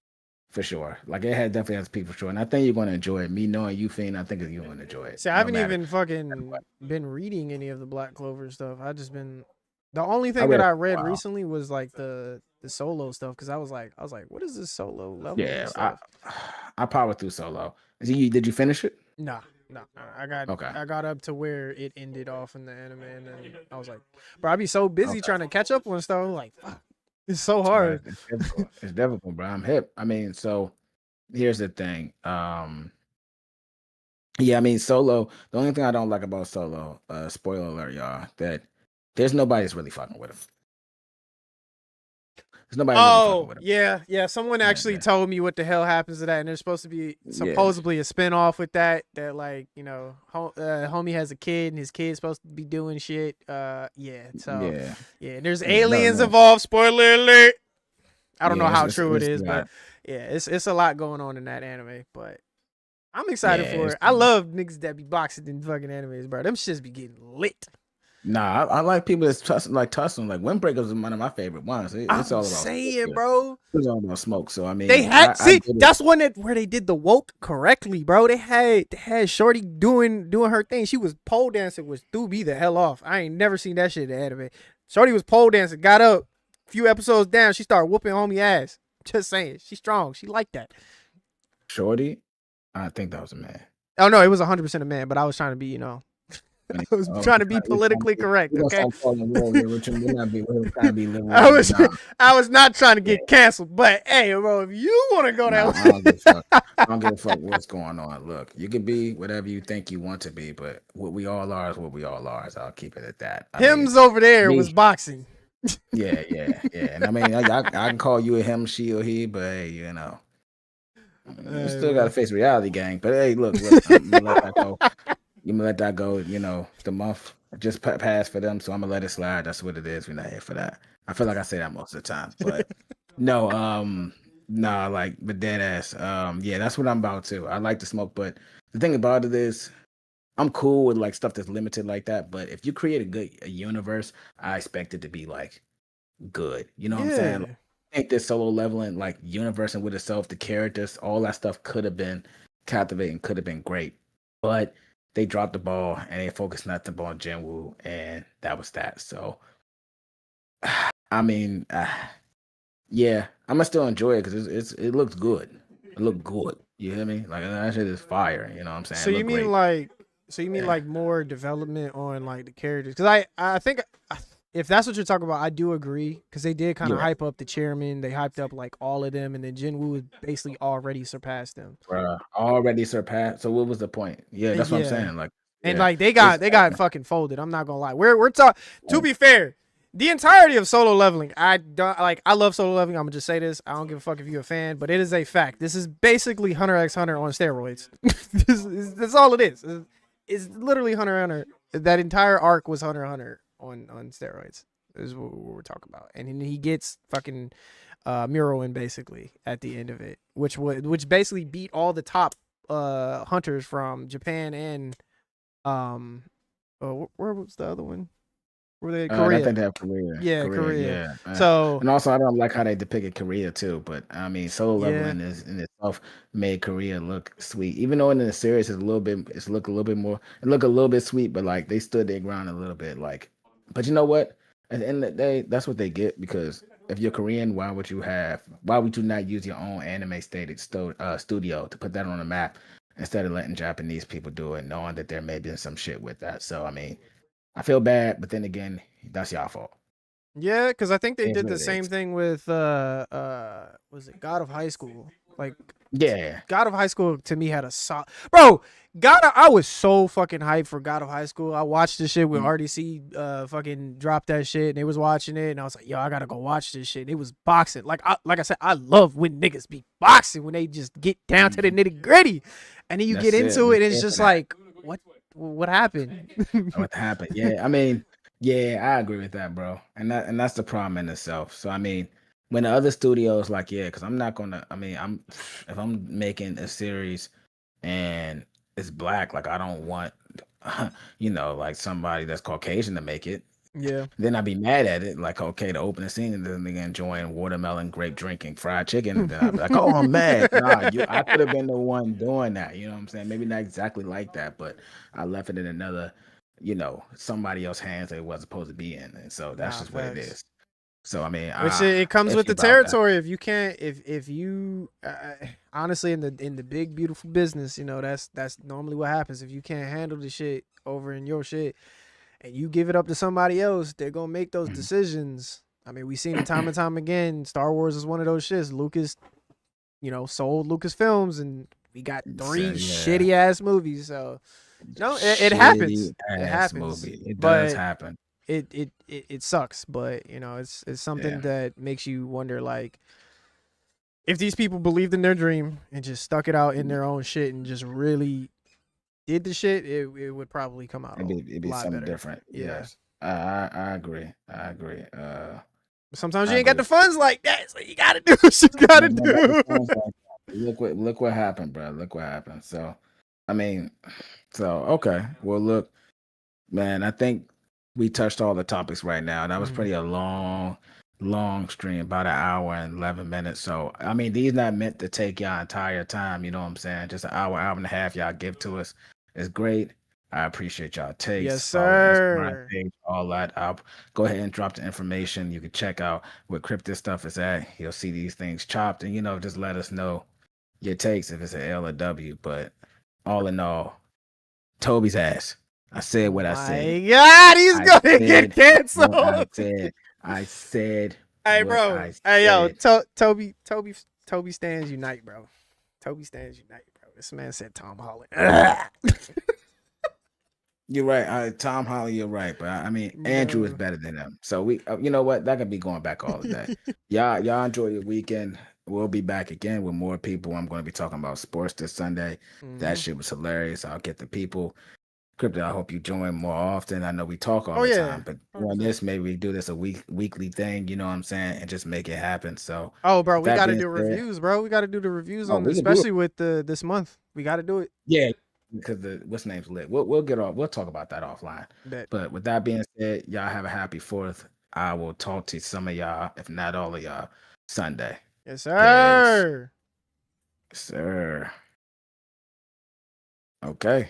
for sure. Like it definitely has peaks for sure, and I think you're going to enjoy it. Me knowing you, Fiend, I think you're going to enjoy it. See, I haven't even fucking been reading any of the Black Clover stuff. I just been the only thing that I read recently was like the solo stuff because I was like, what is this solo level? Yeah, stuff? I powered through solo. Did you finish it? No. I got up to where it ended off in the anime, and then I was like, bro, I'd be so busy trying to catch up on stuff. I'm like, fuck, it's so hard. It's difficult, bro. I'm hip. I mean, so here's the thing. Yeah, I mean, Solo. The only thing I don't like about Solo, spoiler alert, y'all, that there's nobody that's really fucking with him. There's nobody. Really fucking with him. Yeah. Someone actually told me what the hell happens to that, and there's supposed to be supposedly a spinoff with that. That like homie has a kid, and his kid's supposed to be doing shit. Yeah. There's aliens involved. Spoiler alert. I don't know how true it is, but yeah, it's a lot going on in that anime. But I'm excited for it. I love niggas that be boxing in fucking animes, bro. Them shits be getting lit. Nah, I like people that's tussling. Like Windbreaker is one of my favorite ones. It's all about saying, bro. It's all about smoke. So I mean, they had that's one where they did the woke correctly, bro. They had Shorty doing her thing. She was pole dancing, which threw me the hell off. I ain't never seen that shit in the anime. Shorty was pole dancing, got up, a few episodes down, she started whooping homie ass. Just saying, she's strong. She like that. Shorty, I think that was a man. Oh no, it was 100% a man, but I was trying to be, I was trying to be politically correct, okay? I was not trying to get canceled, but hey, bro, if you want to go that way, I don't give a fuck what's going on. Look, you can be whatever you think you want to be, but what we all are is what we all are. So I'll keep it at that. Him's over there was boxing. Yeah. And I mean, I can call you a him, she, or he, but hey, you still got to face reality, gang. But hey, look, I'm gonna let that go. You gonna let that go, the month just passed for them, so I'm gonna let it slide. That's what it is. We're not here for that. I feel like I say that most of the time, but but dead ass. Yeah, that's what I'm about too. I like to smoke, but the thing about it is, I'm cool with like stuff that's limited like that. But if you create a universe, I expect it to be like good. You know what I'm saying? Like, I think this Solo leveling, like universe and with itself, the characters, all that stuff could have been captivating, could have been great, but they dropped the ball and they focused nothing on Jinwoo, and that was that. So, I mean, yeah, I'm gonna still enjoy it because it looks good. It looked good. You hear me? Like that shit is fire. You know what I'm saying? So you mean great. Like more development on like the characters? Because I think if that's what you're talking about, I do agree because they did kind of hype up the chairman. They hyped up like all of them, and then Jinwoo basically already surpassed them. Already surpassed. So what was the point? Yeah, that's what I'm saying. Like, and like they got fucking folded. I'm not gonna lie. We're talking. To be fair, the entirety of Solo Leveling, I love Solo Leveling. I'm gonna just say this. I don't give a fuck if you're a fan, but it is a fact. This is basically Hunter x Hunter on steroids. That's all it is. It's literally Hunter x Hunter. That entire arc was Hunter x Hunter on steroids. Is what we're talking about. And he gets fucking Muro basically at the end of it, which basically beat all the top hunters from Japan and where was the other one? Were they Korea? I think they have Korea. Yeah, Korea. Yeah. So and also I don't like how they depicted Korea too, but I mean Solo Leveling is in itself made Korea look sweet. Even though in the series it look a little bit sweet, but like they stood their ground a little bit. Like, but you know what? At the end of the day, that's what they get, because if you're Korean, why would you not use your own anime stated studio to put that on the map instead of letting Japanese people do it, knowing that there may be some shit with that? So I mean, I feel bad, but then again, that's y'all fault. Yeah, because I think they did the same thing with was it God of High School? Like Yeah. God of High School to me had a solid bro. I was so fucking hyped for God of High School. I watched this shit with RDC fucking dropped that shit and they was watching it and I was like, yo, I gotta go watch this shit. It was boxing. Like I said, I love when niggas be boxing when they just get down to the nitty gritty. And then you That's get it. into We it and it's here just for that. like, what happened? What happened? Yeah, I mean, yeah, I agree with that, bro. And that's the problem in itself. So I mean, when the other studios like, yeah, because I'm not gonna. I mean, if I'm making a series and it's black, like I don't want, like somebody that's Caucasian to make it. Yeah. Then I'd be mad at it. Like, okay, the opening scene and then they enjoying watermelon, grape drinking, fried chicken, and then I'd be like, oh, I'm mad. Nah, I could have been the one doing that. You know what I'm saying? Maybe not exactly like that, but I left it in another, somebody else's hands that it wasn't supposed to be in, and so that's Nah, just what it facts. is. So I mean, Which it comes with iffy the about that. territory. If you can't, if you honestly in the big beautiful business, that's normally what happens. If you can't handle the shit over in your shit, and you give it up to somebody else, they're gonna make those decisions. I mean, we've seen it time and time again. Star Wars is one of those shits. Lucas, sold Lucasfilms, and we got 3 yeah. shitty ass movies. So no, it happens. It Shitty-ass happens. movie. It But does happen. it sucks. But it's something Yeah. that makes you wonder, like, if these people believed in their dream and just stuck it out in their own shit and just really did the shit, it would probably come out It'd be a lot something better. different. Yeah. Yes. I agree. I agree. Sometimes I you ain't got agree. the funds like that, so you gotta do what you gotta do. Look what happened, bro. Look what happened. So, I mean, okay. Well, look, man. I think we touched all the topics right now. That was Mhm. pretty a long stream, about an hour and 11 minutes. So, I mean, these not meant to take y'all entire time. You know what I'm saying? Just an hour and a half y'all give to us. It's great. I appreciate y'all takes. Yes, Follow the Instagram sir. page, all that. I'll go ahead and drop the information. You can check out where Cryptid stuff is at. You'll see these things chopped, and just let us know your takes if it's an L or W. But all in all, Toby's ass. I said what I said. My God, he's I gonna get said what I canceled. said. I said. Hey, what bro. I Hey, yo, said. Toby stands unite, bro. Toby stands unite, bro. This man said Tom Holland. You're right. Tom Holland, you're right. But I mean, Andrew is No. better than him. So you know what? That could be going back all of that. Y'all enjoy your weekend. We'll be back again with more people. I'm going to be talking about sports this Sunday. That shit was hilarious. I'll get the people. Crypto, I hope you join more often. I know we talk all the time, but on 100%. this, maybe we do this a weekly thing, you know what I'm saying, and just make it happen. So, Oh, bro, with we that gotta being do said, reviews, bro. We gotta do the reviews oh, on we can do it. especially with this month. We gotta do it. Yeah, because what's name's lit. We'll get off. We'll talk about that offline. Bet. But with that being said, y'all have a happy 4th. I will talk to some of y'all, if not all of y'all, Sunday. Yes, sir. Sir. Okay.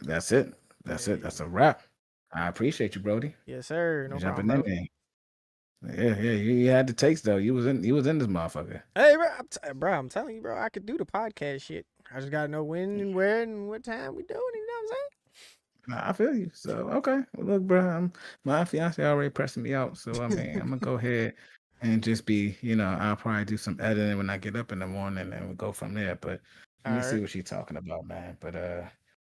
That's it. That's it. That's a wrap. I appreciate you, Brody. Yes, sir. No You problem, jumping bro. in there. Yeah. You had the takes though. You was in this motherfucker. Hey, bro, I'm telling you, bro, I could do the podcast shit. I just gotta know when and where and what time we doing. You know what I'm saying? Nah, I feel you. So okay. Well, look, bro, my fiance already pressing me out. So I mean, I'm gonna go ahead and just be, I'll probably do some editing when I get up in the morning, and we'll go from there. But let me see Alright. what she's talking about, man. But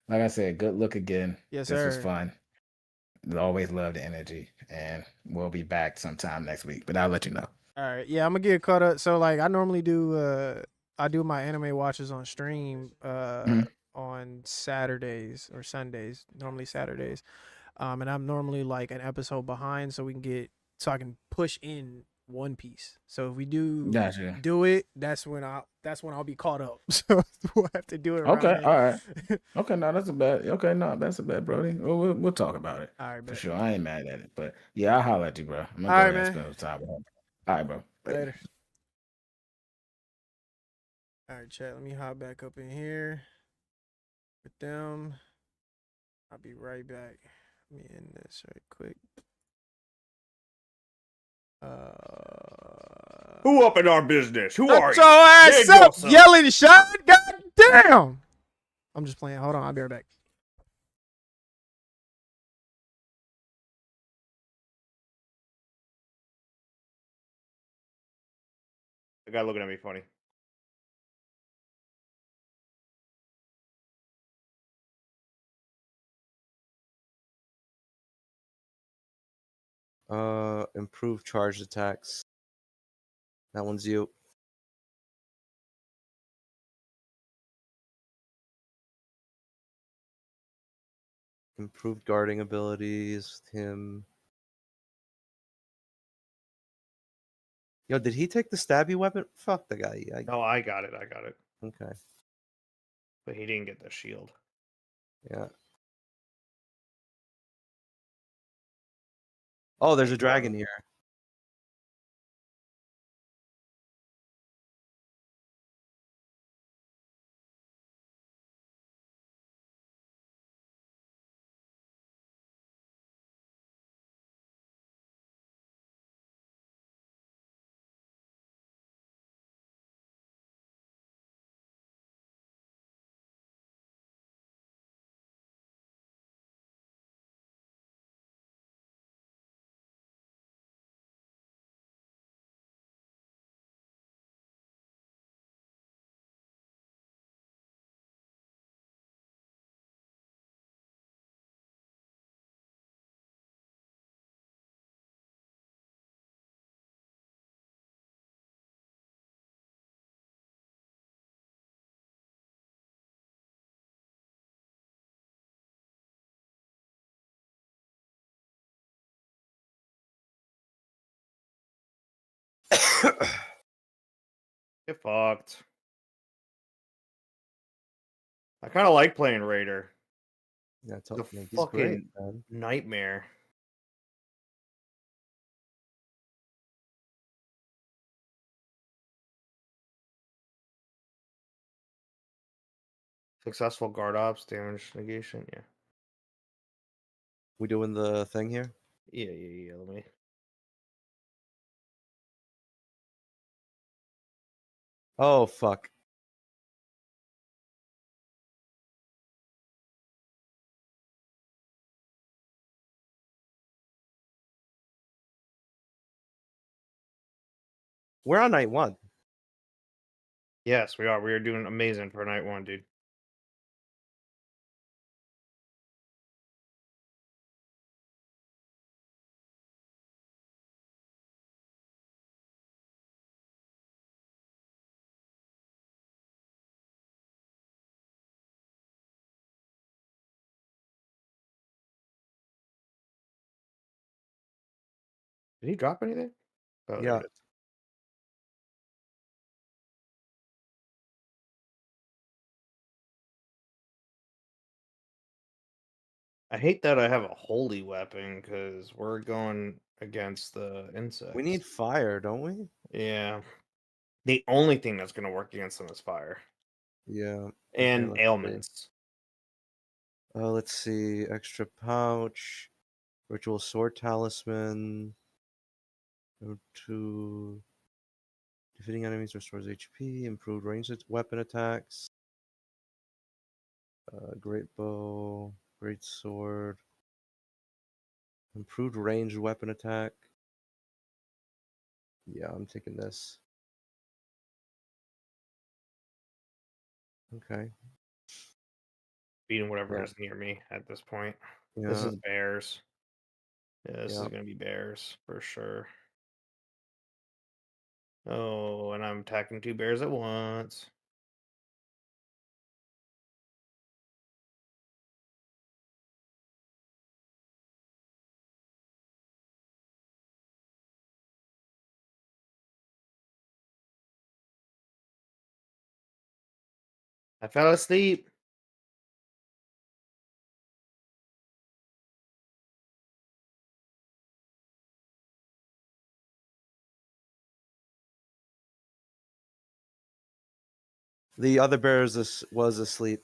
like I said, good look again. Yes, This was sir. fun. Always love the energy, and we'll be back sometime next week. But I'll let you know. All right, yeah, I'm gonna get caught up. So like, I normally do I do my anime watches on stream on Saturdays or Sundays. Normally Saturdays, and I'm normally like an episode behind, so I can push in One Piece. So if we do Gotcha. do it, that's when I'll be caught up. So we'll have to do it. Okay, around then. all right. Okay, no, that's a bad. Okay, no, that's a bad, Brody. We'll talk about it All right, for bet. sure. I ain't mad at it, but yeah, I'll holler at you, bro. I'm gonna All go right, ahead and man. spend some time with him. All right, bro. Later. All right, chat. Let me hop back up in here with them. I'll be right back. Let me end this right quick. Who up in our business? Who are Shut you? your ass Name up, yourself. yelling shot. God damn. I'm just playing. Hold on. I'll be right back. The guy looking at me funny. Improve charged attacks. That one's you. Improved guarding abilities. Him. Yo, did he take the stabby weapon? Fuck the guy. No, I got it. Okay. But he didn't get the shield. Yeah. Oh, there's a dragon here. Get fucked. I kind of like playing Raider. Yeah, The he's great, fucking man. nightmare. Successful guard ops, damage negation. Yeah. We doing the thing here? Yeah. Let me. Oh, fuck. We're on night 1. Yes, we are. We are doing amazing for night 1, dude. Did he drop anything? Oh, there Yeah. it is. I hate that I have a holy weapon because we're going against the insects. We need fire, don't we? Yeah. The only thing that's going to work against them is fire Yeah. and let's see. ailments. Let's see. Extra pouch. Ritual sword talisman. To defeating enemies restores HP. Improved ranged weapon attacks. Great bow. Great sword. Improved ranged weapon attack. Yeah, I'm taking this. Okay. Beating whatever Yeah. is near me at this point. This Yeah. is bears. Yeah, this is Yeah. going to be bears for sure. Oh, and I'm attacking 2 bears at once. I fell asleep. The other bear was asleep.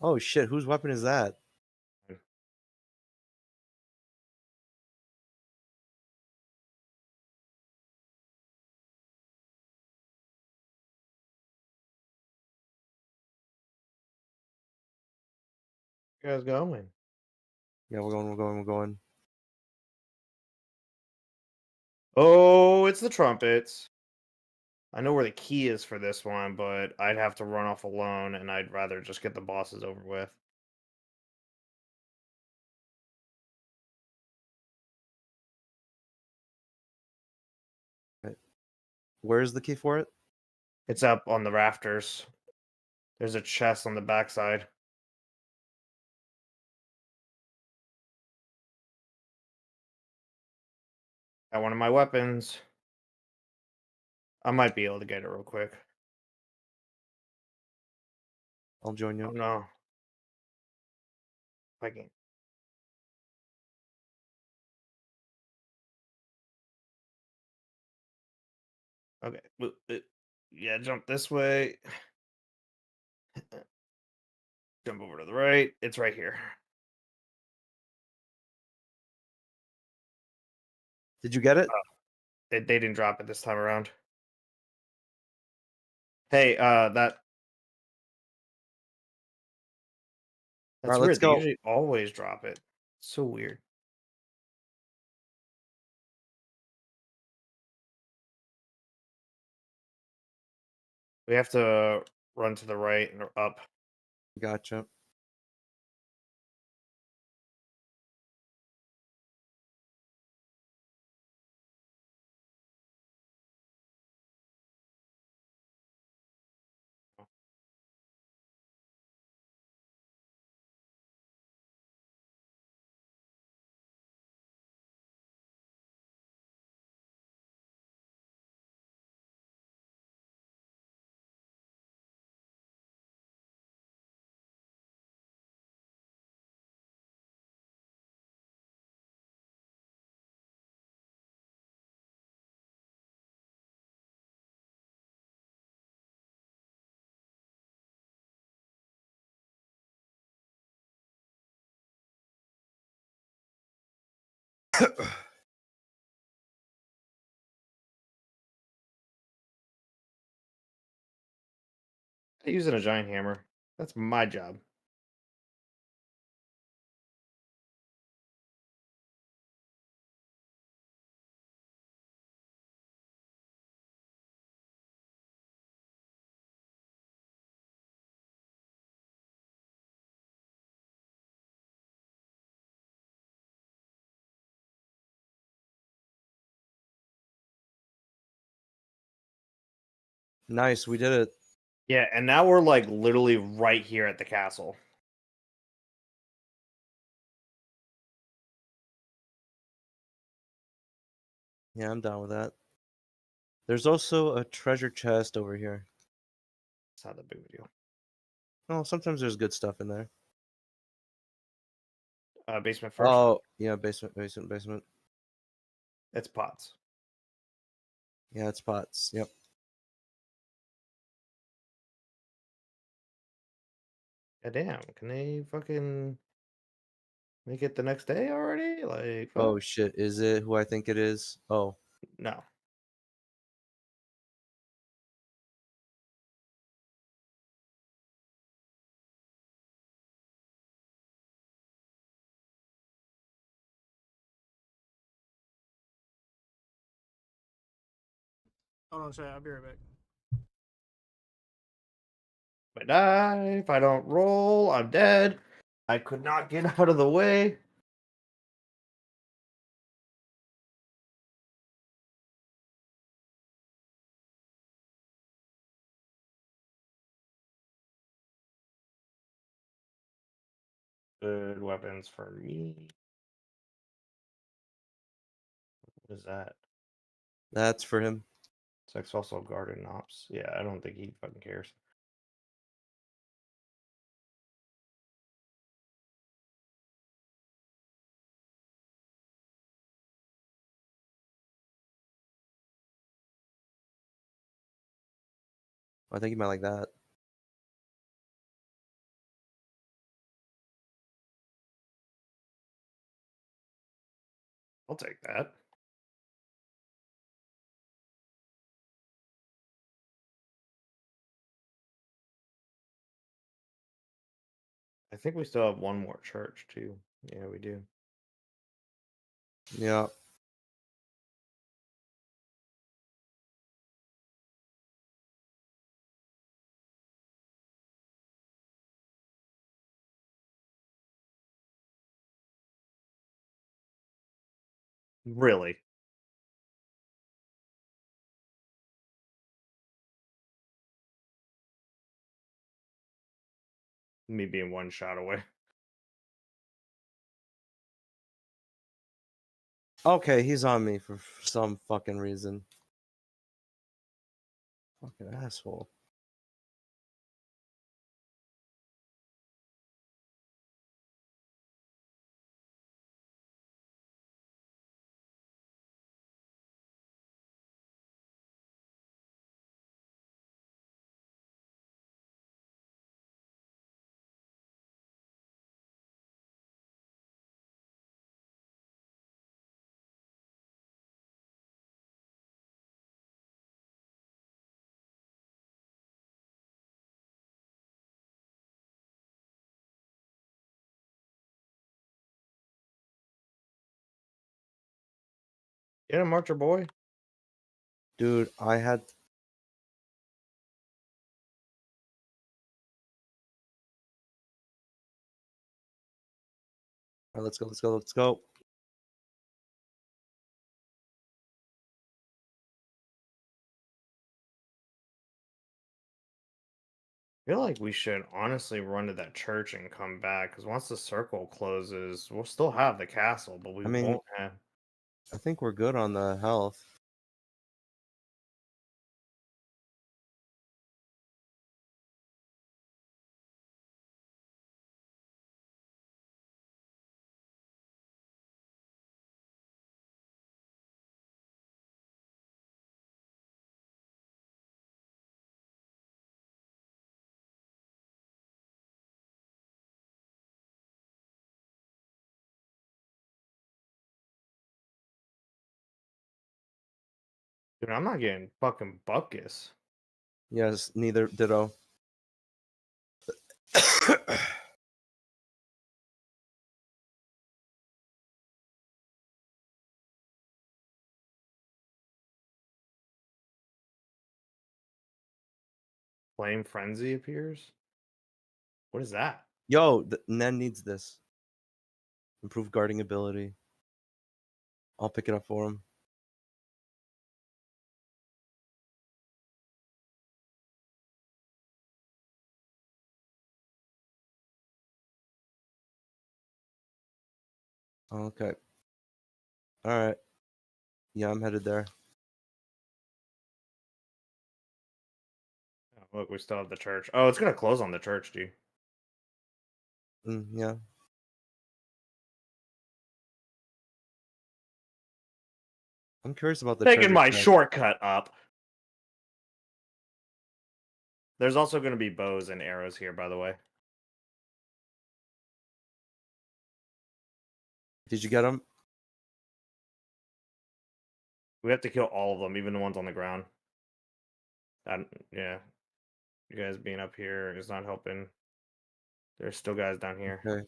Oh shit! Whose weapon is that? You guys going? Yeah, we're going. We're going. We're going. Oh, it's the trumpets. I know where the key is for this one, but I'd have to run off alone, and I'd rather just get the bosses over with. Where's the key for it? It's up on the rafters. There's a chest on the backside. Got one of my weapons. I might be able to get it real quick. I'll join Oh you. no. I can't. Okay. Yeah, jump this way. Jump over to the right. It's right here. Did you get it? They didn't drop it this time around. Hey, that's Alright, weird. let's They go. usually always drop it. So weird. We have to run to the right and up. Gotcha. Using a giant hammer. That's my job. Nice, we did it. Yeah, and now we're like literally right here at the castle. Yeah, I'm down with that. There's also a treasure chest over here. It's not that big of a deal. Oh, sometimes there's good stuff in there. Basement first. Oh, yeah, basement. It's pots. Yeah, it's pots. Yep. Yeah, damn. Can they fucking make it the next day already? Like, Oh fuck? shit, is it who I think it is? Oh, No. Hold on a second. I'll be right back. If I die, if I don't roll, I'm dead. I could not get out of the way. Good weapons for me. What is that? that's for him. Sex also garden ops. Yeah, I don't think he fucking cares. I think he might like that. I'll take that. I think we still have one more church too. Yeah, we do. Yeah. Really? Me being one shot away. Okay, he's on me for some fucking reason. Fucking asshole. Get him, Archer boy. Dude, I had All right, let's go, let's go, let's go. I feel like we should honestly run to that church and come back because once the circle closes, we'll still have the castle, but we I mean- won't have. I think we're good on the health. Dude, I'm not getting fucking buckus. Yes, neither ditto. Flame Frenzy appears. What is that? Yo, Nen needs this. Improved guarding ability. I'll pick it up for him. Okay. All right. Yeah, I'm headed there. Oh, look, we still have the church. Oh, it's gonna close on the church, dude. Yeah. I'm curious about the Taking treasure my chest. shortcut up. There's also gonna be bows and arrows here, by the way. Did you get him? We have to kill all of them, even the ones on the ground. Yeah. You guys being up here is not helping. There's still guys down here. Okay.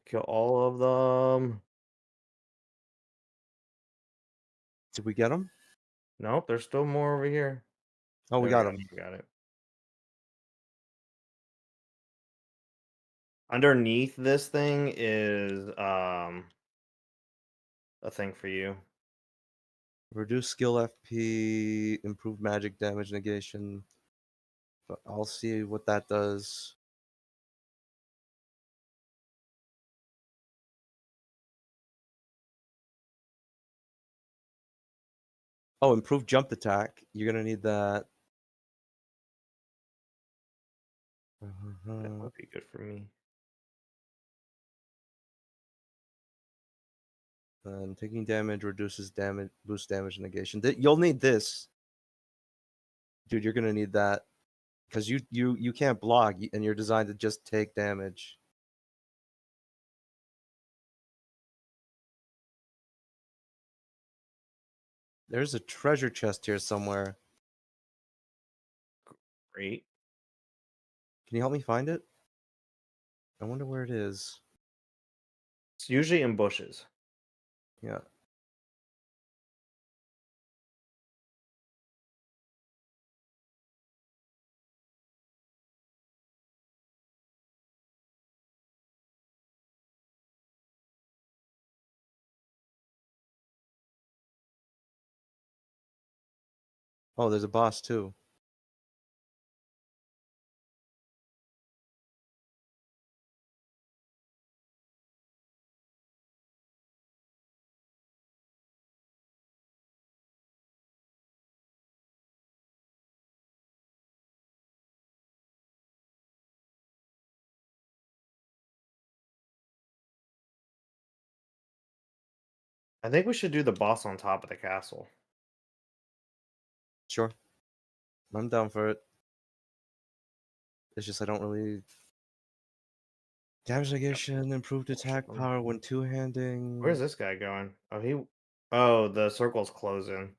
Kill all of them. Did we get him? Nope, there's still more over here. Oh, we There got go, him. we got it. Underneath this thing is a thing for you. Reduce skill FP, improve magic damage negation. But I'll see what that does. Oh, improved jump attack. You're gonna need that. That would be good for me. And taking damage reduces damage, boost damage negation. You'll need this, dude. You're gonna need that because you can't block, and you're designed to just take damage. There's a treasure chest here somewhere. Great. Can you help me find it? I wonder where it is. It's usually in bushes. Yeah. Oh, there's a boss too. I think we should do the boss on top of the castle. Sure. I'm down for it. It's just I don't really damage negation, improved attack power when two-handing. Where's this guy going? Oh, the circle's closing.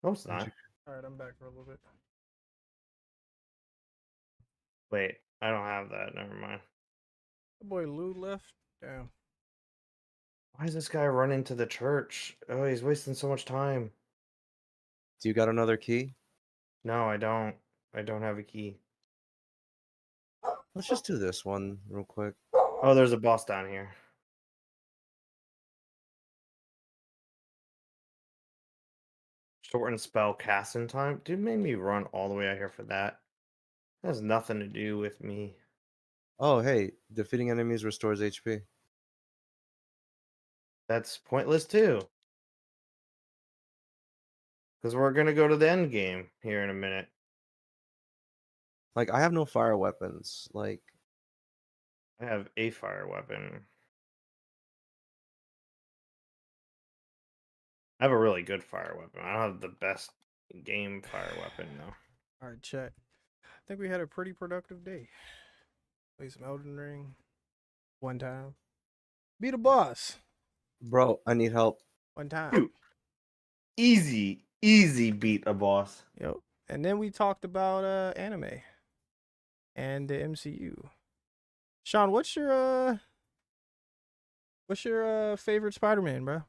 No, it's not. All right, I'm back for a little bit. Wait, I don't have that. Never mind. The boy Lou left. Damn. Why is this guy running to the church? Oh, he's wasting so much time. Do you got another key? No, I don't. I don't have a key. Let's just do this one real quick. Oh, there's a boss down here. Shorten spell casting time. Dude made me run all the way out here for that. That has nothing to do with me. Oh, hey, defeating enemies restores HP. That's pointless too. Because we're gonna go to the end game here in a minute. Like, I have no fire weapons. Like, I have a fire weapon. I have a really good fire weapon. I don't have the best game fire weapon though. All right, chat. I think we had a pretty productive day. Play some Elden Ring. One time. Beat a boss. bro, I need help. One time. Dude. Easy beat a boss. Yep. And then we talked about anime and the MCU. Sean, what's your favorite Spider-Man, bro?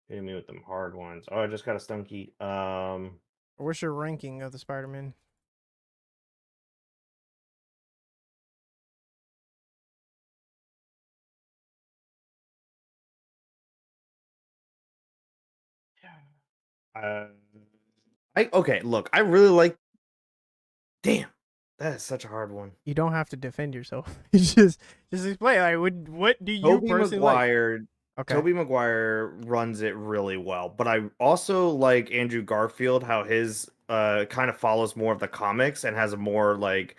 Hit me with them hard ones. Oh, I just got a stun key. Or what's your ranking of the Spider-Man? Okay, look, I really like. Damn, that is such a hard one. You don't have to defend yourself. You just explain. Like, what do you Toby personally like? Maguire. Okay. Toby Maguire runs it really well, but I also like Andrew Garfield. How his kind of follows more of the comics and has a more like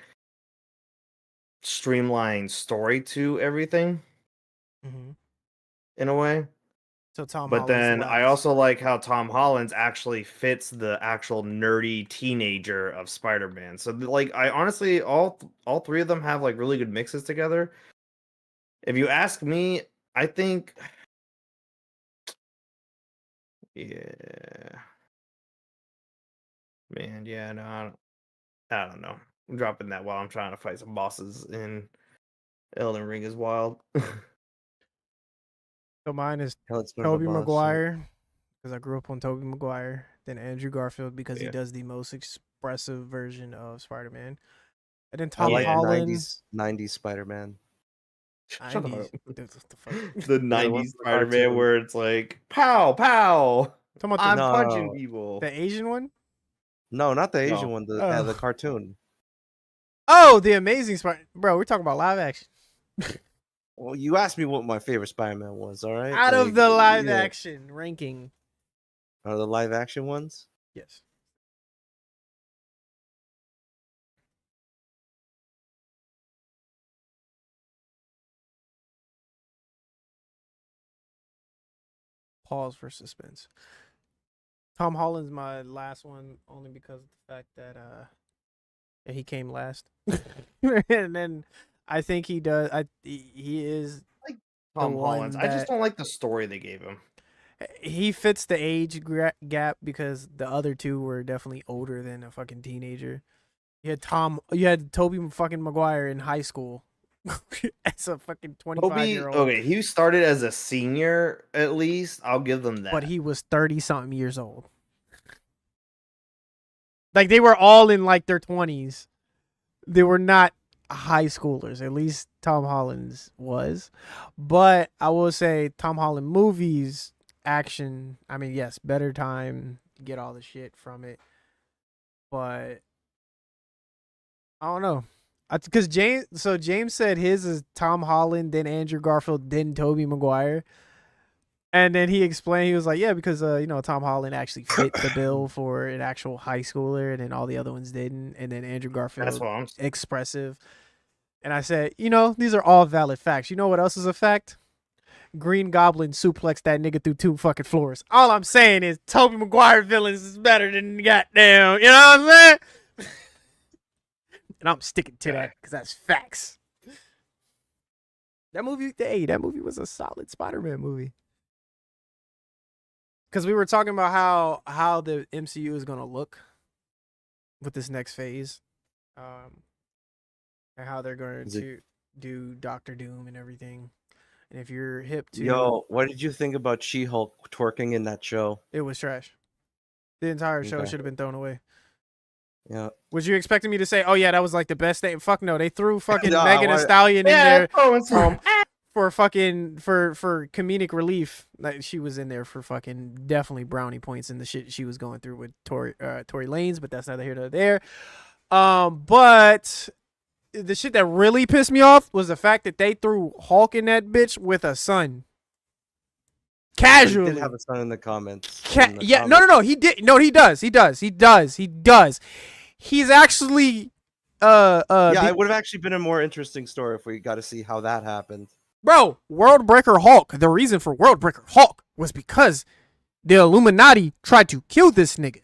streamlined story to everything Mm-hmm. in a way. So Tom But Holland's then I last. also like how Tom Holland's actually fits the actual nerdy teenager of Spider-Man. So like I honestly all three of them have like really good mixes together. If you ask me, I think yeah. Man, yeah, no, I don't know. I'm dropping that while I'm trying to fight some bosses in Elden Ring is wild. So mine is Hell, it's been a Tobey boss, Maguire, because I grew up on Tobey Maguire. Then Andrew Garfield, because he Yeah. does the most expressive version of Spider-Man. And then I Tom like Holland. 90s Spider-Man. Shut 90s. up. Dude, what the fuck? The Yeah, the one 90s from the Spider-Man cartoon. where it's like pow pow. Talking about I'm No. punching people. the Asian one? No, not the Asian No. one, the Oh. the cartoon. Oh, the Amazing Spider. Bro, we're talking about live action. Well, you asked me what my favorite Spider-Man was, all right? Out of Like, the live yeah. action ranking. Out of the live action ones? Yes. Pause for suspense. Tom Holland's my last one only because of the fact that he came last. And then I think he does. He is. Tom one Holland's. I just that- don't like the story they gave him. He fits the age gap because the other two were definitely older than a fucking teenager. You had Toby fucking Maguire in high school as a fucking 25-year-old. Okay, he started as a senior at least. I'll give them that. But he was 30-something years old. Like, they were all in, like, their 20s. They were not high schoolers. At least Tom Holland's was. But I will say Tom Holland movies, action, I mean, yes, better time, get all the shit from it. But I don't know. Because James said his is Tom Holland, then Andrew Garfield, then Tobey Maguire. And then he explained, he was like, yeah, because, Tom Holland actually fit the bill for an actual high schooler, and then all the other ones didn't. And then Andrew Garfield, That's what I'm saying. expressive. And I said, these are all valid facts. You know what else is a fact? Green Goblin suplexed that nigga through 2 fucking floors. All I'm saying is Tobey Maguire villains is better than goddamn, you know what I'm saying? And I'm sticking to that because that's facts. That movie was a solid Spider-Man movie. Because we were talking about how the MCU is going to look with this next phase. And how they're going to do Doctor Doom and everything. And if you're hip to... Yo, what did you think about She-Hulk twerking in that show? It was trash. The entire show Okay. should have been thrown away. Yeah. Was you expecting me to say, oh yeah, that was like the best thing? Fuck no, they threw fucking No, Megan Thee I- Stallion in Yeah, there throw in some. for fucking for comedic relief. Like, she was in there for fucking definitely brownie points in the shit she was going through with Tory Lanez, but that's neither here nor there. But the shit that really pissed me off was the fact that they threw Hulk in that bitch with a son. He Casually. did have a son in the comments. Yeah, no, he did. No, he does. He's actually Yeah, it would have actually been a more interesting story if we got to see how that happened. bro, Worldbreaker Hulk. The reason for Worldbreaker Hulk was because the Illuminati tried to kill this nigga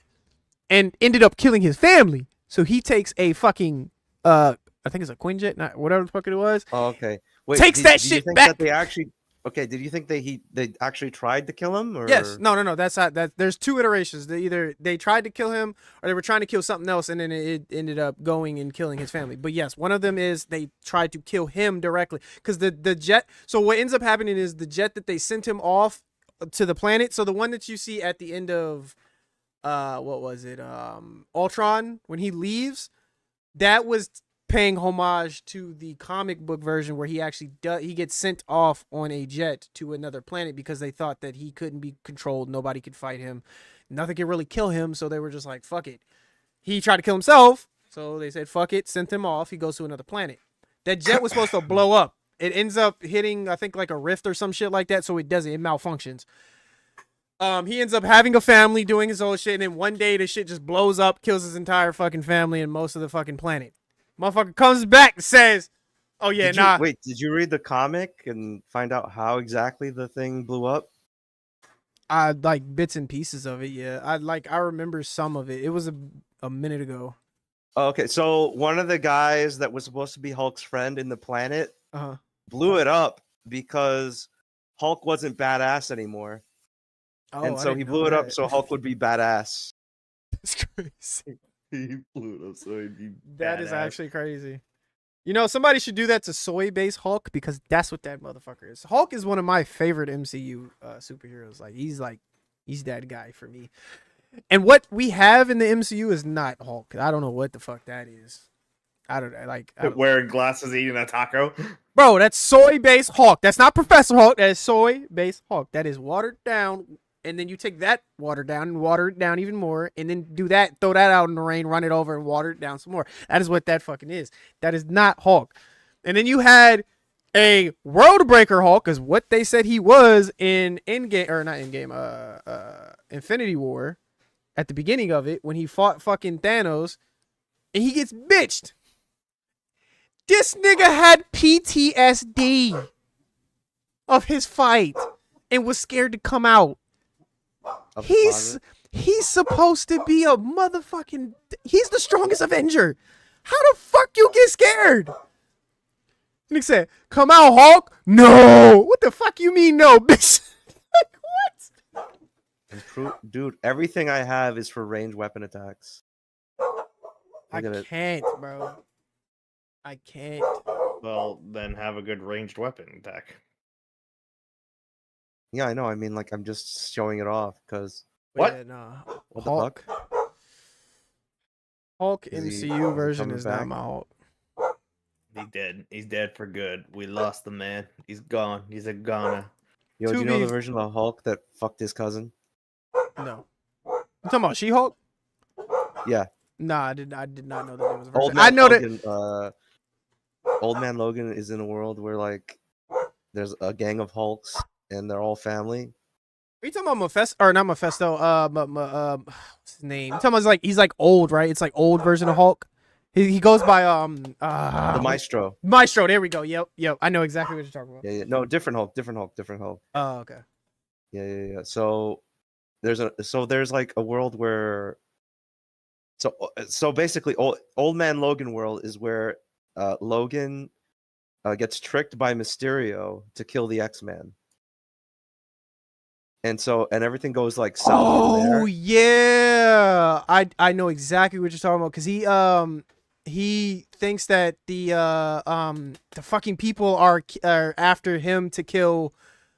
and ended up killing his family. So he takes a fucking I think it's a Quinjet, not whatever the fuck it was. Oh, okay. Wait, Takes that did you shit think back. That they actually did you think they actually tried to kill him? Or Yes. No. That's not that. There's 2 iterations. They tried to kill him, or they were trying to kill something else, and then it ended up going and killing his family. But yes, one of them is they tried to kill him directly because the jet. So what ends up happening is the jet that they sent him off to the planet. So the one that you see at the end of, what was it? Ultron, when he leaves, that was paying homage to the comic book version where he actually he gets sent off on a jet to another planet because they thought that he couldn't be controlled, nobody could fight him, nothing could really kill him, so they were just like, fuck it. He tried to kill himself, so they said fuck it, sent him off, he goes to another planet. That jet was supposed to blow up. It ends up hitting, I think, like a rift or some shit like that, so it malfunctions. He ends up having a family, doing his own shit, and then one day the shit just blows up, kills his entire fucking family and most of the fucking planet. Motherfucker comes back and says, oh yeah, Wait, did you read the comic and find out how exactly the thing blew up? I like bits and pieces of it, yeah. I remember some of it. It was a minute ago. Oh, okay, so one of the guys that was supposed to be Hulk's friend in the planet Uh-huh. blew it up because Hulk wasn't badass anymore. Oh, and I so didn't he know blew it up that. so Hulk would be badass. That's crazy. He blew it up so he'd be That is badass. actually crazy. Somebody should do that to soy-based Hulk because that's what that motherfucker is. Hulk is one of my favorite MCU superheroes. He's that guy for me. And what we have in the MCU is not Hulk. I don't know what the fuck that is. I don't Wearing glasses, eating a taco. Bro, that's soy-based Hulk. That's not Professor Hulk. That is soy-based Hulk. That is watered down, and then you take that water down and water it down even more, and then do that, throw that out in the rain, run it over, and water it down some more. That is what that fucking is. That is not Hulk. And then you had a Worldbreaker Hulk, is what they said he was in Endgame, or not Endgame, Infinity War, at the beginning of it, when he fought fucking Thanos, and he gets bitched. This nigga had PTSD of his fight and was scared to come out. Of the He's closet. supposed to be a motherfucking... He's the strongest Avenger. How the fuck you get scared? Nick said, "Come out, Hulk." No. What the fuck you mean, no, bitch? Like, what? Dude, everything I have is for ranged weapon attacks. I Look at it. can't, bro. I can't. Well, then have a good ranged weapon attack. Yeah, I know. I mean, like, I'm just showing it off because What? Yeah, nah. What the Hulk. Hulk Is he MCU version coming is not back? my Hulk. He's dead. He's dead for good. We lost the man. He's gone. He's a goner. yo, do To you know be- the version of Hulk that fucked his cousin? No. You talking about She-Hulk? Yeah, Nah, I did not know that there was a version. Old Man I know that. Logan, Old Man Logan is in a world where like there's a gang of Hulks and they're all family. Are you talking about Mephisto or not Mephisto? What's his name? You talking about he's like old, right? It's like old version of Hulk. He goes by The Maestro. Maestro. There we go. Yep. I know exactly what you're talking about. Yeah. No, different Hulk. Oh, okay. Yeah. So there's like a world where so basically old Man Logan world is where Logan gets tricked by Mysterio to kill the X-Man. And everything goes like south from there. Oh yeah, I know exactly what you're talking about because he thinks that the fucking people are after him to kill,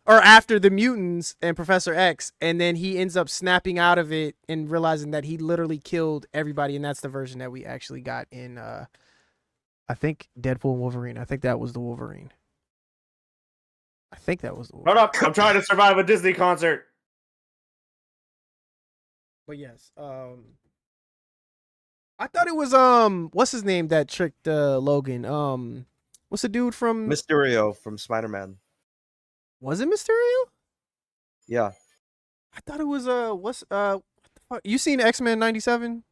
or after the mutants and Professor X, and then he ends up snapping out of it and realizing that he literally killed everybody, and that's the version that we actually got in I think Deadpool and Wolverine. I think that was the Wolverine. Shut up! I'm trying to survive a Disney concert. But yes, I thought it was what's his name that tricked Logan? What's the dude from? Mysterio from Spider-Man. Was it Mysterio? Yeah. I thought it was what the fuck? You seen X-Men '97?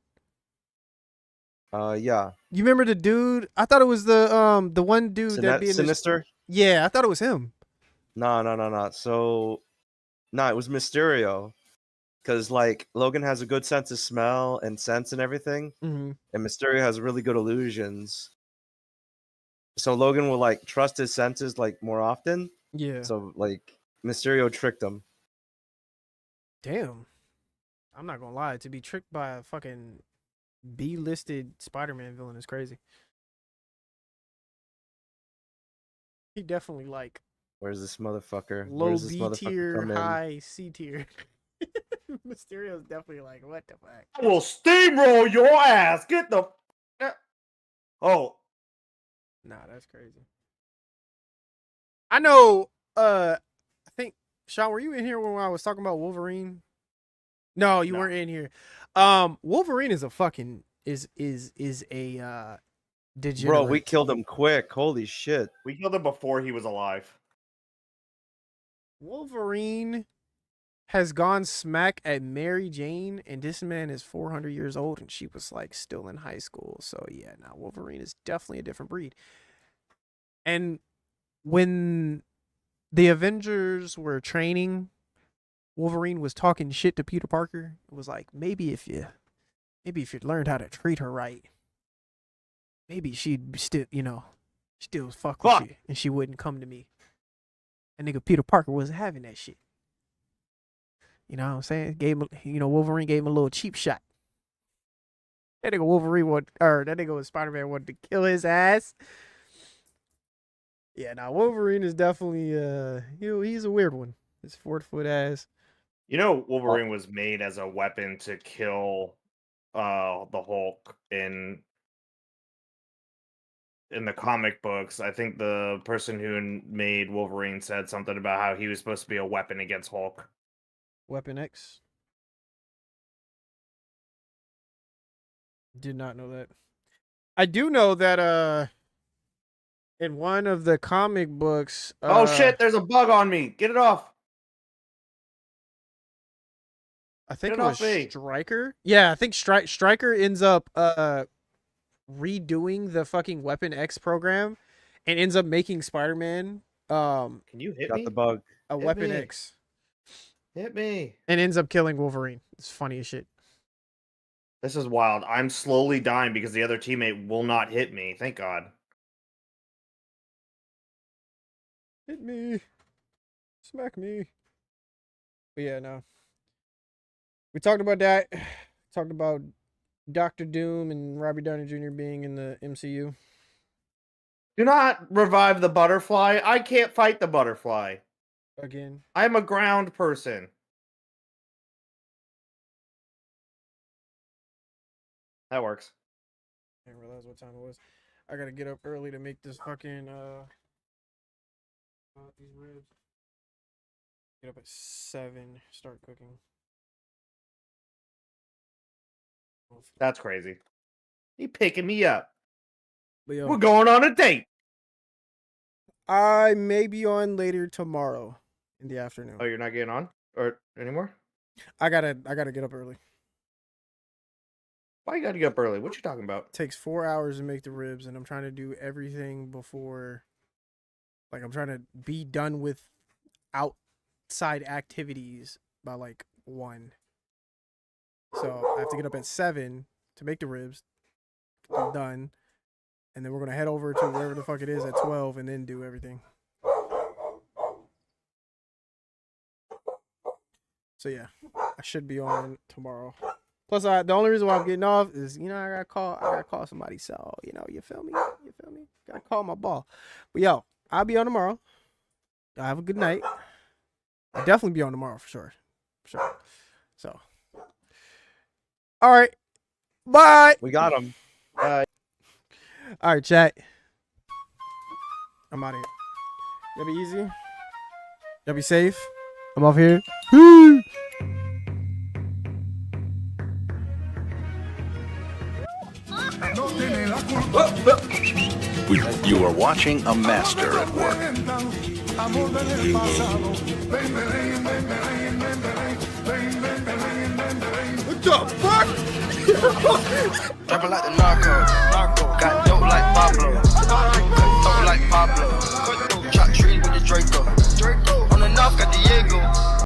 Yeah. You remember the dude? I thought it was the one dude that be in Sinister? Yeah, I thought it was him. No. So, it was Mysterio. Because, like, Logan has a good sense of smell and sense and everything. Mm-hmm. And Mysterio has really good illusions. So, Logan will, like, trust his senses, like, more often. Yeah. So, like, Mysterio tricked him. Damn. I'm not gonna lie. To be tricked by a fucking B-listed Spider-Man villain is crazy. He definitely, like, Where's this motherfucker? low Where's this B motherfucker tier, come in? high C tier. Mysterio's definitely like, what the fuck? I will steamroll your ass. Get the. Oh, Nah, that's crazy. I know. I think Sean, were you in here when I was talking about Wolverine? No, you No. weren't in here. Wolverine is a fucking is a degenerate. Bro, we killed him quick. Holy shit. we killed him before he was alive. Wolverine has gone smack at Mary Jane, and this man is 400 years old, and she was like still in high school. So yeah, now Wolverine is definitely a different breed. And when the Avengers were training, Wolverine was talking shit to Peter Parker. It was like, maybe if you learned how to treat her right, maybe she'd still fuck with you, and she wouldn't come to me. And nigga Peter Parker wasn't having that shit. You know what I'm saying? Wolverine gave him a little cheap shot. That nigga Spider-Man wanted to kill his ass. Yeah, now Wolverine is definitely he's a weird one. His 4-foot ass. You know, Wolverine was made as a weapon to kill the Hulk in the comic books. I think the person who made Wolverine said something about how he was supposed to be a weapon against Hulk. Weapon X. Did not know that. I do know that in one of the comic books Oh shit, there's a bug on me. Get it off. I think Get it it was off me. Stryker. Yeah, I think Stryker ends up redoing the fucking Weapon X program and ends up making Spider-Man Can you hit Got me? the bug. a Hit Weapon me. X Hit me. and ends up killing Wolverine. It's funny as shit. This is wild. I'm slowly dying because the other teammate will not hit me. Thank God. Hit me. Smack me. But yeah, no. We talked about that. Talked about Doctor Doom and Robert Downey Jr. being in the MCU. Do not revive the butterfly. I can't fight the butterfly. Again. I'm a ground person. That works. I didn't realize what time it was. I gotta get up early to make this fucking these ribs. Get up at 7, start cooking. That's crazy. He picking me up. But yo, We're going on a date. I may be on later tomorrow in the afternoon. Oh, you're not getting on or anymore? I gotta get up early. Why you gotta get up early? What you talking about? It takes 4 hours to make the ribs, and I'm trying to do everything before. Like, I'm trying to be done with outside activities by like 1. So I have to get up at 7 to make the ribs. Done. And then we're gonna head over to wherever the fuck it is at 12 and then do everything. So yeah, I should be on tomorrow. Plus, the only reason why I'm getting off is, I gotta call somebody. So, you feel me? Gotta call my ball. But yo, I'll be on tomorrow. Y'all have a good night. I'll definitely be on tomorrow for sure. So, all right, bye. We got him. All right, chat. I'm out of here. Y'all be easy. Y'all be safe. I'm off here. You are watching a master at work. What the fuck? Trapping like the narco. Got dope like Pablo. Dope like Pablo. Chop trees with the Draco. On the knock got Diego.